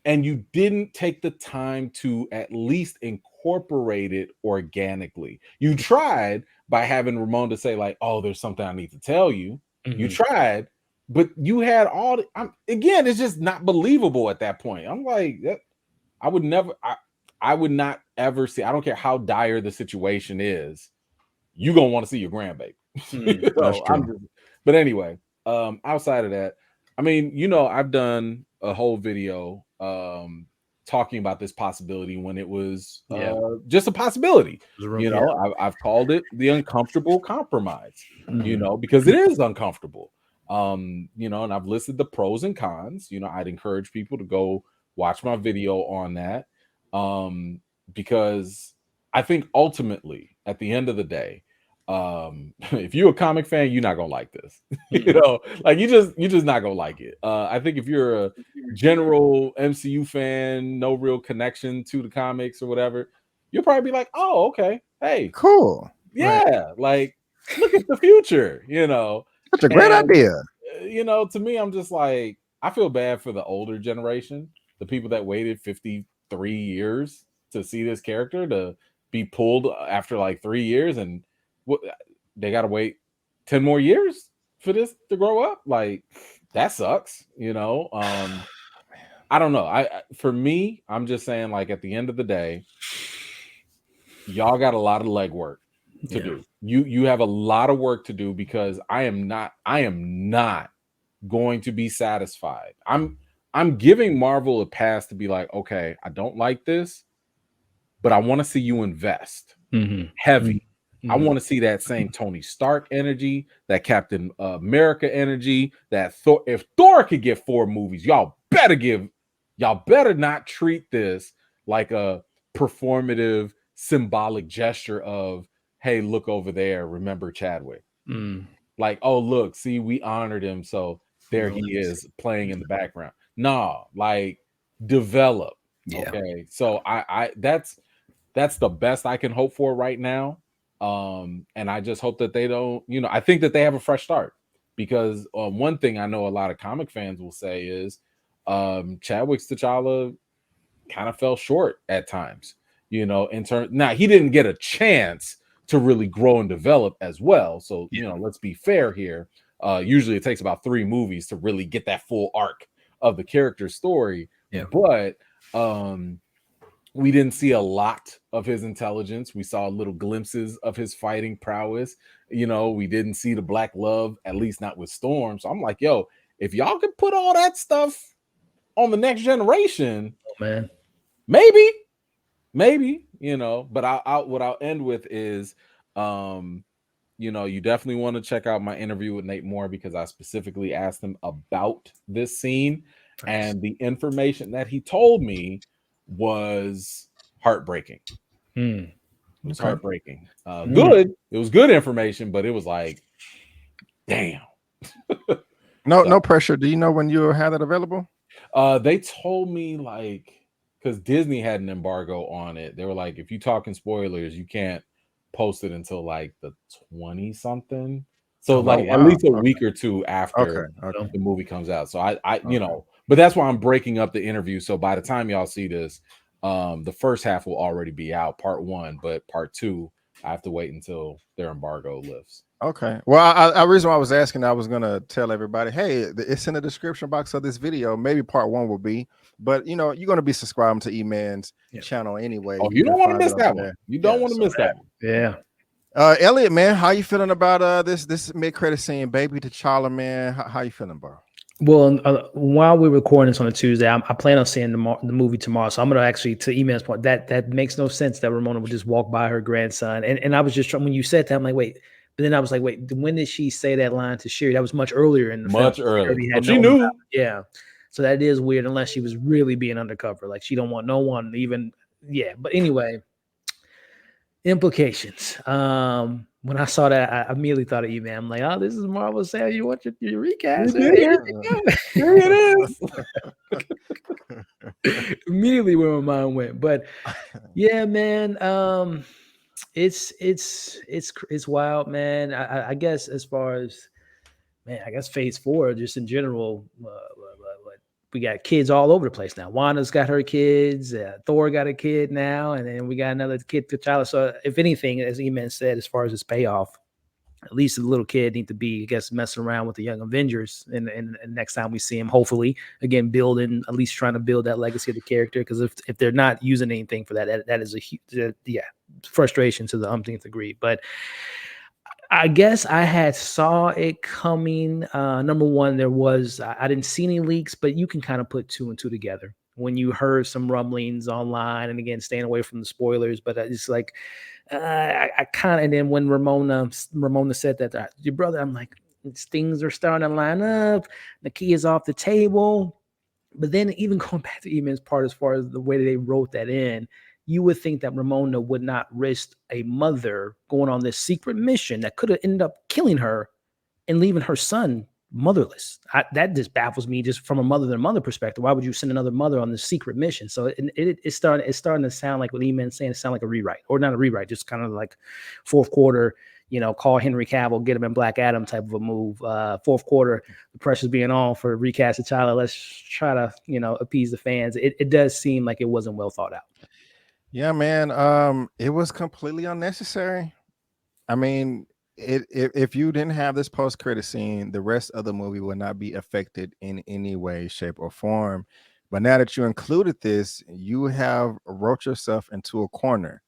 and you didn't take the time to at least incorporate it organically. You tried by having Ramon to say like, oh, there's something I need to tell you. You tried, but you had all again, it's just not believable at that point. I'm like, I would not ever see, I don't care how dire the situation is, you're gonna want to see your grandbaby. That's true. But anyway, outside of that, I mean, I've done a whole video talking about this possibility when it was just a possibility. I've called it the uncomfortable compromise, because it is uncomfortable. And I've listed the pros and cons. I'd encourage people to go watch my video on that. Because I think ultimately at the end of the day, if you're a comic fan, you're not gonna like this. Like you're just not gonna like it. I think if you're a general MCU fan, no real connection to the comics or whatever, you'll probably be like, oh, okay, hey, cool, yeah, like look at the future. That's a great idea. To me, I'm just like, I feel bad for the older generation, the people that waited 53 years to see this character to be pulled after like 3 years, and they gotta wait 10 more years for this to grow up. Like that sucks. I don't know. For me, I'm just saying, like, at the end of the day, y'all got a lot of legwork to do. You have a lot of work to do, because I am not going to be satisfied. I'm giving Marvel a pass to be like, okay, I don't like this, but I want to see you invest heavy. I want to see that same Tony Stark energy, that Captain America energy, that Thor. If Thor could get 4 movies, y'all better not treat this like a performative, symbolic gesture of, hey, look over there, remember Chadwick. Like, oh, look, see, we honored him, so there he is playing in the background. Nah, like, develop. Okay, so I that's the best I can hope for right now. And I just hope that they don't, I think that they have a fresh start, because one thing I know a lot of comic fans will say is Chadwick's T'Challa kind of fell short at times, in turn. Now, he didn't get a chance to really grow and develop as well. So, let's be fair here. Usually it takes about 3 movies to really get that full arc of the character story. But We didn't see a lot of his intelligence. We saw little glimpses of his fighting prowess. You know, we didn't see the black love, at least not with Storm. So I'm like, yo, if y'all could put all that stuff on the next generation, man, maybe, you know. But what I'll end with is, you know, you definitely want to check out my interview with Nate Moore, because I specifically asked him about this scene, and the information that he told me was heartbreaking. It was heartbreaking. Good. It was good information, but it was like, damn. No pressure. Do you know when you'll have that available? They told me, like, because Disney had an embargo on it. They were like, if you talking spoilers, you can't post it until like the 20 something. So at least a week or two after the movie comes out. So I you know, but that's why I'm breaking up the interview. So by the time y'all see this, the first half will already be out, part 1, but part 2, I have to wait until their embargo lifts. Okay. Well, the reason why I was asking, I was gonna tell everybody, hey, it's in the description box of this video. Maybe part 1 will be, but you know, you're gonna be subscribing to Eman's channel anyway. Oh, you don't want to miss that one. You don't want to miss that one. Yeah. Elliot, man, how you feeling about this mid-credit scene, Baby T'Challa, man? How you feeling, bro? Well, while we're recording this on a Tuesday, I plan on seeing the movie tomorrow. So I'm going to actually, to Eman's point, that makes no sense that Ramona would just walk by her grandson. And I was just trying, when you said that, I'm like, wait. But then I was like, wait, when did she say that line to Sherry? That was much earlier in the film. Much earlier. She knew. Yeah. So that is weird, unless she was really being undercover. Like, she don't want no one even. Yeah. But anyway, implications. When I saw that, I immediately thought of Eman. I'm like, oh, this is Marvel saying you want your recast. Here it is. Immediately where my mind went. But yeah, man, it's wild, man. I guess as far as, man, I guess phase 4, just in general, we got kids all over the place now. Wanda's got her kids. Thor got a kid now, and then we got another kid, T'Challa. So if anything, as Eman said, as far as his payoff, at least the little kid need to be, I guess, messing around with the young Avengers. And next time we see him, hopefully, again, building, at least trying to build that legacy of the character. Because if they're not using anything for that is a huge, frustration to the umpteenth degree. But I guess I had saw it coming. Number one, there was, I didn't see any leaks, but you can kind of put 2 and 2 together when you heard some rumblings online, and again, staying away from the spoilers. But it's like, I kind of, and then when Ramona said that, your brother, I'm like, things are starting to line up. The key is off the table. But then even going back to Eman's part, as far as the way that they wrote that in, you would think that Ramona would not risk a mother going on this secret mission that could have ended up killing her and leaving her son motherless. That just baffles me, just from a mother-to-mother perspective. Why would you send another mother on this secret mission? So it's starting to sound like what Eman's saying. It sounds like a rewrite, or not a rewrite, just kind of like fourth quarter, you know, call Henry Cavill, get him in Black Adam type of a move. Fourth quarter, the pressure's being on for recast T'Challa. Let's try to, you know, appease the fans. It does seem like it wasn't well thought out. Yeah, man. It was completely unnecessary. I mean, if you didn't have this post-credit scene, the rest of the movie would not be affected in any way, shape, or form. But now that you included this, you have wrote yourself into a corner.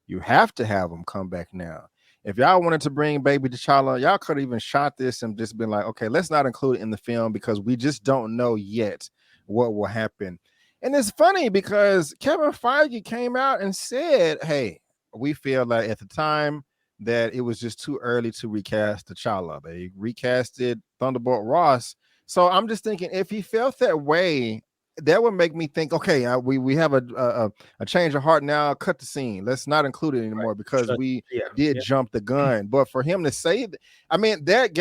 You have to have them come back now. If y'all wanted to bring Baby T'Challa, y'all could have even shot this and just been like, okay, let's not include it in the film because we just don't know yet what will happen. And it's funny because Kevin Feige came out and said, hey, we feel like at the time that it was just too early to recast T'Challa. They recasted Thunderbolt Ross. So I'm just thinking, if he felt that way, that would make me think, okay, we have a change of heart now. Cut the scene. Let's not include it anymore because we did jump the gun. But for him to say, I mean, that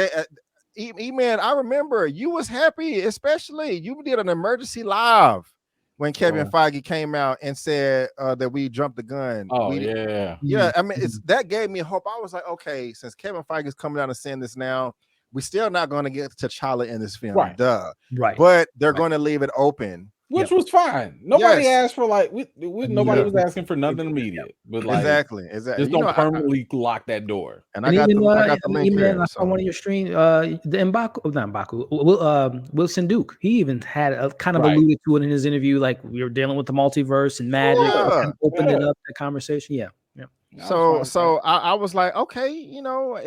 Eman, I remember you was happy, especially you did an emergency live when Kevin Feige came out and said that we jumped the gun. Yeah. I mean, that gave me hope. I was like, okay, since Kevin Feige is coming out and saying this now, we're still not going to get T'Challa in this film. Right. Duh. Right. But they're going to leave it open which was fine. Nobody Yes. asked for like nobody was asking for nothing immediate, but like exactly. just don't permanently lock that door. And I got the link here. I saw one of your streams, the Wilson Duke. He even had a kind of alluded to it in his interview, like we were dealing with the multiverse and magic, and opened it up the conversation. Yeah. So I was like, okay, you know,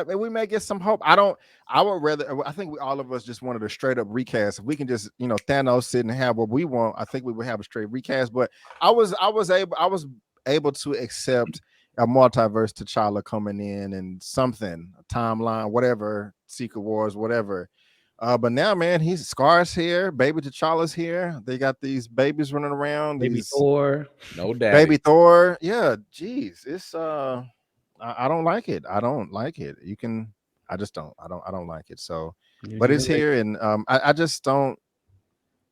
we may get some hope. I think all of us just wanted a straight up recast. If we can just, you know, Thanos sit and have what we want, I think we would have a straight recast. But I was able to accept a multiverse T'Challa coming in and something, a timeline, whatever, Secret Wars, whatever. But now, man, he's Scar's here, baby T'Challa's here. They got these babies running around. Baby Thor, no daddy. Baby Thor, yeah. Geez, it's I don't like it. I don't like it. I just don't. I don't like it. So, but it's here, and I just don't.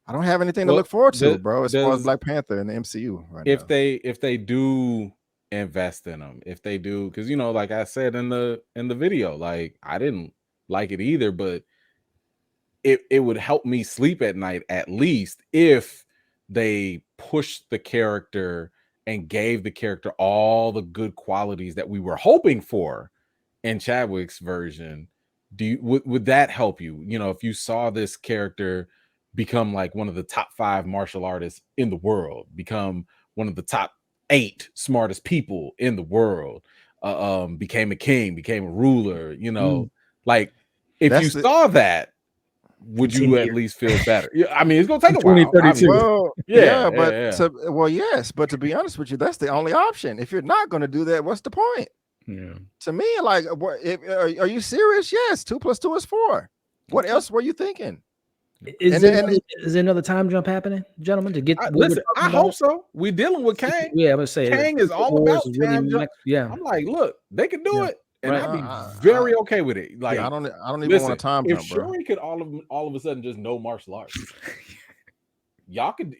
I don't have anything to look forward to, bro. As far as Black Panther and the MCU right now. If they do invest in them, if they do, because you know, like I said in the video, like I didn't like it either, but it would help me sleep at night at least if they pushed the character and gave the character all the good qualities that we were hoping for in Chadwick's version. Would that help you? You know, if you saw this character become like one of the top 5 martial artists in the world, become one of the top 8 smartest people in the world, became a king, became a ruler, you know, like if you saw that, would you at least feel better? Yeah, I mean, it's gonna take a while. Well, yes, but to be honest with you, that's the only option. If you're not going to do that, what's the point? Yeah. To me, like, are you serious? Yes, 2 + 2 is 4. What else were you thinking? Is there another time jump happening, gentlemen? To get listen, I hope so. We're dealing with Kang. Yeah, I'm gonna say Kang is all about time jump. Yeah, I'm like, look, they can do it. And I'd be very okay with it. Like, I don't even want a time jump, bro. If Shuri could all of a sudden just know martial arts, y'all could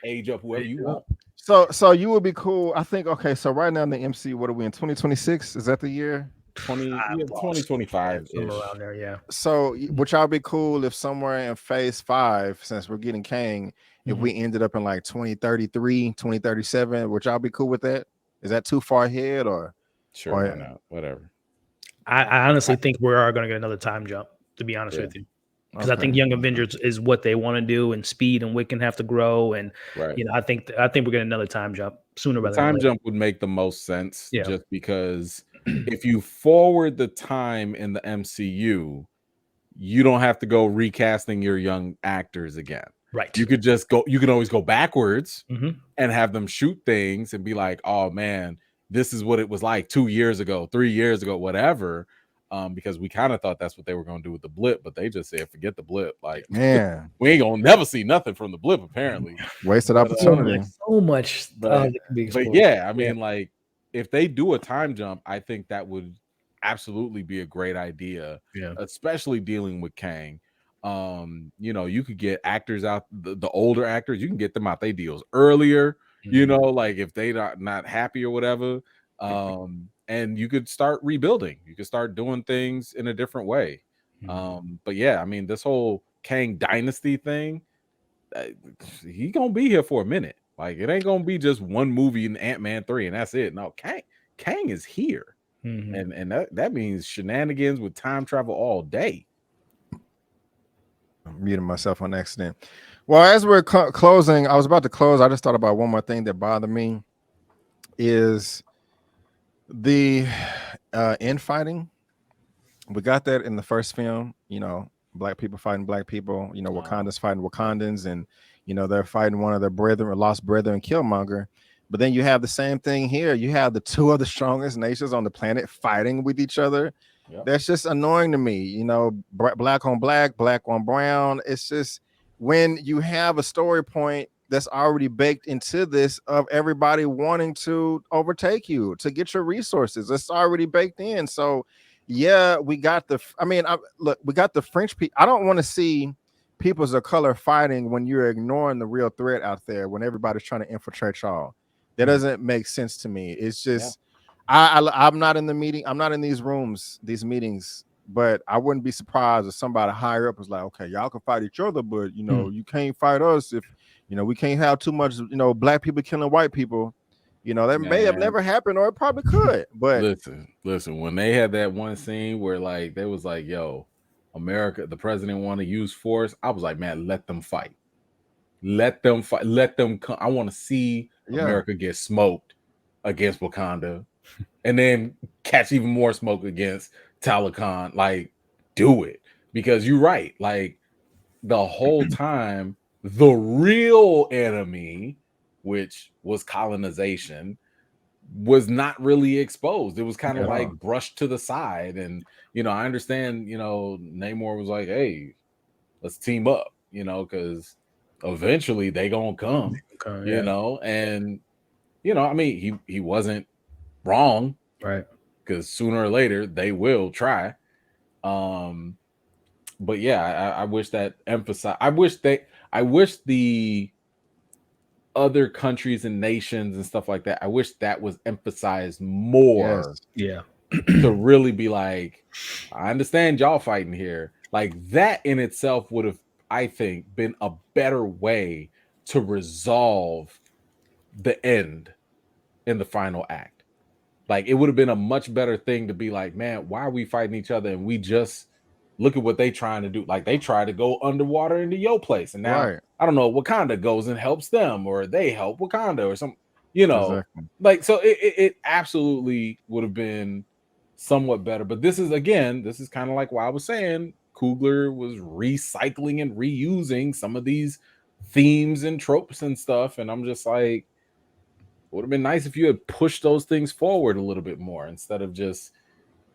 age up whoever you want. So you would be cool. I think. Okay, so right now in the MCU, what are we in 2026? Is that the year? 2025 around there, yeah. So would y'all be cool if somewhere in Phase 5, since we're getting Kang, if we ended up in like 2033, 2037, would y'all be cool with that? Is that too far ahead or? Sure, why not? Whatever. I honestly think we are going to get another time jump, to be honest with you, because I think Young Avengers is what they want to do, and Speed and Wiccan have to grow, and you know, I think we're getting another time jump sooner rather than later. Time jump would make the most sense, just because if you forward the time in the MCU, you don't have to go recasting your young actors again. Right. You could just go. You can always go backwards and have them shoot things and be like, "Oh man, this is what it was like 2 years ago, 3 years ago, whatever." Because we kind of thought that's what they were going to do with the blip, but they just said, forget the blip. Like, man, we ain't gonna never see nothing from the blip, apparently. Wasted opportunity. So much. But yeah, I mean, like, if they do a time jump, I think that would absolutely be a great idea, especially dealing with Kang. You know, you could get actors out, the older actors, you can get them out their deals earlier, you know, like if they not happy or whatever. And you could start rebuilding. You could start doing things in a different way. But yeah, I mean, this whole Kang dynasty thing, he gonna be here for a minute. Like, it ain't gonna be just one movie in Ant-Man 3 and that's it. No, Kang is here, and that means shenanigans with time travel all day. I'm muting myself on accident. Well, as we're closing, I was about to close. I just thought about one more thing that bothered me is the infighting. We got that in the first film, you know, black people fighting black people, you know, Wakanda's fighting Wakandans, and you know, they're fighting one of their brethren, lost brethren, Killmonger. But then you have the same thing here. You have the 2 of the strongest nations on the planet fighting with each other. That's just annoying to me, you know, black on black, black on brown. It's just when you have a story point that's already baked into this of everybody wanting to overtake you to get your resources. It's already baked in. So yeah, we got the, we got the French people. I don't want to see peoples of color fighting when you're ignoring the real threat out there, when everybody's trying to infiltrate y'all. That doesn't make sense to me. It's just, I'm not in the meeting. I'm not in these rooms, these meetings but I wouldn't be surprised if somebody higher up was like, okay, y'all can fight each other, but you know, you can't fight us if we can't have too much, black people killing white people. That may have never happened, or it probably could. But listen, when they had that one scene where like they was like, yo, America, the president want to use force, I was like, man, let them fight. Let them fight. Let them come. I want to see America get smoked against Wakanda and then catch even more smoke against Talokan. Like, do it. Because you're right. Like, the whole time, the real enemy, which was colonization, was not really exposed. It was kind of like brushed to the side. And, I understand, Namor was like, hey, let's team up, because eventually they gonna come, and, I mean, he wasn't wrong, right? Because sooner or later they will try. But yeah, I wish that I wish the other countries and nations and stuff like that, I wish that was emphasized more. Yeah. To really be like, I understand y'all fighting here. Like, that in itself would have, I think, been a better way to resolve the end in the final act. Like, it would have been a much better thing to be like, man, why are we fighting each other? And we just look at what they trying to do. Like, they try to go underwater into your place. And now, I don't know, Wakanda goes and helps them, or they help Wakanda or something, Exactly. Like, so it absolutely would have been somewhat better. But this is kind of like what I was saying. Coogler was recycling and reusing some of these themes and tropes and stuff. And I'm just like, it would have been nice if you had pushed those things forward a little bit more instead of just,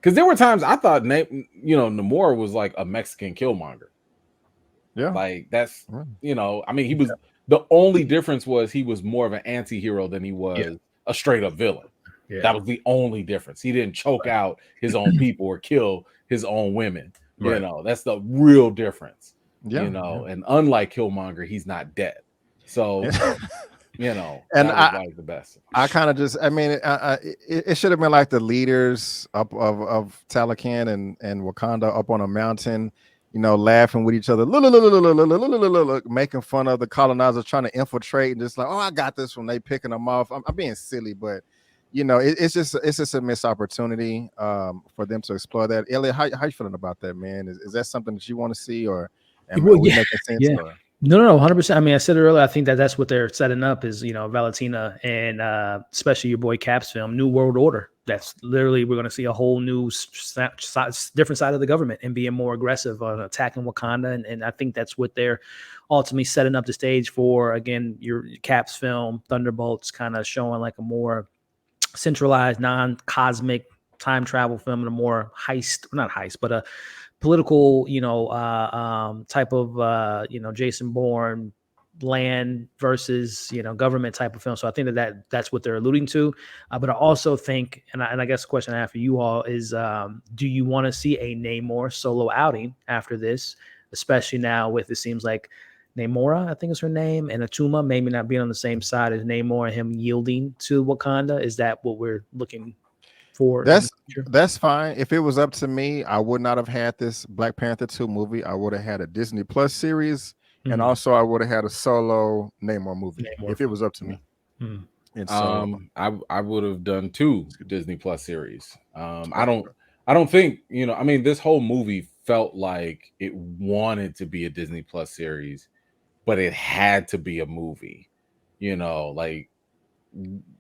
because there were times I thought, Namor was like a Mexican Killmonger. Yeah. Like, that's, I mean, he was, the only difference was he was more of an anti-hero than he was a straight up villain. Yeah. That was the only difference. He didn't choke out his own people or kill his own women. That's the real difference. And unlike Killmonger, he's not dead. So, and I like the best. I kind of just, I mean, it should have been like the leaders of Talokan and Wakanda up on a mountain, laughing with each other, making fun of the colonizers trying to infiltrate, and just like, oh, I got this when they picking them off. I'm being silly, but it's just a missed opportunity for them to explore that. Elliot, how you feeling about that, man? Is that something that you want to see, or are we making sense? Yeah. Or? No, 100%. I mean, I said it earlier. I think that's what they're setting up is, Valentina and especially your boy Cap's film, New World Order. That's literally, we're going to see a whole new different side of the government and being more aggressive on attacking Wakanda. And I think that's what they're ultimately setting up the stage for. Again, your Cap's film, Thunderbolts, kind of showing like a more centralized, non-cosmic time travel film and a more not heist, but a political, type of, Jason Bourne land versus, government type of film. So I think that's what they're alluding to. But I also think, and I guess the question I have for you all is, do you want to see a Namor solo outing after this, especially now with, it seems like Namora, I think is her name, and Atuma maybe not being on the same side as Namor and him yielding to Wakanda? Is that what we're looking for? That's fine. If it was up to me, I would not have had this Black Panther 2 movie. I would have had a Disney Plus series, and also I would have had a solo Namor movie if it was up to me. And so I would have done 2 Disney Plus series. I don't think, I mean, this whole movie felt like it wanted to be a Disney Plus series, but it had to be a movie, like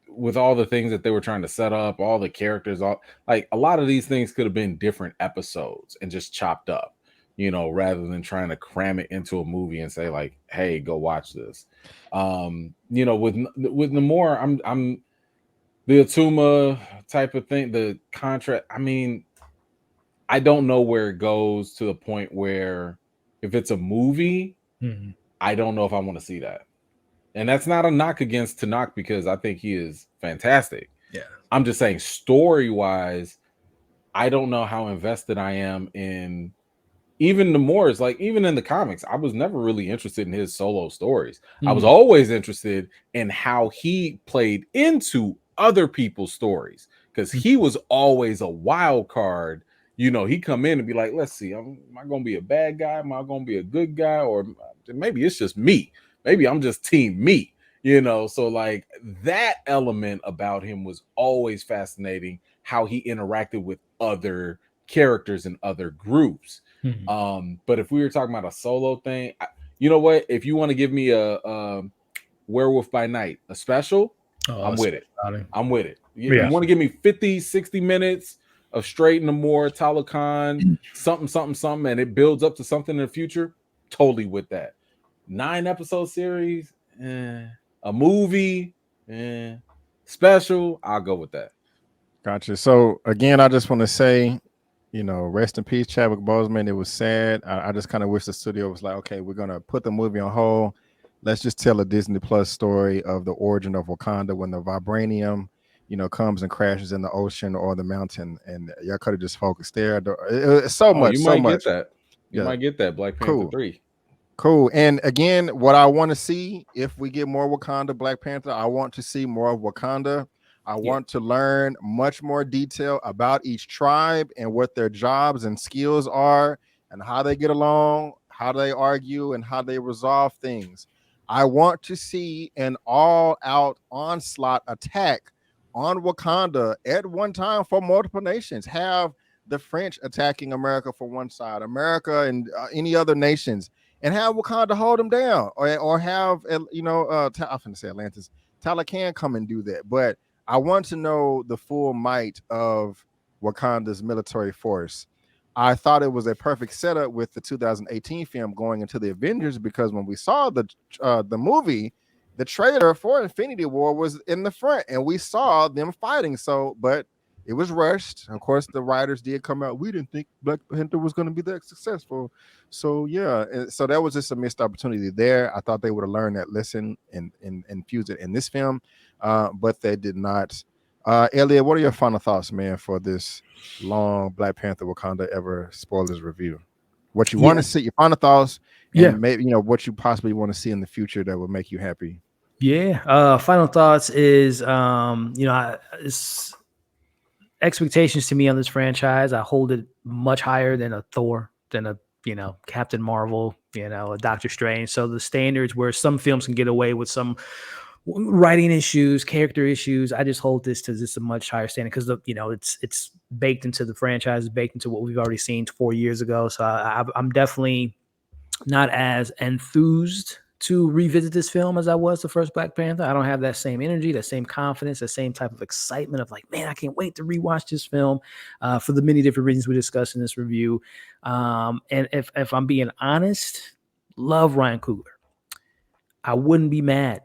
with all the things that they were trying to set up, all the characters, like a lot of these things could have been different episodes and just chopped up, rather than trying to cram it into a movie and say like, hey, go watch this. With Namor, I'm the Atuma type of thing, the contract. I mean, I don't know where it goes to the point where if it's a movie, I don't know if I want to see that. And that's not a knock against Tanakh, because I think he is fantastic. Yeah. I'm just saying, story-wise, I don't know how invested I am in even Namor's. Like, even in the comics, I was never really interested in his solo stories. I was always interested in how he played into other people's stories, because he was always a wild card You know, he come in and be like, let's see, am I going to be a bad guy? Am I going to be a good guy? Or maybe it's just me. Maybe I'm just team me, you know? So like that element about him was always fascinating, how he interacted with other characters and other groups. But if we were talking about a solo thing, you know what? If you want to give me a Werewolf by Night, a special, I'm with it. I'm with it. You want to give me 50, 60 minutes of straight Namor, Talokan, something, and it builds up to something in the future, totally with that. 9-episode series, a movie, special, I'll go with that. Gotcha. So again, I just want to say, you know, rest in peace, Chadwick Boseman. It was sad. I just kind of wish the studio was like, okay, we're gonna put the movie on hold. Let's just tell a Disney Plus story of the origin of Wakanda when the vibranium, you know, comes and crashes in the ocean or the mountain, and y'all could have just focused there. It's so much. You so might much. get that. You might get that Black Panther 3. Cool. And again, what I want to see, if we get more Wakanda, Black Panther, I want to see more of Wakanda. I want to learn much more detail about each tribe and what their jobs and skills are and how they get along, how they argue, and how they resolve things. I want to see an all-out onslaught attack on Wakanda at one time for multiple nations. Have the French attacking America for one side, America and any other nations, and have Wakanda hold them down, or have, you know, I'm going to say Atlantis, Talokan come and do that. But I want to know the full might of Wakanda's military force. I thought it was a perfect setup with the 2018 film going into the Avengers, because when we saw the movie, the trailer for Infinity War was in the front and we saw them fighting. So, but it was rushed. Of course, the writers did come out. We didn't think Black Panther was going to be that successful. So yeah, so that was just a missed opportunity there. I thought they would have learned that lesson and infused it in this film, but they did not. Elliot, what are your final thoughts, man, for this long Black Panther Wakanda Ever spoilers review? What you want to see, your final thoughts, and maybe, you know, what you possibly want to see in the future that will make you happy. Final thoughts is, you know, it's expectations to me on this franchise. I hold it much higher than a Thor, than a, you know, Captain Marvel, you know, a Doctor Strange. So the standards where some films can get away with some writing issues, character issues, I just hold this to just a much higher standard, because the, you know, it's baked into the franchise, baked into what we've already seen 4 years ago. So I'm definitely not as enthused to revisit this film as I was the first Black Panther. I don't have that same energy, that same confidence, that same type of excitement of like, man, I can't wait to rewatch this film for the many different reasons we discussed in this review. And if I'm being honest, love Ryan Coogler. I wouldn't be mad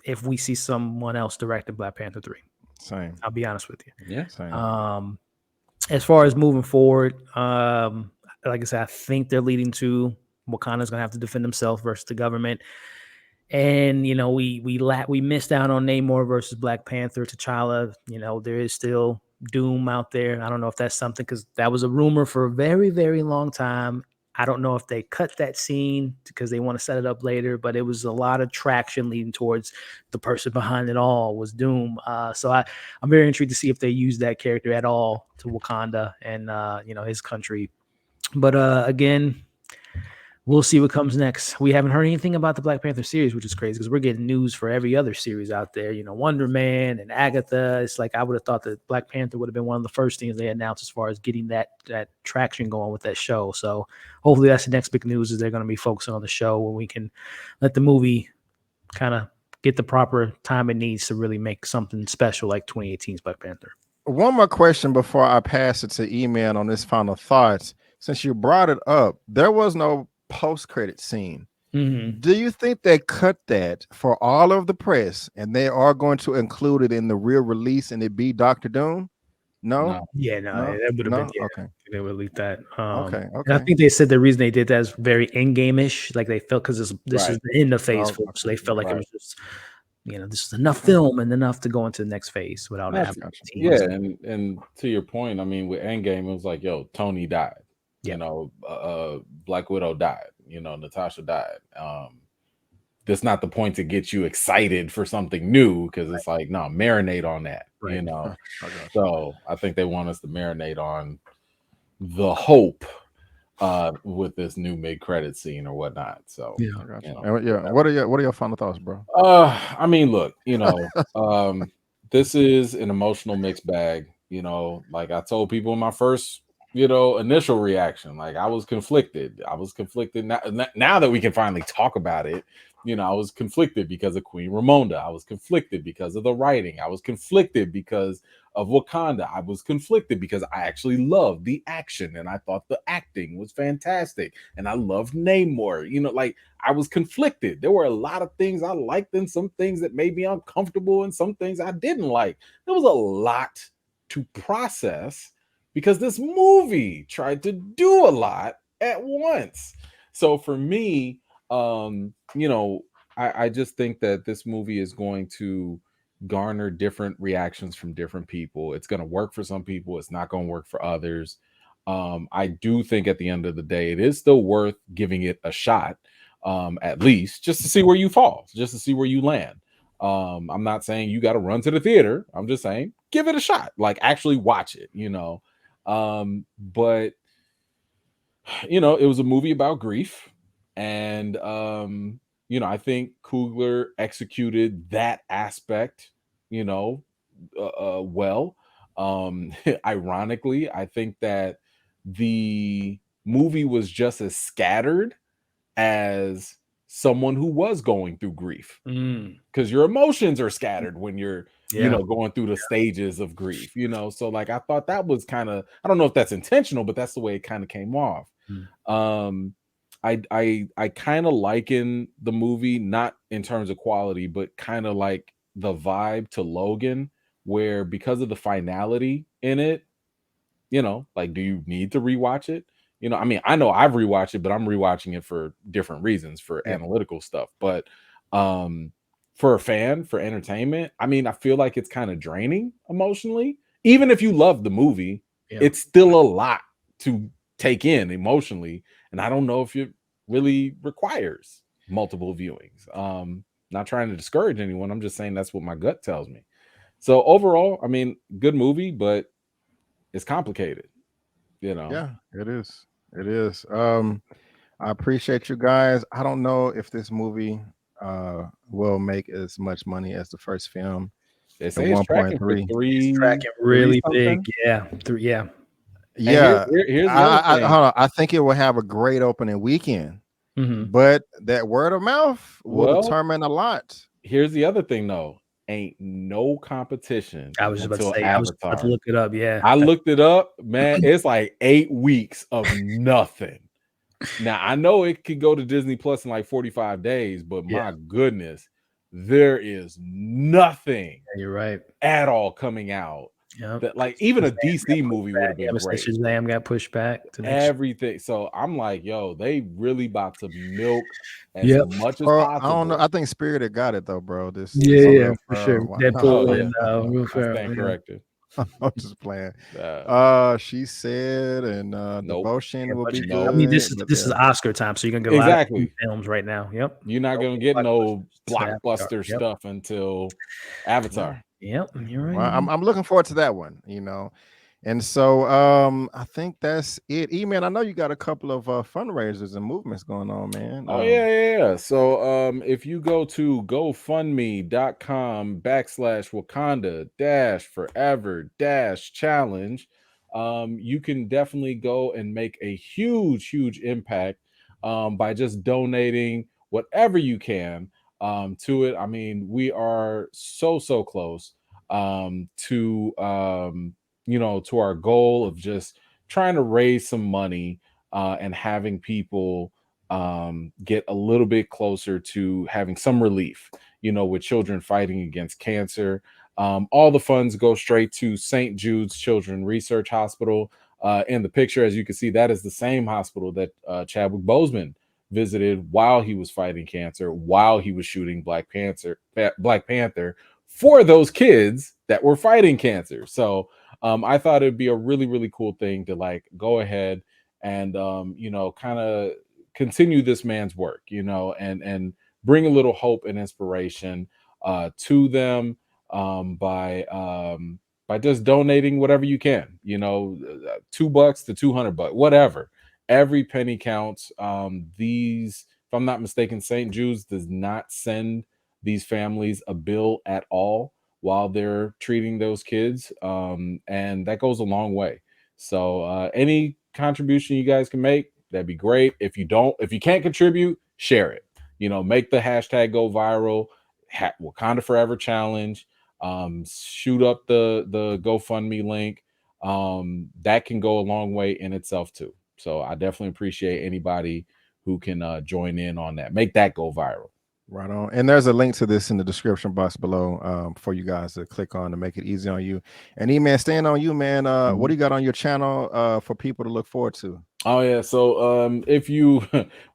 if we see someone else directing Black Panther 3. Same. I'll be honest with you. Yeah. Same. As far as moving forward, like I said, I think they're leading to Wakanda's gonna have to defend himself versus the government. And you know, we missed out on Namor versus Black Panther, T'Challa. You know, there is still Doom out there. I don't know if that's something, because that was a rumor for a very, very long time. I don't know if they cut that scene because they want to set it up later, but it was a lot of traction leading towards the person behind it all was Doom. So I'm very intrigued to see if they use that character at all to Wakanda and, you know, his country. But again, we'll see what comes next. We haven't heard anything about the Black Panther series, which is crazy because we're getting news for every other series out there. You know, Wonder Man and Agatha. It's like I would have thought that Black Panther would have been one of the first things they announced as far as getting that traction going with that show. So hopefully that's the next big news, is they're going to be focusing on the show when we can let the movie kind of get the proper time it needs to really make something special like 2018's Black Panther. One more question before I pass it to Eman on this final thoughts. Since you brought it up, there was no post-credit scene. Mm-hmm. Do you think they cut that for all of the press and they are going to include it in the real release and it be Dr. Doom? No. That would have been okay. They would leave that. Okay. And I think they said the reason they did that is very in-game-ish, like they felt because this is the end of phase 4, so they felt like it was just, you know, this is enough film and enough to go into the next phase without having. Yeah, and to your point, I mean, with Endgame, it was like, yo, Tony died. You know, Black Widow died. You know, Natasha died. That's not the point to get you excited for something new, because it's like, no, marinate on that. You know, so I think they want us to marinate on the hope with this new mid-credit scene or whatnot. So Yeah. I got you. you know. Yeah. What are your final thoughts, bro? I mean, look, this is an emotional mixed bag. Like I told people in my first, initial reaction, like I was conflicted. Now that we can finally talk about it, I was conflicted because of Queen Ramonda. I was conflicted because of the writing. I was conflicted because of Wakanda. I was conflicted because I actually loved the action and I thought the acting was fantastic. And I loved Namor. Like I was conflicted. There were a lot of things I liked and some things that made me uncomfortable and some things I didn't like. There was a lot to process because this movie tried to do a lot at once. So for me, I just think that this movie is going to garner different reactions from different people. It's going to work for some people, it's not going to work for others. I do think at the end of the day, it is still worth giving it a shot, at least just to see where you fall, just to see where you land. I'm not saying you got to run to the theater. I'm just saying give it a shot, like actually watch it, but it was a movie about grief, and I think Coogler executed that aspect, well. Ironically, I think that the movie was just as scattered as someone who was going through grief, because your emotions are scattered when you're going through the stages of grief, so like I thought that was kind of, I don't know if that's intentional, but that's the way it kind of came off. I kind of liken the movie, not in terms of quality, but kind of like the vibe to Logan, where because of the finality in it, like, do you need to rewatch it? I mean, I know I've rewatched it, but I'm rewatching it for different reasons, for analytical stuff. But for a fan, for entertainment, I mean, I feel like it's kind of draining emotionally. Even if you love the movie, it's still a lot to take in emotionally. And I don't know if it really requires multiple viewings. Not trying to discourage anyone. I'm just saying that's what my gut tells me. So overall, I mean, good movie, but it's complicated. Yeah, it is. It is. I appreciate you guys. I don't know if this movie will make as much money as the first film. They say it's tracking for It's tracking really big. Yeah. Yeah. Yeah. Here's the other thing. Hold on. I think it will have a great opening weekend. But that word of mouth will determine a lot. Here's the other thing, though. Ain't no competition. I was about to say, Avatar. I was about to look it up. Yeah. I looked it up, man. It's like 8 weeks of nothing. Now, I know it could go to Disney Plus in like 45 days, but my goodness, there is nothing you're right at all coming out. That, like, even a DC movie would have been great. Shazam got pushed back to everything. So I'm like, yo, they really about to milk as much as possible. I don't know. I think Spirited got it though, bro. For sure. Deadpool and I stand corrected. I'm just playing. She said, and Devotion will be good. I mean, this is Oscar time, so you're gonna get a lot of films right now. Yep. You're not gonna get no blockbuster stuff until Avatar. Yep, you're right. Well, I'm looking forward to that one, And so I think that's it. Eman, I know you got a couple of fundraisers and movements going on, man. Oh, yeah. So if you go to GoFundMe.com/Wakanda-Forever-Challenge, you can definitely go and make a huge impact by just donating whatever you can to it. I mean, we are so close to to our goal of just trying to raise some money and having people get a little bit closer to having some relief, with children fighting against cancer. All the funds go straight to St. Jude's Children's Research Hospital. In the picture, as you can see, that is the same hospital that Chadwick Boseman visited while he was fighting cancer, while he was shooting Black Panther for those kids that were fighting cancer. So I thought it'd be a really cool thing to like go ahead and kind of continue this man's work, and bring a little hope and inspiration to them by by just donating whatever you can, $2 to $200, whatever. Every penny counts. If I'm not mistaken, St. Jude's does not send these families a bill at all while they're treating those kids. And that goes a long way. So any contribution you guys can make, that'd be great. If you can't contribute, share it. Make the hashtag go viral. Wakanda Forever Challenge. Shoot up the GoFundMe link. That can go a long way in itself too. So I definitely appreciate anybody who can join in on that. Make that go viral. Right on. And there's a link to this in the description box below for you guys to click on to make it easy on you. And Eman, staying on you, man. What do you got on your channel for people to look forward to? Oh yeah, so if you're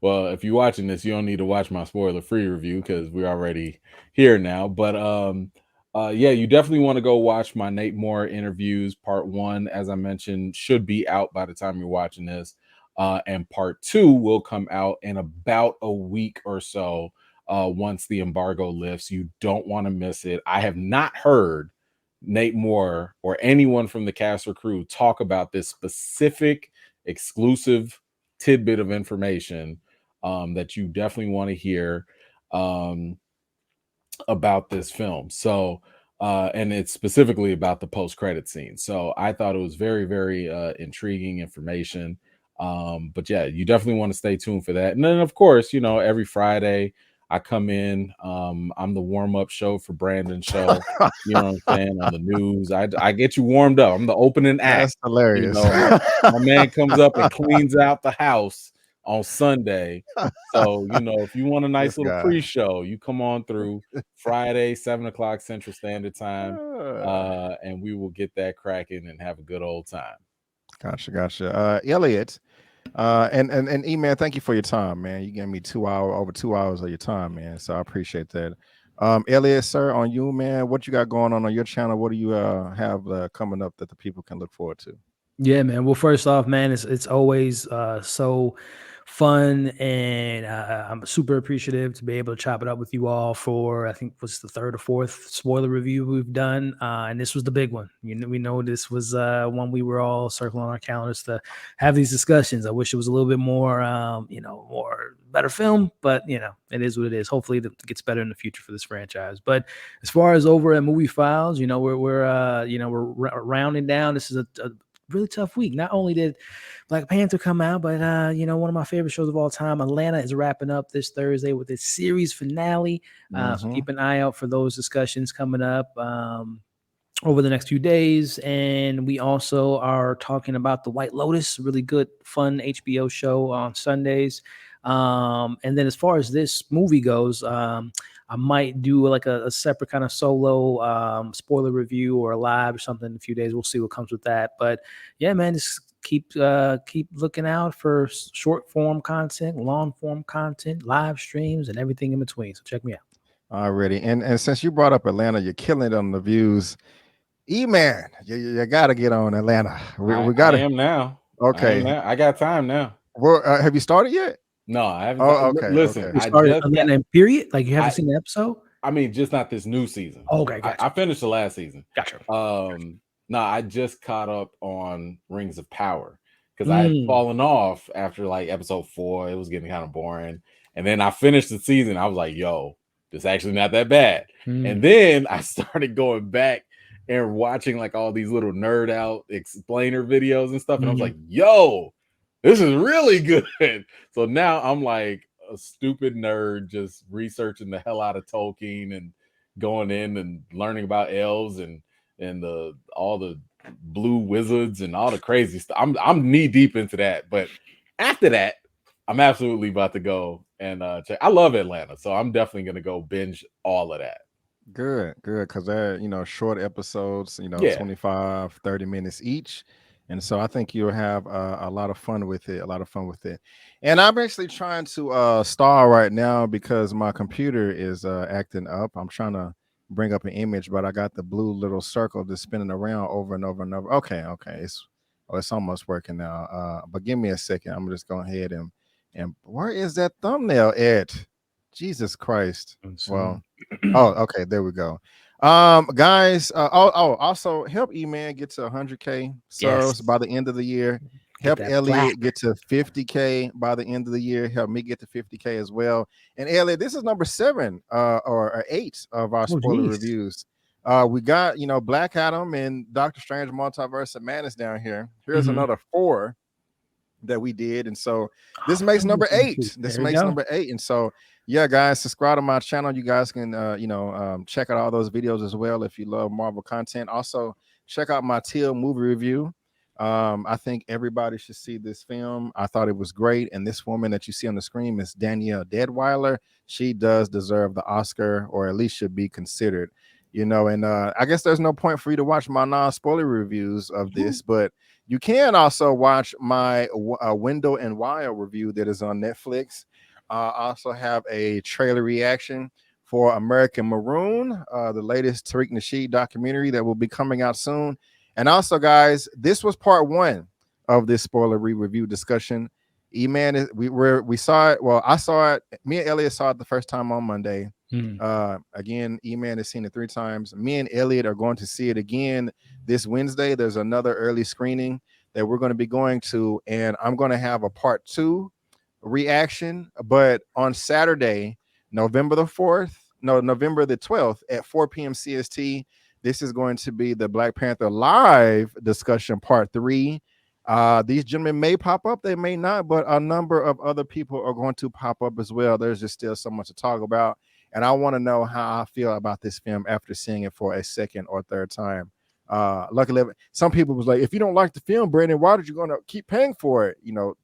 watching this, you don't need to watch my spoiler-free review because we're already here now. But yeah, you definitely want to go watch my Namor interviews. Part 1, as I mentioned, should be out by the time you're watching this. And part 2 will come out in about a week or so once the embargo lifts. You don't want to miss it. I have not heard Namor or anyone from the cast or crew talk about this specific exclusive tidbit of information that you definitely want to hear about this film. So and it's specifically about the post-credit scene. So I thought it was very, very intriguing information. But yeah, you definitely want to stay tuned for that. And then of course, every Friday I come in. I'm the warm-up show for Brandon's show. You know what I'm saying? On the news. I get you warmed up. I'm the opening act. That's hilarious. My man comes up and cleans out the house on Sunday. So, if you want a nice little pre-show, you come on through Friday, 7:00 Central Standard Time. And we will get that cracking and have a good old time. Gotcha. Elliot. And Eman, thank you for your time, man. You gave me over 2 hours of your time, man. So I appreciate that. Elliot, sir, on you, man. What you got going on your channel? What do you have coming up that the people can look forward to? Yeah, man. Well, first off, man, it's always so fun, and I'm super appreciative to be able to chop it up with you all for, I think, was the 3rd or 4th spoiler review we've done, and this was the big one. We know this was one we were all circling on our calendars to have these discussions. I wish it was a little bit more, more better film, but it is what it is. Hopefully, it gets better in the future for this franchise. But as far as over at Movie Files, we're rounding down. This is a really tough week. Not only did Black Panther come out, but one of my favorite shows of all time, Atlanta, is wrapping up this Thursday with its series finale. So keep an eye out for those discussions coming up over the next few days. And we also are talking about The White Lotus, a really good, fun HBO show on Sundays. And then as far as this movie goes, I might do like a separate kind of solo spoiler review or a live or something in a few days. We'll see what comes with that. But yeah, man, just keep looking out for short form content, long form content, live streams, and everything in between. So check me out. Already. And since you brought up Atlanta, you're killing it on the views. Eman, you got to get on Atlanta. We got to. I am now. Okay. I got time now. Well, have you started yet? No, I haven't. Oh, okay. Listen, Okay. You started Atlanta period? Like you haven't seen the episode? I mean, just not this new season. Okay, gotcha. I finished the last season. Gotcha. No, I just caught up on Rings of Power because I had fallen off after like episode 4. It was getting kind of boring. And then I finished the season. I was like, yo, this actually not that bad. And then I started going back and watching like all these little nerd out explainer videos and stuff. And I was like, yo, this is really good. So now I'm like a stupid nerd just researching the hell out of Tolkien and going in and learning about elves and all the blue wizards and all the crazy stuff. I'm knee deep into that. But after that, I'm absolutely about to go and check. I love Atlanta, so I'm definitely gonna go binge all of that. Good, because they're short episodes, 25, 30 minutes each. And so I think you'll have a lot of fun with it, And I'm actually trying to star right now because my computer is acting up. I'm trying to bring up an image, but I got the blue little circle just spinning around over and over and over. Okay. It's almost working now. But give me a second. I'm just going ahead and where is that thumbnail at? Jesus Christ. Well, okay, there we go. Guys, also help Eman get to 100K subs by the end of the year. Help Elliot get to 50K by the end of the year. Help me get to 50K as well. And Elliot, this is number 7 or 8 of our spoiler reviews. We got, Black Adam and Doctor Strange Multiverse of Madness down here. Here's another 4 that we did, and so this makes number 8. This makes number 8. And so yeah, guys, subscribe to my channel. You guys can check out all those videos as well if you love Marvel content. Also check out my Teal movie review. I think everybody should see this film. I thought it was great, and this woman that you see on the screen is Danielle Deadweiler. She does deserve the Oscar, or at least should be considered. And I guess there's no point for you to watch my non-spoiler reviews of this, but you can also watch my Window and Wire review that is on Netflix. I also have a trailer reaction for American Maroon, the latest Tariq Nasheed documentary that will be coming out soon. And also, guys, this was part 1 of this spoiler review discussion. Eman, we saw it. Well, I saw it. Me and Elliot saw it the first time on Monday. Again, Eman has seen it 3 times. Me and Elliot are going to see it again this Wednesday. There's another early screening that we're going to be going to, and I'm going to have a part 2 reaction. But on Saturday, November the 12th at 4 p.m. CST, this is going to be the Black Panther live discussion part 3. These gentlemen may pop up, they may not, but a number of other people are going to pop up as well. There's just still so much to talk about, and I want to know how I feel about this film after seeing it for a second or third time. Luckily, some people was like, if you don't like the film, Brandon, why did you going to keep paying for it?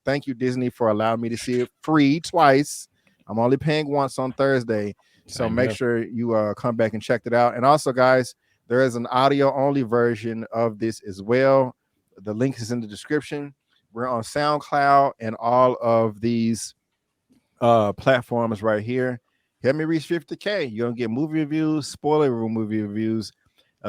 Thank you, Disney, for allowing me to see it free twice. I'm only paying once on Thursday, so make sure you come back and check it out. And also, guys, there is an audio only version of this as well. The link is in the description. We're on SoundCloud and all of these platforms right here. Help me reach 50K. You're gonna get movie reviews, spoiler room movie reviews,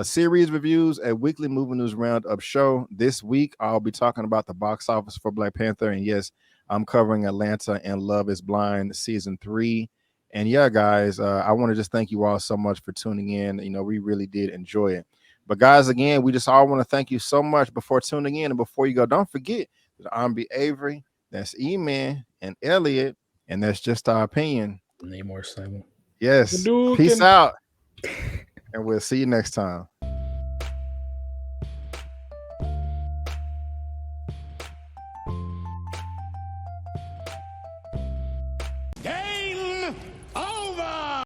series reviews, a weekly movie news roundup show. This week I'll be talking about the box office for Black Panther, and yes, I'm covering Atlanta and Love is Blind season 3. And yeah, guys, I want to just thank you all so much for tuning in. We really did enjoy it. But guys, again, we just all want to thank you so much before tuning in. And before you go, don't forget that I'm B. Avery, that's Eman and Elliot, and that's just our opinion. Namor Simon. Yes. Peace out. And we'll see you next time.